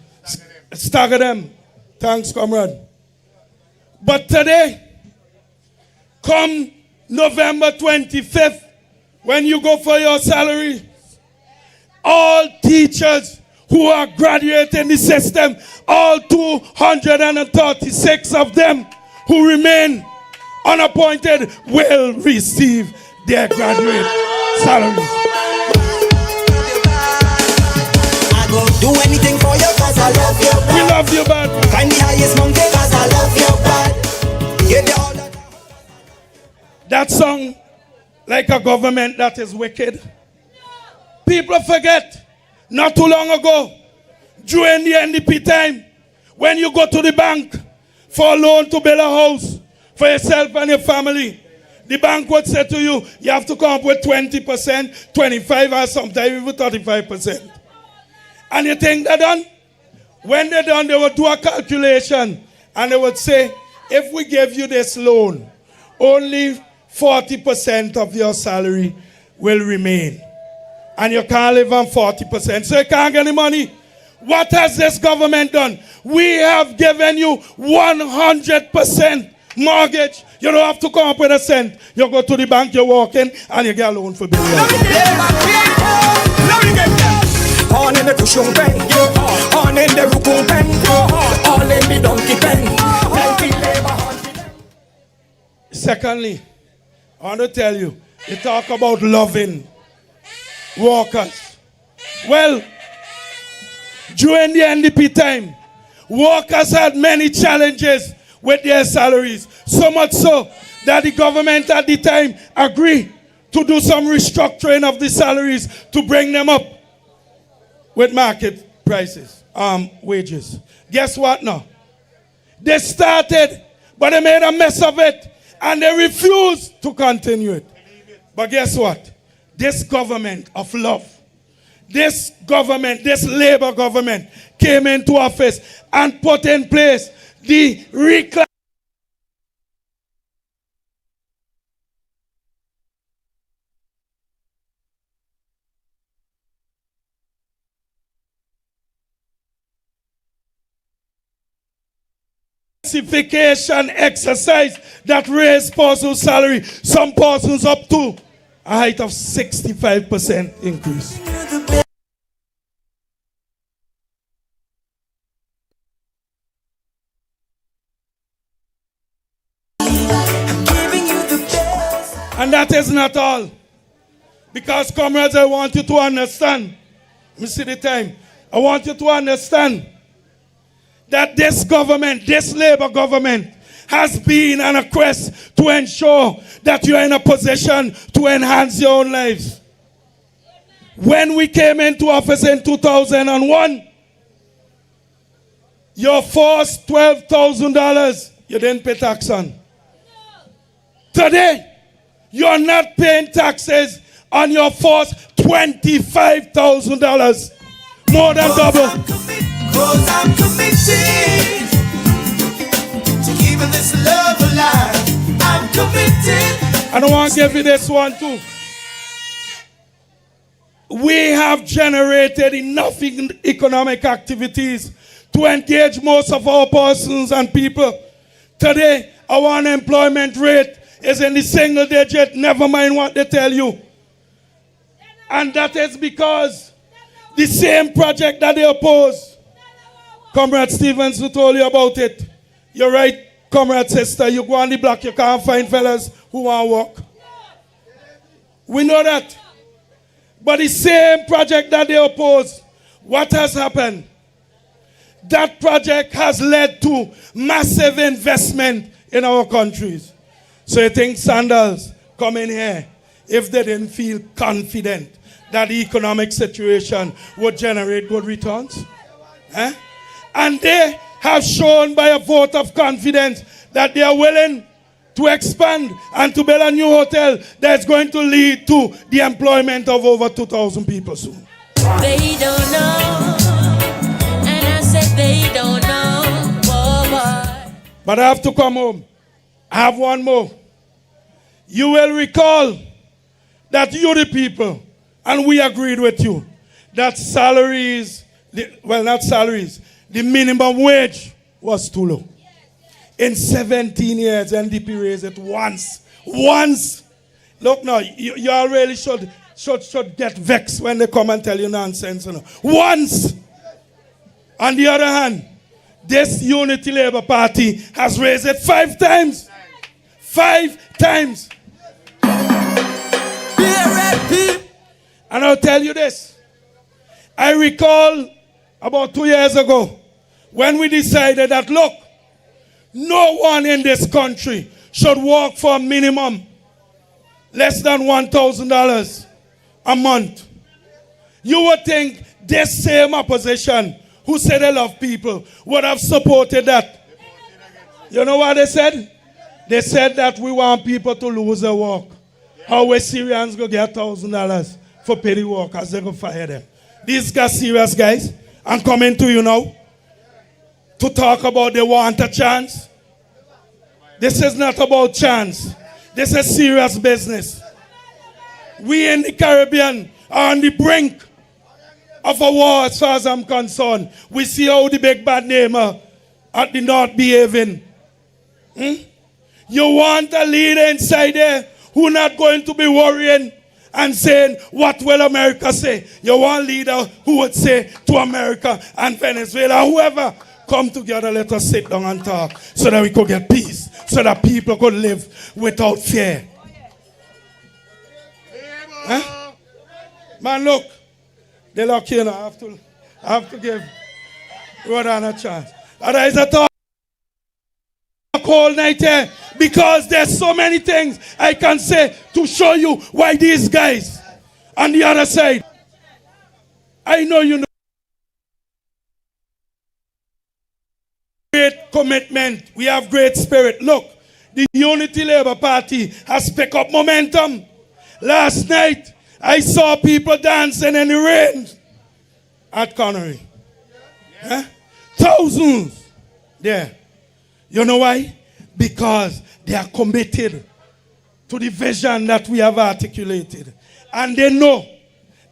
stagger them. Thanks, comrade. But today, come November 25th, when you go for your salary, all teachers who are graduating the system, all 236 of them who remain unappointed will receive their graduate salaries. I go do anything for you cause I love you bad. We love you bad. Find the highest mountain cause I love you bad. Get the all that. That song, like a government that is wicked. People forget, not too long ago, during the NDP time, when you go to the bank for a loan to build a house for yourself and your family, the bank would say to you, you have to come up with 20%, 25%, or sometimes even 35%. And you think they're done? When they're done, they would do a calculation and they would say, if we give you this loan, only 40% of your salary will remain. And you can't live on 40%, so you can't get any money. What has this government done? We have given you 100% mortgage. You don't have to come up with a cent. You go to the bank, you walk in, and you get a loan for billions. On in the cushion pen, on in the rukun pen, all in the donkey pen. Secondly, I want to tell you, they talk about loving workers. Well, during the NDP time, workers had many challenges with their salaries. So much so that the government at the time agreed to do some restructuring of the salaries to bring them up with market prices, wages. Guess what now? They started, but they made a mess of it, and they refused to continue it. But guess what? This government of love, this government, this Labour government came into office and put in place the classification exercise that raised person's salary, some persons up to a height of 65% increase. And that is not all. Because, comrades, I want you to understand. Let me see the time. I want you to understand that this government, this Labour government, has been on a quest to ensure that you are in a position to enhance your own lives. When we came into office in 2001, your first $12,000 you didn't pay tax on. Today, you're not paying taxes on your first $25,000. More than double. Cause I'm committed to keeping this love alive. I'm committed. I don't want to give you this one too. We have generated enough economic activities to engage most of our persons and people. Today, our unemployment rate is in the single digit, never mind what they tell you. And that is because the same project that they oppose, Comrade Stevens, who told you about it. You're right, Comrade Sister. You go on the block, you can't find fellas who want to work. We know that. But the same project that they oppose, what has happened? That project has led to massive investment in our countries. So you think Sandals come in here if they didn't feel confident that the economic situation would generate good returns? And they have shown by a vote of confidence that they are willing to expand and to build a new hotel that's going to lead to the employment of over 2,000 people soon. They don't know, and I said they don't know, boy. But I have to come home. I have one more. You will recall that you, the people, and we agreed with you, that salaries, well, not salaries, the minimum wage was too low. In 17 years, NDP raised it once. Once. Look now, you all really should get vexed when they come and tell you nonsense. You know. Once. On the other hand, this Unity Labour Party has raised it 5 times. 5 times. And I'll tell you this. I recall about 2 years ago when we decided that, look, no one in this country should work for a minimum less than $1,000 a month. You would think this same opposition who said they love people would have supported that. You know what they said? They said that we want people to lose their work. How we Syrians go get $1,000 for petty workers, they go fire them. These guys serious, guys. I'm coming to you now to talk about they want a chance. This is not about chance. This is serious business. We in the Caribbean are on the brink of a war as far as I'm concerned. We see how the big bad name at the North behaving. You want a leader inside there who not going to be worrying and saying, what will America say? You want a leader who would say to America and Venezuela, whoever, come together, let us sit down and talk so that we could get peace, so that people could live without fear. Huh? Man, look, they look here now. I have to give Rodan a chance. And there is a talk all night here because there's so many things I can say to show you why these guys on the other side. I know you know. Great commitment. We have great spirit. Look, the Unity Labour Party has picked up momentum. Last night, I saw people dancing in the rain at Connery. Huh? Thousands there. You know why? Because they are committed to the vision that we have articulated. And they know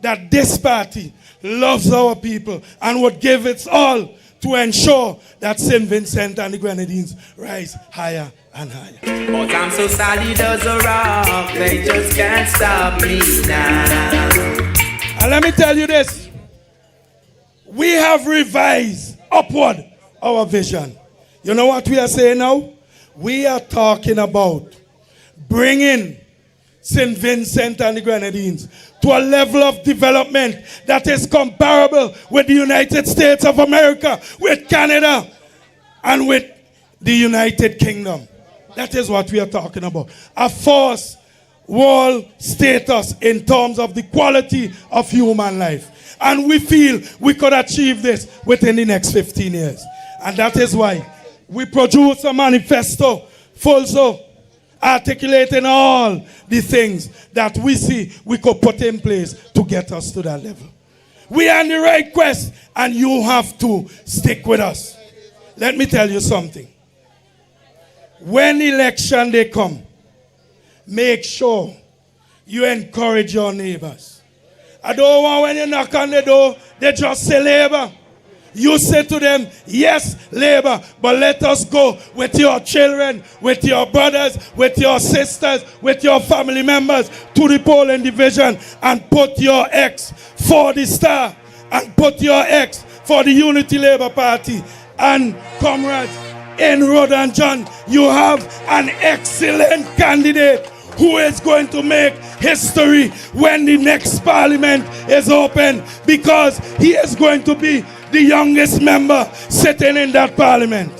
that this party loves our people and would give its all to ensure that St. Vincent and the Grenadines rise higher and higher. But I'm so solid as a rock, they just can't stop me now. And let me tell you this. We have revised upward our vision. You know what we are saying now? We are talking about bringing St. Vincent and the Grenadines to a level of development that is comparable with the United States of America, with Canada, and with the United Kingdom. That is what we are talking about. A first world status in terms of the quality of human life. And we feel we could achieve this within the next 15 years. And that is why we produce a manifesto, also articulating all the things that we see we could put in place to get us to that level. We are on the right quest, and you have to stick with us. Let me tell you something. When election day come, make sure you encourage your neighbors. I don't want when you knock on the door, they just say labor. You say to them, yes, labor, but let us go with your children, with your brothers, with your sisters, with your family members to the polling division and put your X for the Star and put your X for the Unity Labour Party. And comrades, in Rod and John, you have an excellent candidate who is going to make history when the next parliament is open, because he is going to be the youngest member sitting in that parliament.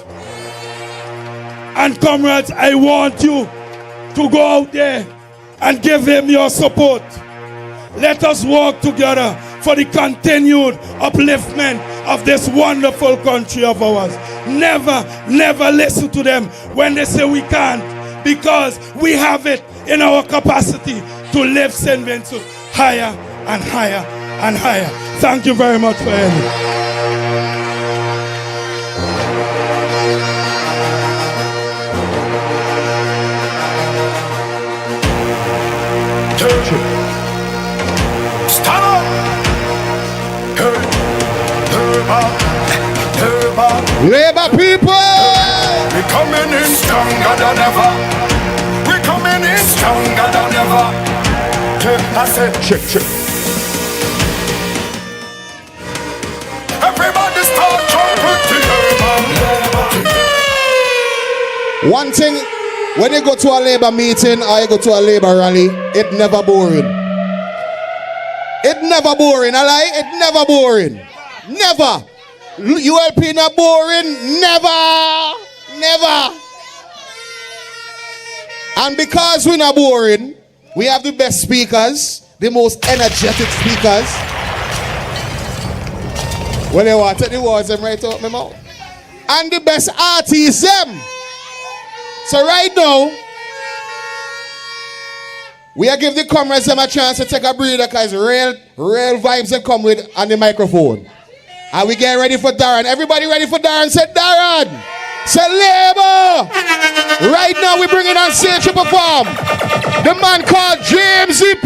And comrades, I want you to go out there and give him your support. Let us work together for the continued upliftment of this wonderful country of ours. Never, never listen to them when they say we can't, because we have it in our capacity to lift St. Vincent higher and higher and higher. Thank you very much for hearing. Stand up! Labour people! We're coming in stronger than ever. We're coming in stronger than ever. I said, check. Everybody start jumping to One thing, when you go to a Labour meeting or you go to a Labour rally, it never boring. It never boring, I lie? It never boring. Never. ULP not boring. Never. And because we're not boring, we have the best speakers, the most energetic speakers. When they want to take the words them right out my mouth. And the best artists them. So right now, we are giving the comrades them a chance to take a breather, because real vibes that come with on the microphone. And we get ready for Darren. Everybody ready for Darren? Say Darren. Say labor. Right now we bring it on stage to perform. The man called James EP.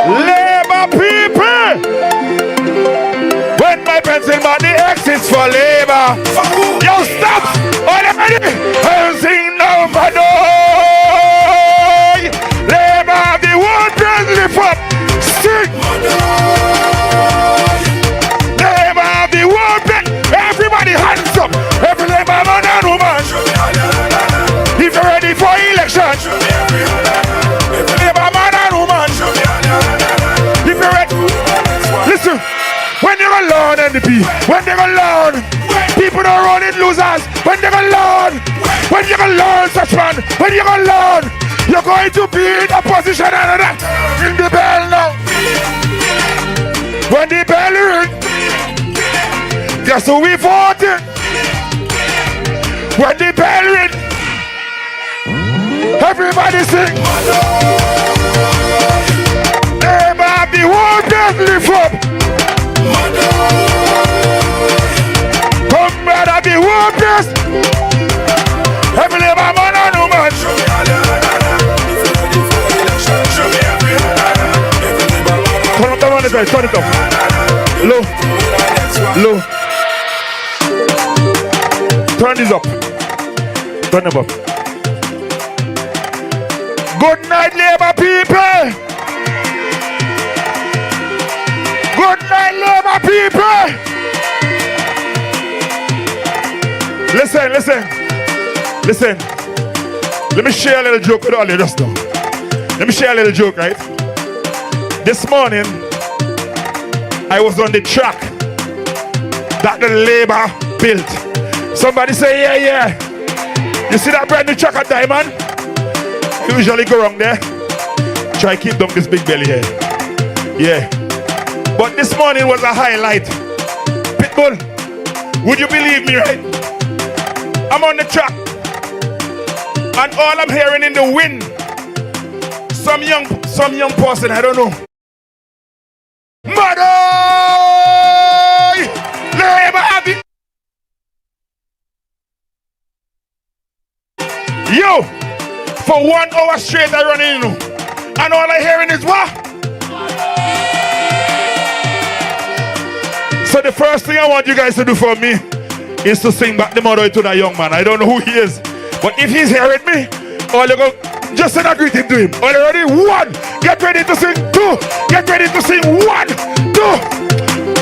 Labor people. When my pencil body exits for labor. Yo, stop. All ready? I'll sing now for noise. Labor, the world does lift up. Sing. Labor, the world. Everybody hands up. Every labor man and woman. If you're ready for election. Every labor man and woman. If you're ready. Listen. When you're alone, NDP. When you're alone. People don't run in losers. When you're alone. When you're alone, such man. When you're alone. You're going to be in a position and ring the bell now. When the bell rings. Guess who we voted? When the bell ring, everybody sing. Labor, the world does lift up. Come brother, the world does. Every labor man and woman. Turn up the one, turn it up. Low, low. Turn this up. Turn it up. Good night, labor people. Good night, labor people. Listen, listen. Listen. Let me share a little joke with all you just now. Let me share a little joke, right? This morning, I was on the track that the labor built. Somebody say, yeah, yeah. You see that brand new track at Diamond? You usually go wrong there. Try keep down this big belly here. Yeah. But this morning was a highlight. Pitbull, would you believe me, right? I'm on the track. And all I'm hearing in the wind, some young person, I don't know. Mother! Labor have it. Yo, for 1 hour straight I run in, and all I hearing is what? So the first thing I want you guys to do for me is to sing back the motto to that young man. I don't know who he is, but if he's here with me, all you go, just send a greeting to him. All you ready? 1, get ready to sing. 2, get ready to sing. 1, 2.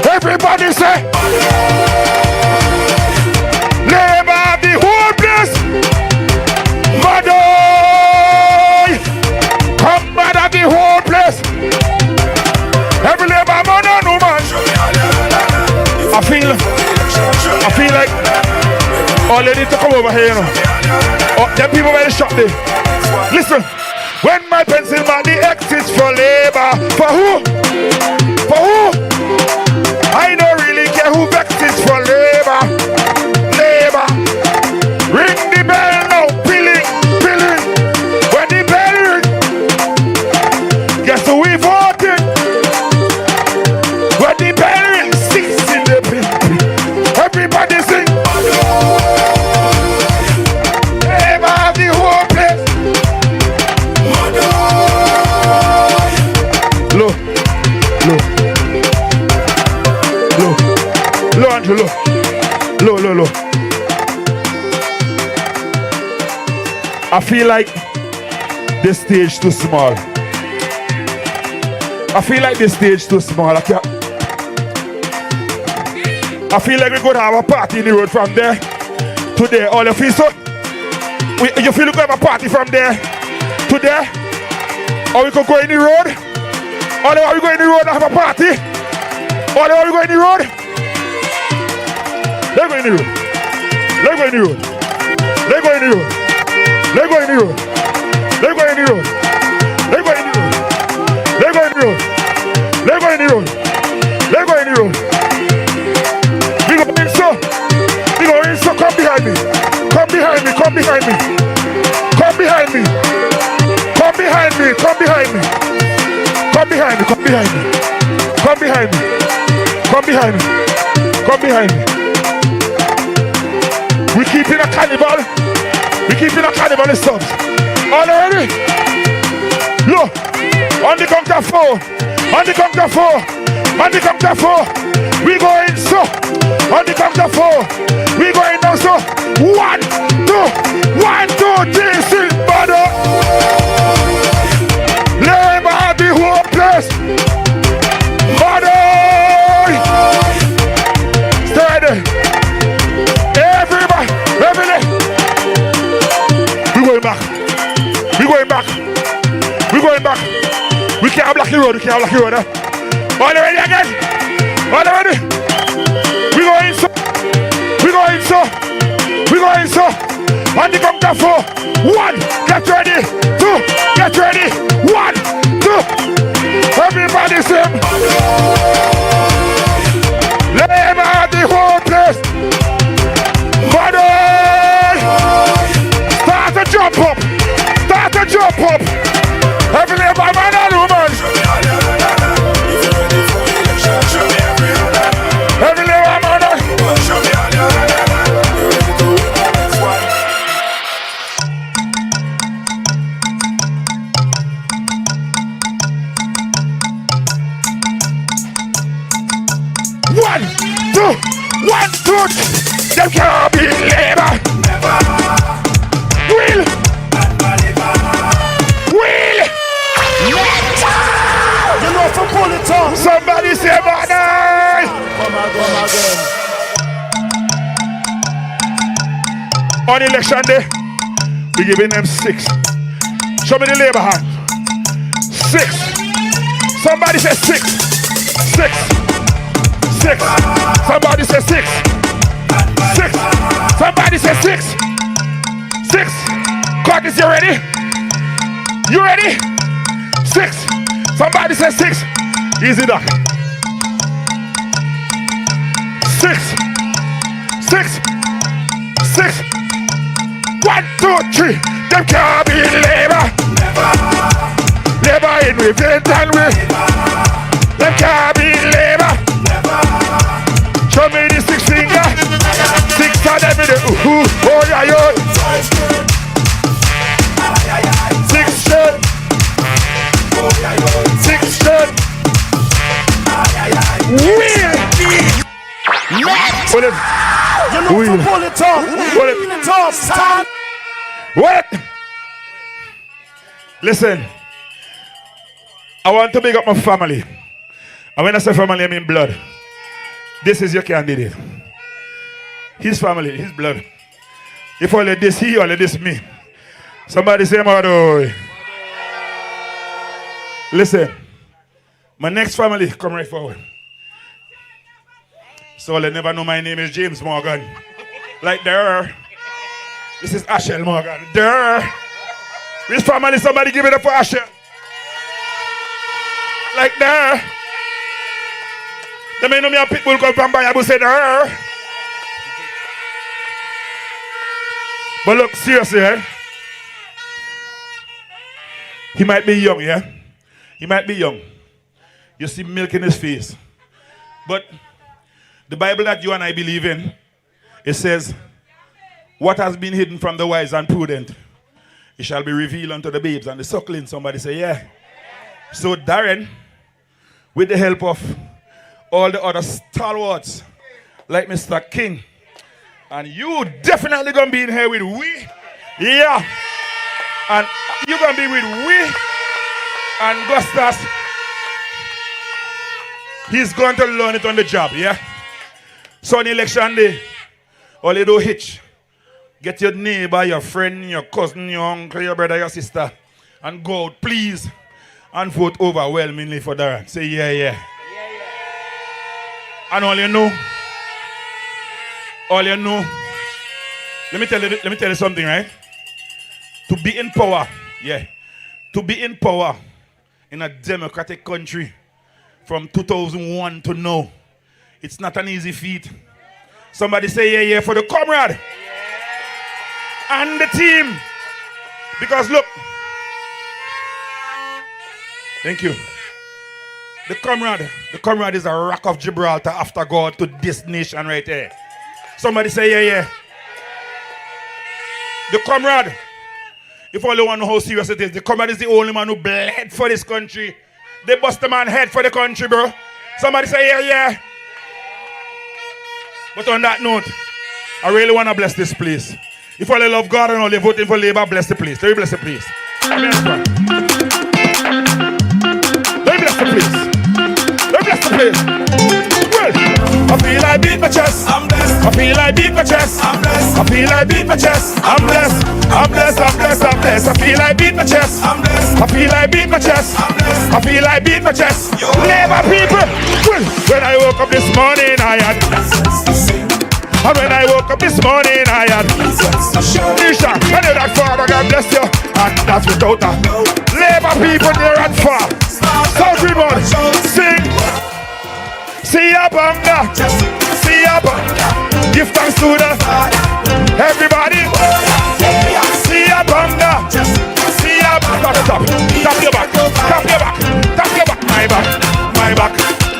Everybody say, labor the whole place. Mother, come mother the whole place. Every labor man and woman. I feel like all they need to come over here, you know. Oh, them people by the shop there. Listen, when my pencil body exits for labor, for who? For who? I don't really care who exits for labor. Labor. Ring the bell now, billing. When the bell rings, guess who we voted? When the bell rings, 6 in the pin. Everybody sing. Labor the whole place. Low, Andrew, low. I feel like this stage too small. I feel like we're going to have a party in the road from there to there. All you feel so? You feel we could have a party from there to there? Or we could go in the road? Or we go in the road and have a party? Or we go in the road? Let's go in the road. Let's go in the road. Let's go in the road. Let's go in the road. Let's go in the road. Let's go in the road. Let's go in the road. Let's go in the road. Let's go in the road. We go in so. We go in so. Come behind me. Come behind me. Come behind me. Come behind me. Come behind me. Come behind me. Come behind me. Come behind me. Come behind me. behind me. Come behind me. We keep in a carnival. We keep in a carnival in Stubbs. All ready? Look. On the count of 4. On the count of 4. On the count of 4. We going so. On the count of 4. We going now so. 1, 2, 1, 2, 3, 6, brother. Labor the whole place. Brother. Stay there. Everybody. Everybody. We going back. We going back. We going back. We can't block the road. We can't block the road. All ready again? All ready? We going so. We going so. We going so. On the count of 4. 1. Get ready. 2. Get ready. 1, 2. Everybody sing. Labor the whole place. Body. Start to jump up. Start to jump up. Every labor man and woman. Every labor man and One, two, 1, 2. Them can't be labor. Will. Will. You know for pull it off. Somebody say money. Come again. On election day, we giving them 6. Show me the labor hand. 6. Somebody say 6. 6. 6. Somebody say 6. 6. Somebody say 6. 6. Curtis, you ready? You ready? 6. Somebody say 6. Easy dog. 6. 6. 6. 1, 2, 3. Them can't be labor. Labor in we vent and we. Them can't be labor. Show me the 6 finger. 6 on every day. Oh yeah, yo. 6 shit. 6 shit. Wheel. Pull it. You know to pull it off. Pull it off. What? Listen. I want to big up my family. And when I say family, I mean blood. This is your candidate. His family, his blood. If only this he, only this me. Somebody say, Mother. Listen. My next family, come right forward. So they never know my name is James Morgan. Like there. This is Ashel Morgan. There. This family, somebody give it up for Ashel. Like there. They may know me a people come from Bible say there. But look, seriously, eh? He might be young, yeah? He might be young. You see milk in his face. But the Bible that you and I believe in, it says, what has been hidden from the wise and prudent, it shall be revealed unto the babes and the suckling. Somebody say, yeah. So Darren, with the help of all the other stalwarts, like Mr. King, and you definitely gonna be in here with we. Yeah. And you're gonna be with we and Gustas. He's going to learn it on the job, yeah? So on election day, all you do hitch. Get your neighbor, your friend, your cousin, your uncle, your brother, your sister, and go out, please, and vote overwhelmingly for Darren. Say yeah, yeah. And all you know, let me tell you something, right? To be in power, yeah. To be in power in a democratic country from 2001 to now, it's not an easy feat. Somebody say yeah, yeah for the comrade. And the team. Because look. Thank you. The comrade is a rock of Gibraltar after God to this nation right here. Somebody say, yeah, yeah. The comrade, if only one know how serious it is, the comrade is the only man who bled for this country. They bust the man head for the country, bro. Somebody say, yeah, yeah. But on that note, I really want to bless this place. If only love God and only voting for Labour, bless the place. Let me bless the place. Let me bless the place. Let me bless the place. Well, I feel like beat my chest. I'm blessed. I feel like beat my chest. I'm blessed. I feel like beat my chest. I'm blessed. I'm blessed. I'm blessed. I'm blessed. I feel like beat my chest. I'm blessed. I feel like beat my chest. I'm blessed. I feel like beat my chest. Labour people. Well, when I woke up this morning, I had. And when I woke up this morning, I had Nisha, I know that Father God bless you. And that's without a Labour people near and far. South Windward, sing. See ya banga, see ya banga. Give thanks to the everybody. See ya banga, see ya banga. Tap your back, tap your back, tap your back. My back, my back,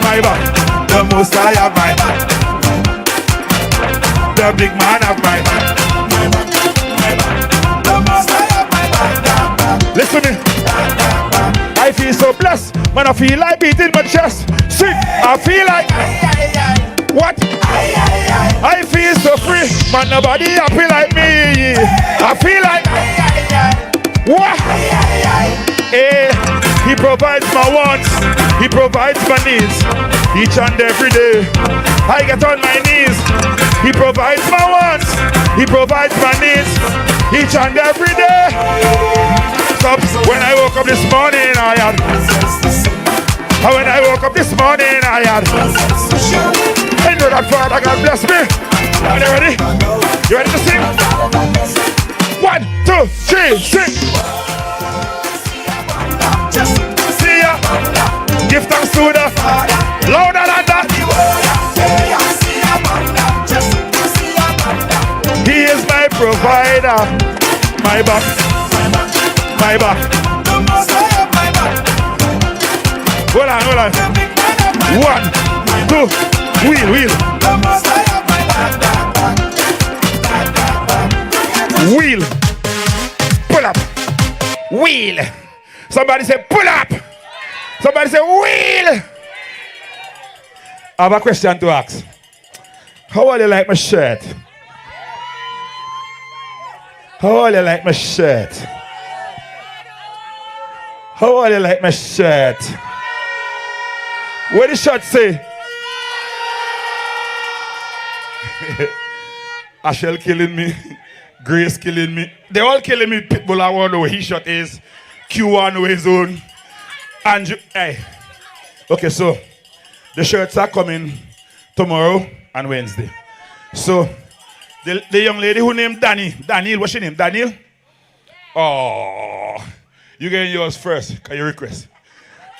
my back. The most I have my back. The big man of my back. The most I have my back. Listen to me. I feel so blessed when I feel like beating my chest. Sing. I feel like what? I feel so free, man. Nobody happy like me. I feel like what? Hey, he provides my wants. He provides my needs. Each and every day, I get on my knees. He provides my wants. He provides my needs. Each and every day. Stubbs, when I woke up this morning, I had. And when I woke up this morning, I had. I know that Father God bless me. Are you ready? You ready to sing? 1, 2, 3, sing. See ya. Give thanks to the louder than that. He is my provider. My back. My back. Hold on, hold on. 1, 2, wheel. Wheel. Pull up. Wheel. Somebody say pull up. Somebody say wheel. I have a question to ask. How will you like my shirt? How will you like my shirt? How will you like my shirt? What the shirt say? Ashel killing me. Grace killing me. They all killing me. Pitbull, I wonder where his shirt is. Q1 where his own. Andrew, hey. Okay, so the shirts are coming tomorrow and Wednesday. So the young lady who named Daniel, what's your name? Daniel? Oh, you getting yours first. Can you request?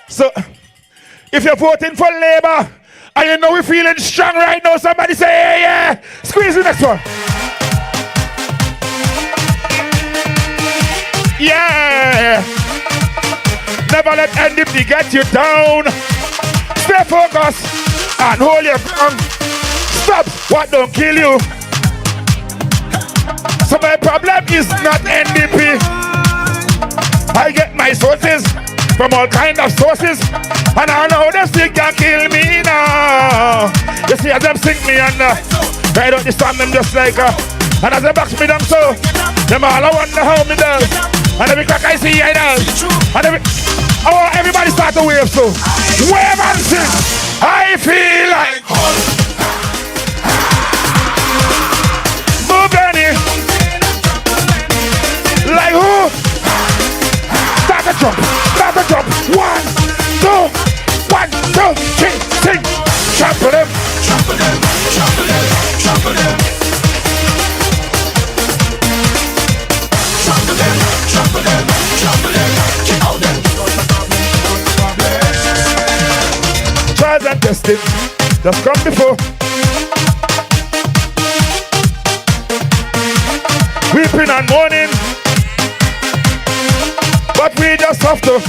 So if you're voting for Labour and you know we're feeling strong right now, somebody say yeah, yeah. Squeeze the next one. Yeah. Never let NDP get you down. Stay focused and hold your ground. Stop what don't kill you. So my problem is not NDP. I get my sources from all kind of sources, and I know them still can kill me now. You see as them sink me under, right out the storm them just like and as they box me down so, them all I wonder how me does. And every crack I see I does. And everybody start to wave so. Wave and sing. I feel like move any. Like who? Start the jump. 1, 2, 1, 2, 3, sing. Trample them. Trample them. Trample them. Trample them. Trample them. Trample them. Trample them. Get out them. Trials and testing just come before. Weeping and mourning, but we just have to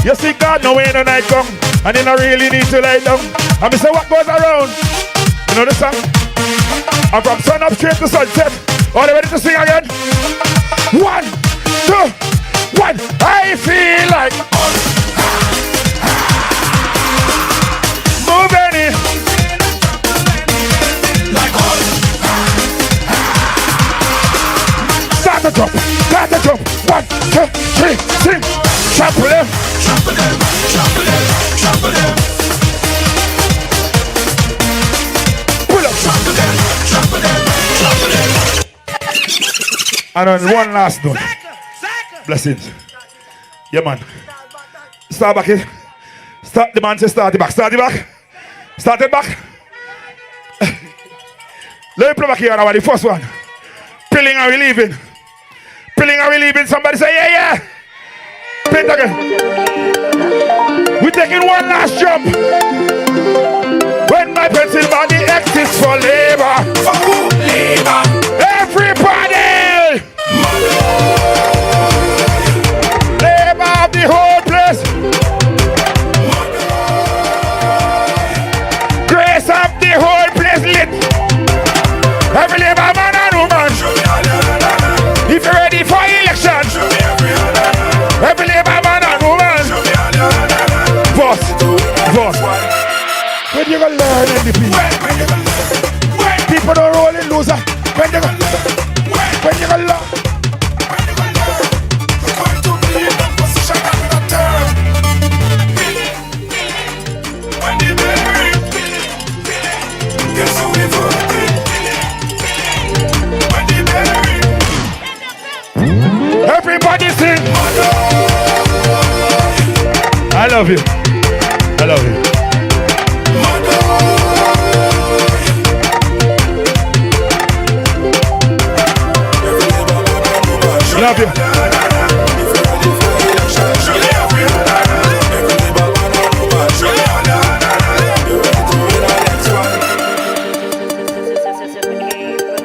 You see God no way no night come, and you don't really need to lie down. And me say what goes around. You know the song? I'm from sun up straight to sunset. Are you ready to sing again? 1, 2, 1. I feel like moving it. Like start to jump, start to jump. 1, 2, 3, sing. Trample them, trample them, trample them, trample them. Pull up, trample them, trample them, trample them. And on one last note. Blessings. Yeah, man. Start back here. Start the man say start it back. Start it back. Start it back. Let me play back here now. The first one. Pilling and relieving. Pilling and relieving. Somebody say yeah, yeah. Play it again. We're taking one last jump. When my pencil body exits for labor. For who? Labor. Everybody. Labor of the whole place. Grace of the whole place lit. Every labor man and woman. If you're ready for election. Every labor man and woman. Vote. Vote. When you gonna learn NDP? People don't roll in loser. When you gonna learn? When you gonna learn? You're going to be in a position that will turn. When you bury, guess who we voted? When you bury, everybody sing. I love you. I love you. Love you.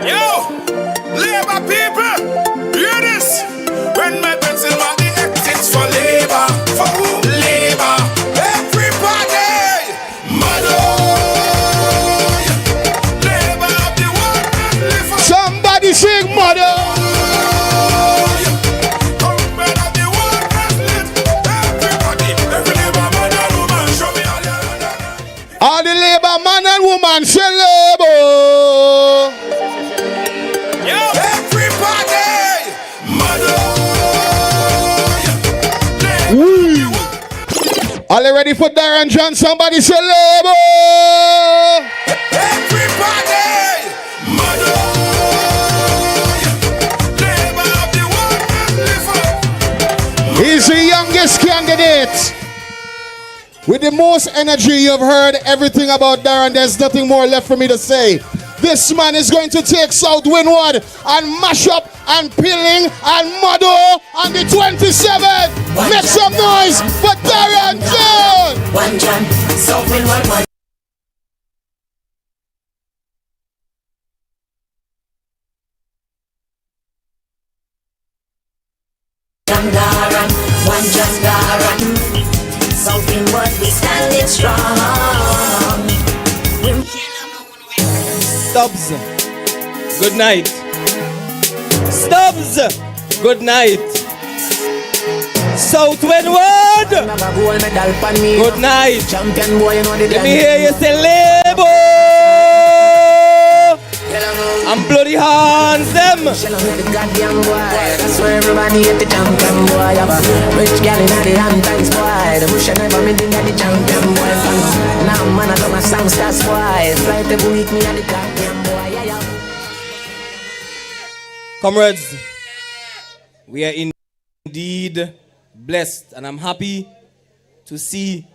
Yo, labor people, hear this. When my pencil mark the exits for labor, for who? Labor. Everybody, mother. Labor of the world, live for. Somebody sing mother. All the labor man and woman say labor. Everybody, mother. Are you ready for Darren John? Somebody say labor. Everybody, mother. Labor of the world, He's the youngest candidate. With the most energy you've heard everything about Darren, there's nothing more left for me to say. This man is going to take South Windward and mash up and Pilling and Mado on the 27th. Make some noise for Darren John. One John, South Windward, one. Darren, one John Darren. South Windward, we standing strong. Stubbs, good night. Stubbs, good night. South Windward, good night. Champion boy, you know the let me hear you say labor. I'm bloody hands them. That's where everybody hit the champion boy. Rich gal in the Hamptons boy. The bush never made the champion boy. Now man I got my song stars boy. Flight every week me at the champion boy. Comrades, we are indeed blessed, and I'm happy to see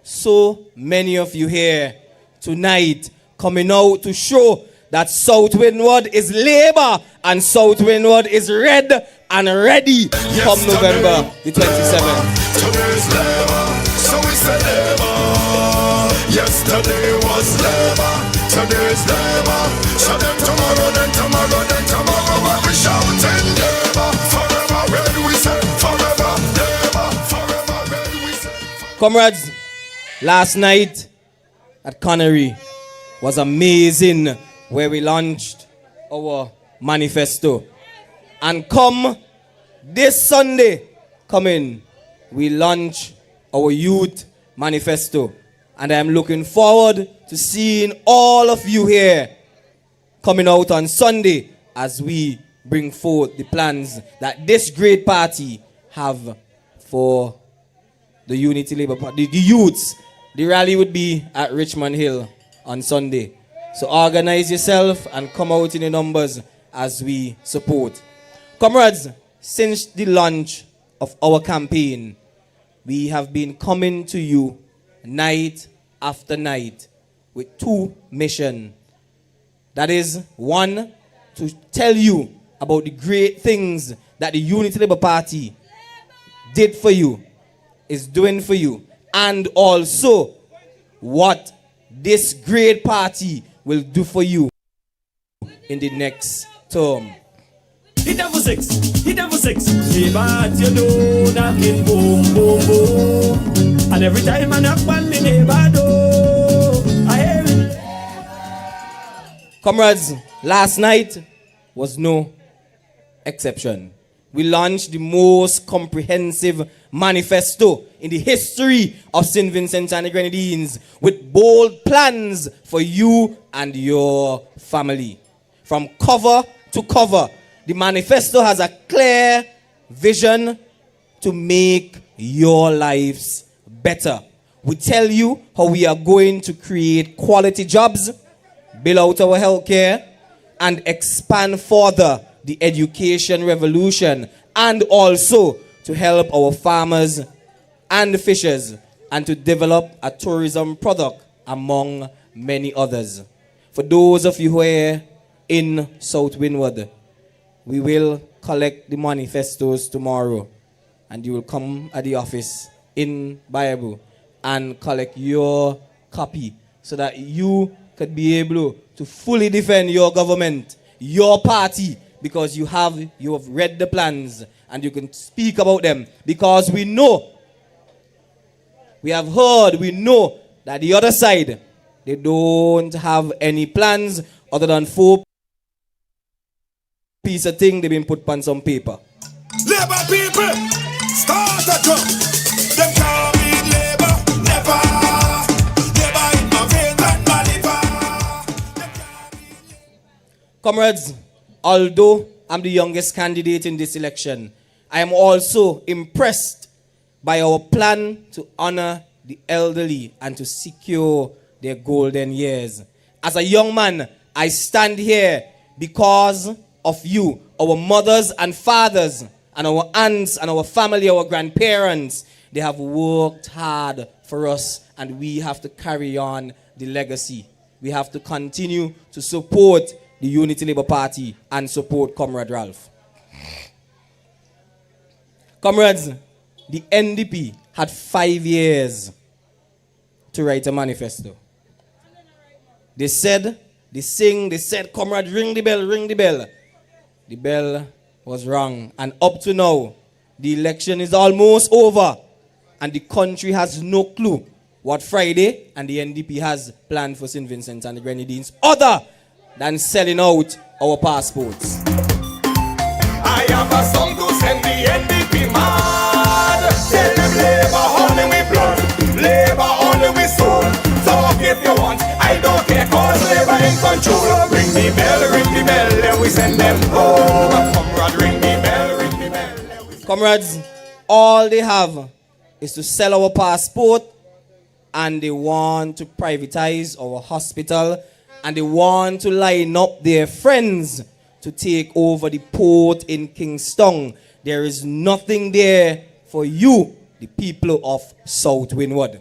so many of you here tonight coming out to show that South Windward is labor and South Windward is red and ready come November the 27th. Today's labor, so it's a labor. Yesterday was labor, today's labor. So then tomorrow, then tomorrow, then tomorrow, when we shouting labor. Forever red we say, forever labor, forever red we say. Comrades, last night at Connery was amazing, where we launched our manifesto. And come this Sunday, we launch our youth manifesto. And I am looking forward to seeing all of you here coming out on Sunday as we bring forth the plans that this great party have for the Unity Labour Party, the youths. The rally would be at Richmond Hill on Sunday. So organize yourself and come out in the numbers as we support. Comrades, since the launch of our campaign, we have been coming to you night after night with two missions. That is, one, to tell you about the great things that the Unity Labour Party did for you, is doing for you, and also what this great party will do for you in the next term. Hit them for six, hit them for six. Labour at your door, knocking boom, boom, boom. And every time I knock on the neighbor door, I hear it. Comrades, last night was no exception. We launched the most comprehensive manifesto in the history of St. Vincent and the Grenadines, with bold plans for you and your family. From cover to cover, the manifesto has a clear vision to make your lives better. We tell you how we are going to create quality jobs, build out our healthcare, and expand further the education revolution, and also to help our farmers and fishers, and to develop a tourism product, among many others. For those of you who are in South Windward, we will collect the manifestos tomorrow, and you will come at the office in Bible and collect your copy so that you could be able to fully defend your government, your party, because you have read the plans and you can speak about them. Because we know, we have heard, we know that the other side, they don't have any plans other than 4 piece of thing they've been put on some paper. Labour people, start a drum. Them can't beat Labour, never. Labour in my veins and my liver. Comrades, although I'm the youngest candidate in this election, I am also impressed by our plan to honor the elderly and to secure their golden years. As a young man, I stand here because of you, our mothers and fathers, and our aunts and our family, our grandparents. They have worked hard for us, and we have to carry on the legacy. We have to continue to support the Unity Labour Party and support Comrade Ralph. Comrades, the NDP had 5 years to write a manifesto. They said, Comrade, ring the bell, ring the bell. The bell was rung, and up to now, the election is almost over, and the country has no clue what Friday and the NDP has planned for St. Vincent and the Grenadines, other than selling out our passports. I have a song to send the NDP mad. Tell them Labour only we blood, Labour only we soul. So if you want, I don't care, cause Labour in control. Ring the bell, and we send them home. Comrade, ring the bell. Comrades, all they have is to sell our passport, and they want to privatize our hospital, and they want to line up their friends to take over the port in Kingston. There is nothing there for you, the people of South Windward.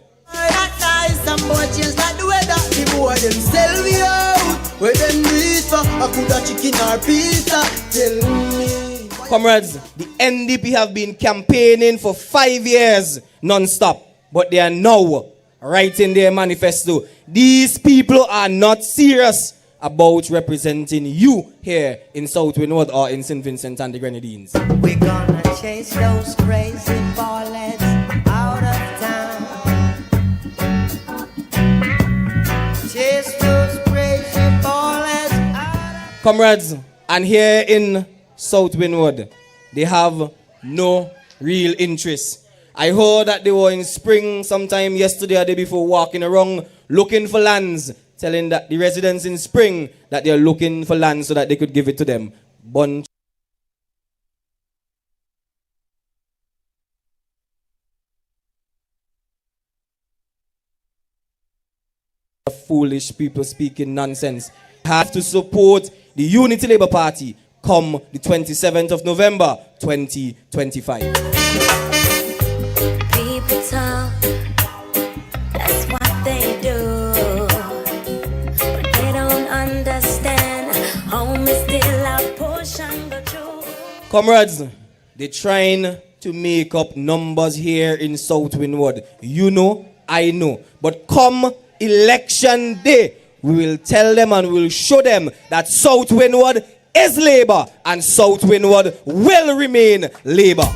Some boy change like the weather. The boy them sell we out. Where them do it for? I could have chicken or pizza. Tell me. Comrades, the NDP have been campaigning for 5 years non-stop, but they are now writing their manifesto. These people are not serious about representing you here in South Windward or in St. Vincent and the Grenadines. We're gonna chase those crazy ballets out of town. Comrades, and here in South Windward, they have no real interest. I heard that they were in Spring sometime yesterday or the day before, walking around looking for lands, telling that the residents in Spring that they're looking for land so that they could give it to them. Bunch of foolish people speaking nonsense. Have to support the Unity Labour Party come the 27th of November 2025. People talk, that's what they do, but they don't understand. Home is still a portion, but you. Comrades, they're trying to make up numbers here in South Windward. You know, I know. But come election day, we will tell them and we'll show them that South Windward is Labour and South Windward will remain Labour.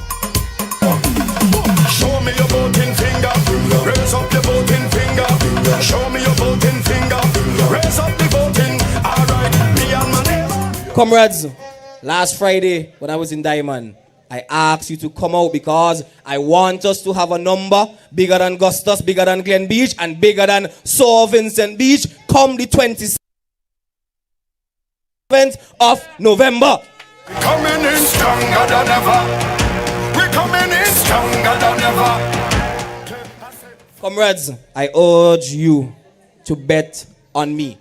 Show me your voting finger, raise up your voting finger. Show me your voting finger, raise up the voting. Alright, me and my neighbor. Comrades, last Friday when I was in Diamond, I asked you to come out because I want us to have a number bigger than Gustus, bigger than Glen Beach, and bigger than Sir Vincent Beach come the 27th of November. We're coming in stronger than ever. We're coming in stronger than ever. Comrades, I urge you to bet on me.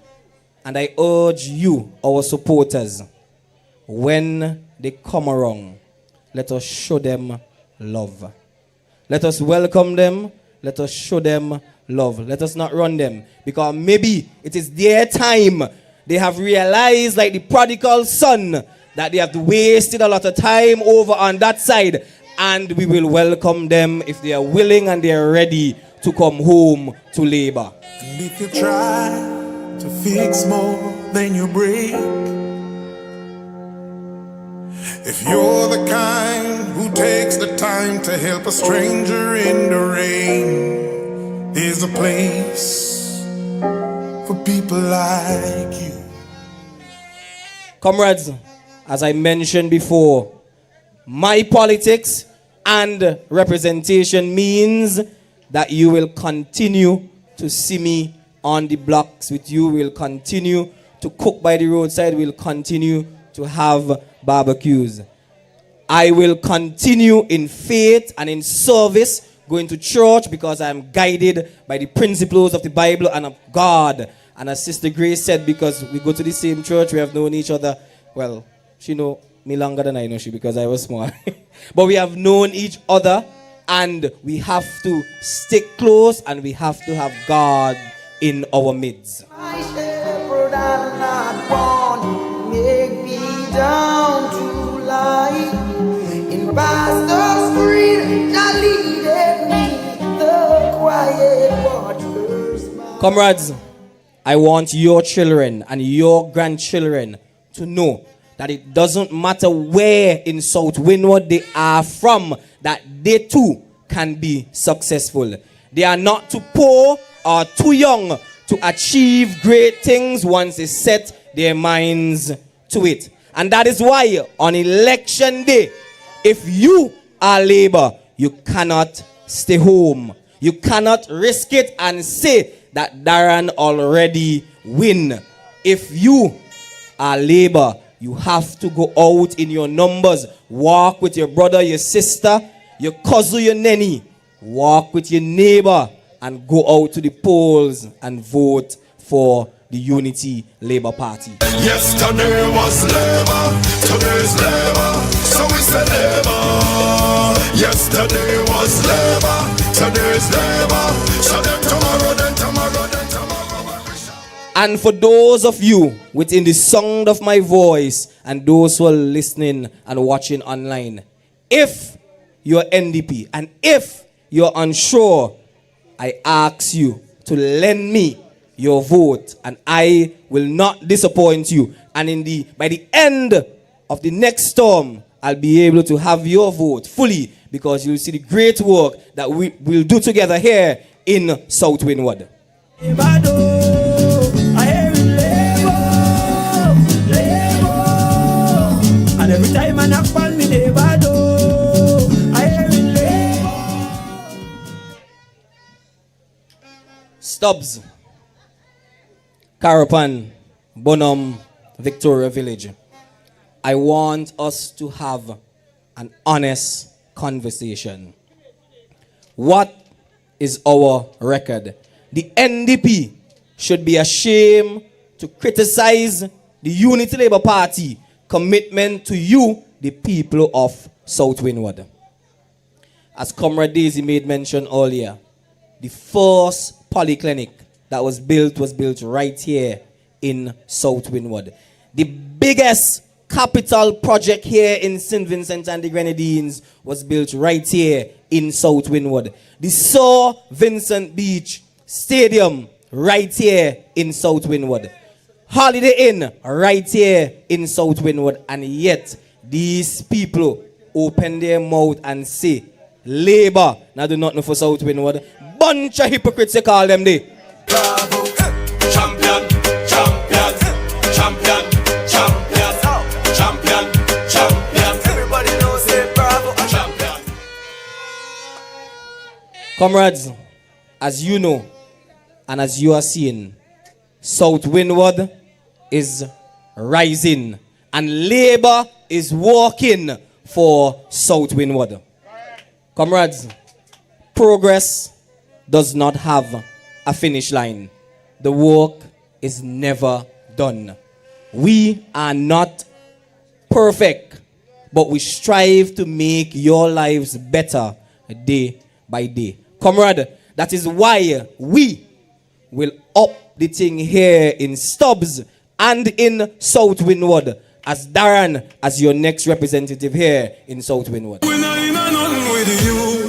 And I urge you, our supporters, when they come around, let us show them love. Let us welcome them. Let us show them love. Let us not run them. Because maybe it is their time. They have realized, like the prodigal son, that they have wasted a lot of time over on that side. And we will welcome them if they are willing and they are ready to come home to Labour. And if you try to fix more than you break, if you're the kind who takes the time to help a stranger in the rain, there's a place for people like you. Comrades, as I mentioned before, my politics and representation means that you will continue to see me on the blocks with you. We'll continue to cook by the roadside. We'll continue to have barbecues. I will continue in faith and in service, going to church because I am guided by the principles of the Bible and of God. And as Sister Grace said, because we go to the same church, we have known each other. Well, she know me longer than I know she because I was small. But we have known each other and we have to stick close and we have to have God in our midst. My shepherd, I'm not born, make me down to lie. In pastures green, shall lead me the quiet waters. Comrades, I want your children and your grandchildren to know that it doesn't matter where in South Windward they are from, that they too can be successful. They are not too poor or too young to achieve great things once they set their minds to it. And that is why on election day, if you are Labour, you cannot stay home. You cannot risk it and say that Darren already win. If you are Labour, you have to go out in your numbers. Walk with your brother, your sister, your cousin, your nanny. Walk with your neighbor and go out to the polls and vote for the Unity Labour Party. Yesterday was Labour, today's Labour, so we say Labour. Yesterday was Labour, today's Labour, so then tomorrow, then tomorrow, then tomorrow. And for those of you within the sound of my voice and those who are listening and watching online, if you're NDP and if you're unsure, I ask you to lend me your vote and I will not disappoint you. And by the end of the next term, I'll be able to have your vote fully because you'll see the great work that we will do together here in South Windward. I hear it, Labour, Labour. Stubbs, Carapan, Bonham, Victoria Village. I want us to have an honest conversation. What is our record? The NDP should be ashamed to criticize the Unity Labour Party commitment to you, the people of South Windward. As Comrade Daisy made mention earlier, the first polyclinic that was built right here in South Windward. The biggest capital project here in St. Vincent and the Grenadines was built right here in South Windward. The Sir Vincent Beach Stadium right here in South Windward. Holiday Inn right here in South Windward. And yet, these people open their mouth and say, Labour, now do nothing for South Windward. Bunch of hypocrites, they call them they. Bravo, champion, champion, champion, champion, champion, champion. Everybody knows it, bravo, champion. Comrades, as you know, and as you are seeing, South Windward is rising, and Labour is working for South Windward. Comrades, progress does not have a finish line. The work is never done. We are not perfect, but we strive to make your lives better day by day. Comrade, that is why we will up the thing here in Stubbs and in South Windward as Darren as your next representative here in South Windward. With you,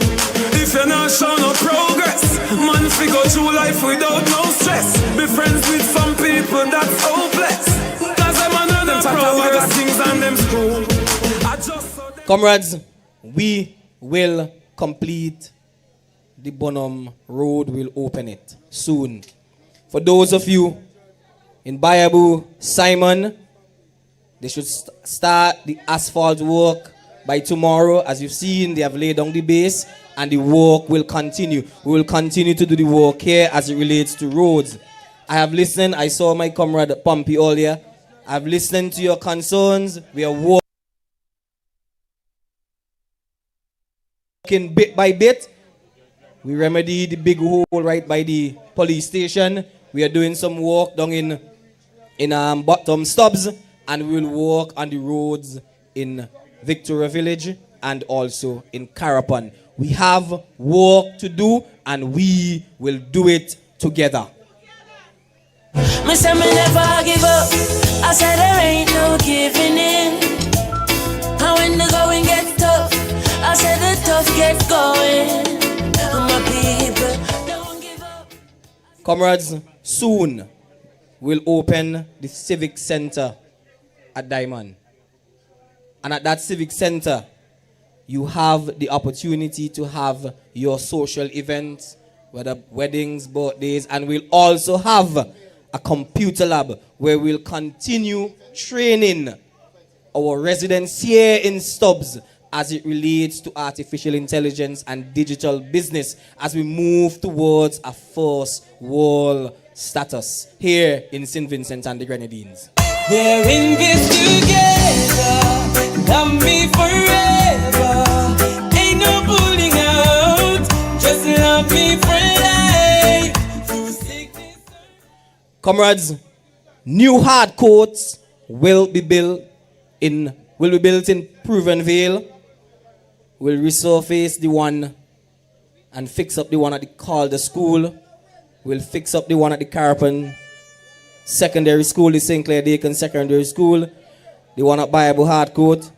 if you're not showing no progress, man, figure through life without no stress. Be friends with some people that's hopeless. Cause I'm another progress things and them school. Comrades, we will complete the Bonham Road, will open it soon. For those of you in Bayabu, Simon, they should start the asphalt work by tomorrow. As you've seen, they have laid down the base and the work will continue. We will continue to do the work here as it relates to roads. I have listened. I saw my comrade Pompey earlier. I've listened to your concerns. We are working bit by bit. We remedy the big hole right by the police station. We are doing some work down in bottom Stubbs, and we will work on the roads in Victoria Village and also in Carapan. We have work to do, and we will do it together. Me say me never give up. I said there ain't no giving in. And when the going gets tough, I said the tough gets going. My people don't give up. Comrades, soon we'll open the Civic Center at Diamond. And at that Civic Center, you have the opportunity to have your social events, whether weddings, birthdays, and we'll also have a computer lab where we'll continue training our residents here in Stubbs as it relates to artificial intelligence and digital business as we move towards a first world status here in St. Vincent and the Grenadines. We're in this together, love me forever. Ain't no pulling out, just love me for life. Comrades, new hard courts will be built in Proven Vale. We'll resurface the one and fix up the one at the Calder School. We'll fix up the one at the Carapan Secondary School, the St. Clair Dakin Secondary School, the one at Bible Hardcourt.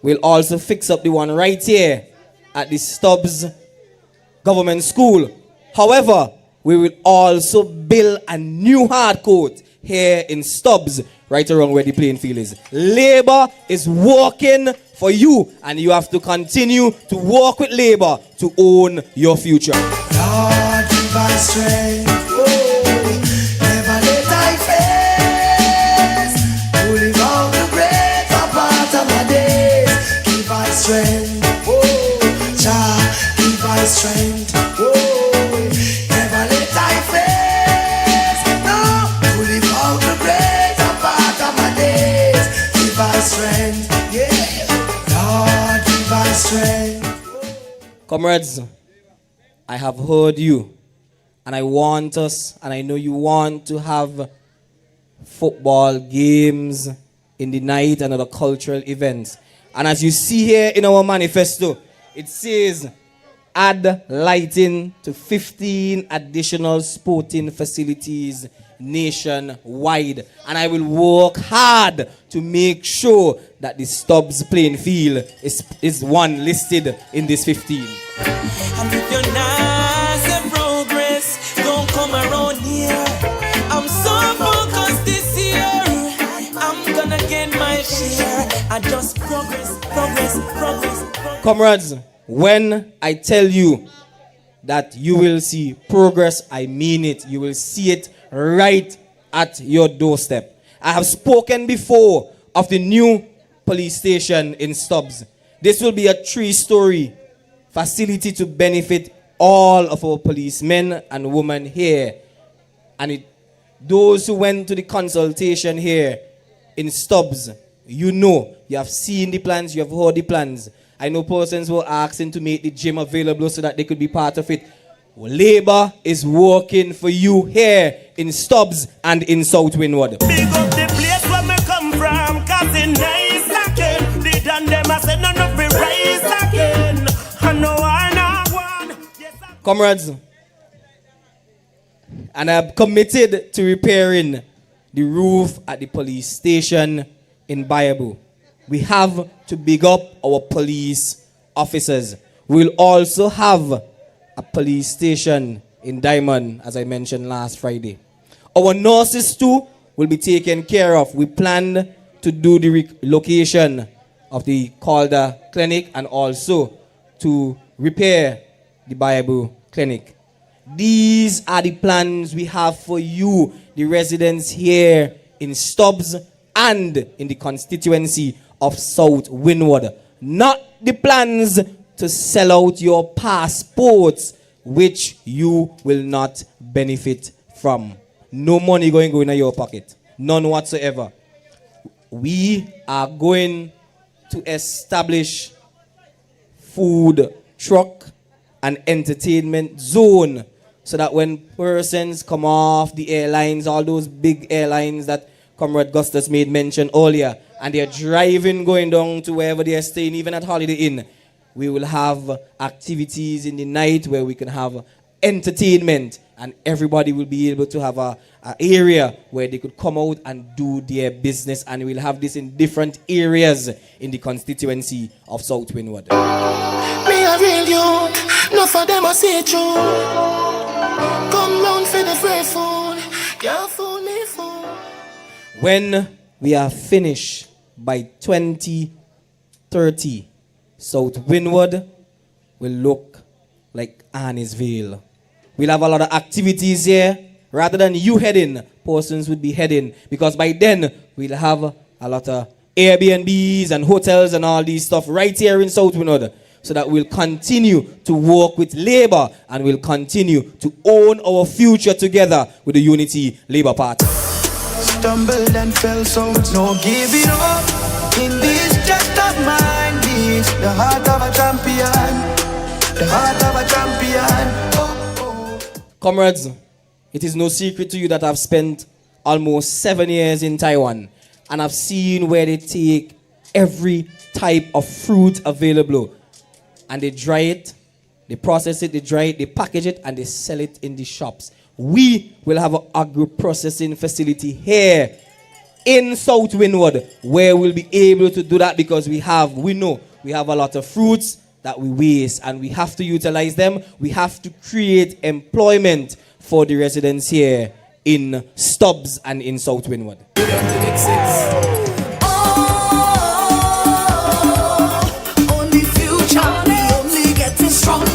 We'll also fix up the one right here at the Stubbs Government School. However, we will also build a new hardcourt here in Stubbs, right around where the playing field is. Labour is working for you, and you have to continue to work with Labour to own your future. Lord, give us strength. Never let I face. To live out the greater part of my days. Give us strength. Jah, give us strength. Never let I fail. Comrades, I have heard you, and I want us, and I know you want to have football games in the night and other cultural events. And as you see here in our manifesto, it says add lighting to 15 additional sporting facilities nationwide. And I will work hard to make sure that the Stubbs playing field is one listed in this 15. And if you're not the progress, don't come around here. I'm so focused this year. I'm gonna get my share. I just progress. Comrades, when I tell you that you will see progress, I mean it. You will see it right at your doorstep. I have spoken before of the new police station in Stubbs. This will be a 3-story facility to benefit all of our policemen and women here. And those who went to the consultation here in Stubbs, you know, you have seen the plans, you have heard the plans. I know persons were asking to make the gym available so that they could be part of it. Labour is working for you here in Stubbs and in South Windward. Big up the place where me come from, cause it's nice again. The done them I said none of it rise again. I know I know one. Comrades, and I'm committed to repairing the roof at the police station in Barbados. We have to big up our police officers. We'll also have a police station in Diamond, as I mentioned last Friday. Our nurses too will be taken care of. We plan to do the relocation of the Calder Clinic and also to repair the Barbados Clinic. These are the plans we have for you, the residents here in Stubbs and in the constituency of South Windward. Not the plans to sell out your passports, which you will not benefit from. No money going to go in your pocket. None whatsoever. We are going to establish food truck and entertainment zone so that when persons come off the airlines, all those big airlines that Comrade Gustus made mention earlier, and they're driving going down to wherever they're staying, even at Holiday Inn, we will have activities in the night where we can have entertainment and everybody will be able to have an area where they could come out and do their business, and we'll have this in different areas in the constituency of South Windward. Me a real youth, no for them I say true. Come round for the free food, can't fool me fool. When we are finished by 2030, South Windward will look like Annisville. We'll have a lot of activities here. Rather than you heading, persons would be heading, because by then we'll have a lot of Airbnbs and hotels and all these stuff right here in South Windward, so that we'll continue to work with Labour and we'll continue to own our future together with the Unity Labour Party. Stumbled and fell, so no giving up. In this just of mine beats the heart of a champion. The heart of a champion. Comrades, it is no secret to you that I've spent almost 7 years in Taiwan, and I've seen where they take every type of fruit available and they dry it, they process it, they dry it, they package it, and they sell it in the shops. We will have an agro-processing facility here in South Windward where we'll be able to do that, because we know we have a lot of fruits that we waste and we have to utilize them. We have to create employment for the residents here in Stubbs and in South Windward. Only future, only getting stronger.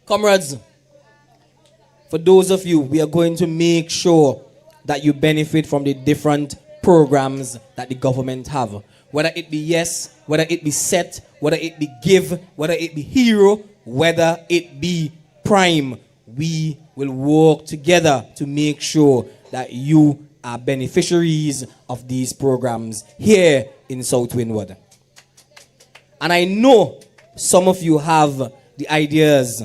Comrades, for those of you, we are going to make sure that you benefit from the different programs that the government have. Whether it be Yes, whether it be Set, whether it be Give, whether it be Hero, whether it be Prime, we will work together to make sure that you are beneficiaries of these programs here in South Windward. And I know some of you have the ideas,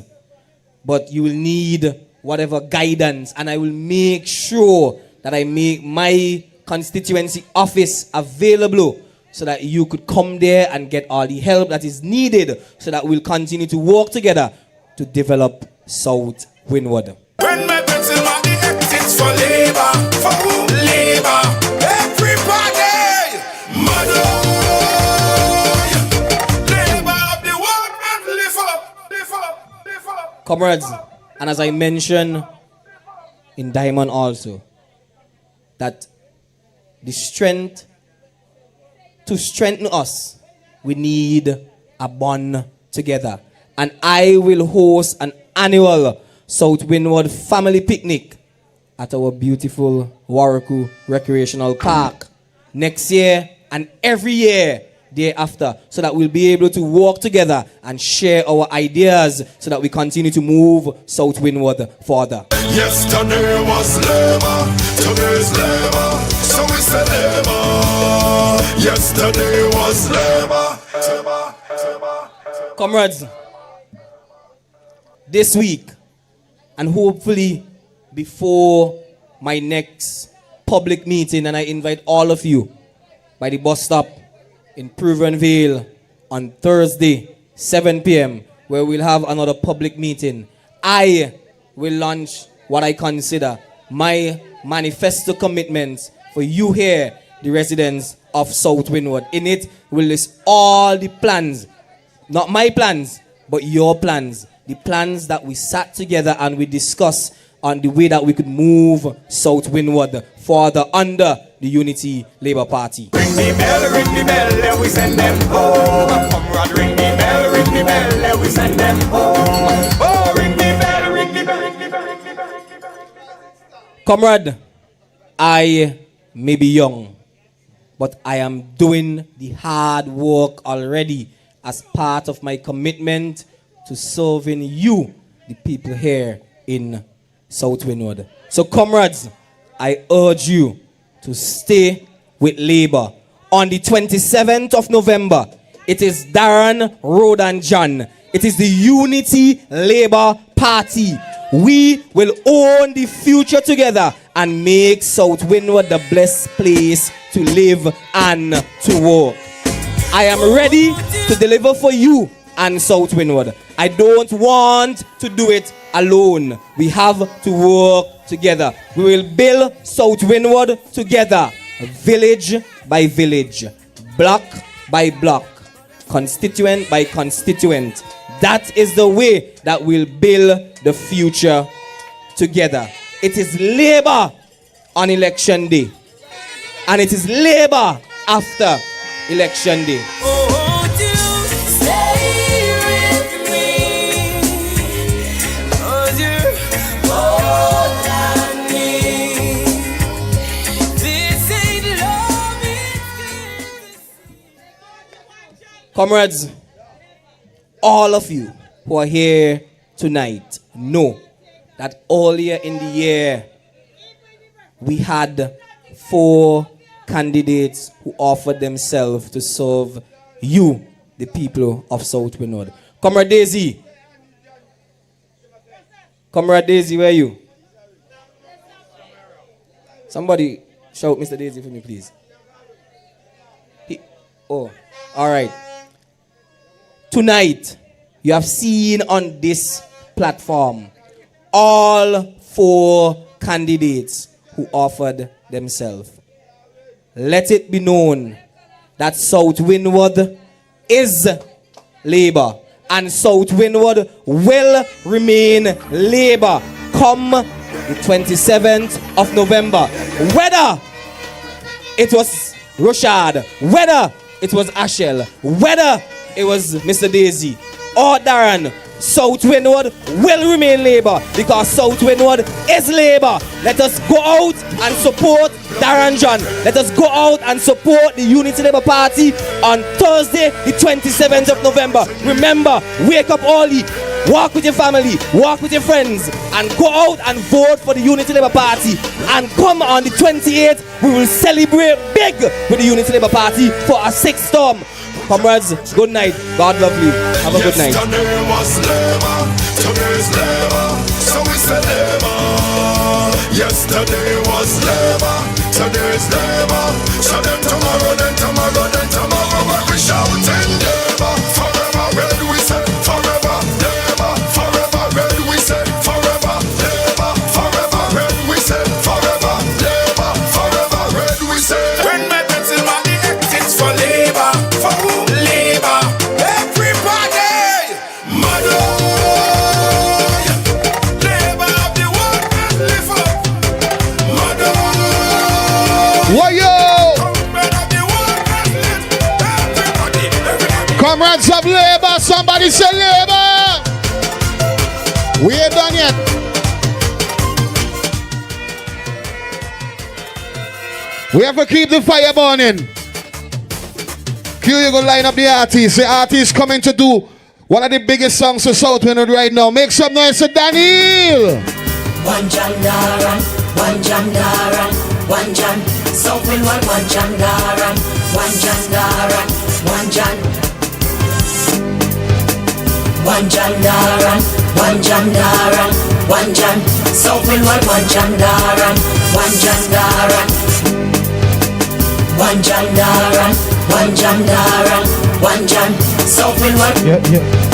but you will need whatever guidance, and I will make sure that I make my constituency office available so that you could come there and get all the help that is needed so that we'll continue to work together to develop South Windward. When my pencil mark the exits for labor, for who? Labor. Everybody, mother. Labor of the world and live up, live up, live up. Comrades, and as I mentioned in Diamond also, that the strength, to strengthen us, we need a bond together. And I will host an annual South Windward family picnic at our beautiful Warraku Recreational Park next year and every year thereafter, so that we'll be able to work together and share our ideas so that we continue to move South Windward further. Yesterday was labor, today's labor, so we say labor. Yesterday was labor. Comrades, this week, and hopefully before my next public meeting, and I invite all of you by the bus stop in Proven Vale on Thursday, 7 p.m., where we'll have another public meeting. I will launch what I consider my manifesto commitments for you here, the residents of South Windward. In it, we'll list all the plans, not my plans, but your plans, the plans that we sat together and we discussed on the way that we could move South Windward further under the Unity Labour Party. Ring the bell, let we send them home. Comrade, ring the bell, let we send them home. Oh, ring the bell, ring the bell, ring the bell, ring the bell, ring the bell. Comrade, I may be young, but I am doing the hard work already as part of my commitment to serving you, the people here in South Windward. So comrades, I urge you to stay with Labour. On the 27th of November, it is Darren, Rod and John. It is the Unity Labour Party. We will own the future together and make South Windward the blessed place to live and to work. I am ready to deliver for you and South Windward. I don't want to do it alone. We have to work together. We will build South Windward together, village by village, block by block, constituent by constituent. That is the way that we'll build the future together. It is Labour on election day, and it is Labour after election day. Comrades, all of you who are here tonight know that earlier in the year we had 4 candidates who offered themselves to serve you, the people of South Windward. Comrade Daisy. Comrade Daisy, where are you? Somebody shout Mr. Daisy for me, please. All right. Tonight, you have seen on this platform all 4 candidates who offered themselves. Let it be known that South Windward is Labour, and South Windward will remain Labour come the 27th of November. Whether it was Roshad, whether it was Ashel, whether it was Mr. Daisy or Darren, South Windward will remain Labour because South Windward is Labour. Let us go out and support Darren John. Let us go out and support the Unity Labour Party on Thursday, the 27th of November. Remember, wake up early, walk with your family, walk with your friends, and go out and vote for the Unity Labour Party. And come on the 28th, we will celebrate big with the Unity Labour Party for our 6th term. Comrades, good night. God love you. Have a good night. Yesterday was labor, today's labor, so we say labor. Yesterday was labor, today's labor. So then tomorrow, when we shouting labor. Forever red we say, forever labor. Forever red we say, forever labor. Forever red we say, forever labor. Forever red we say. When my pencil mark the exits for labor. For who? Labor. Everybody! Mother! Labor of the world and live up. Mother! Why yo? Comrades of labor, somebody say labor. We ain't done yet. We have to keep the fire burning. Q, you go line up the artists. The artists coming to do one of the biggest songs for South Windward right now. Make some noise for Daniel. One Jandaran, one Jandaran, one Jan. South Windward, one Jandaran, one Jandaran, one Jan. One Jandaran, one Jandaran, one Jan. South Windward, one Jandaran, one Jandaran. One Jandaran, one Jandaran, one Jan. South Windward. Yeah.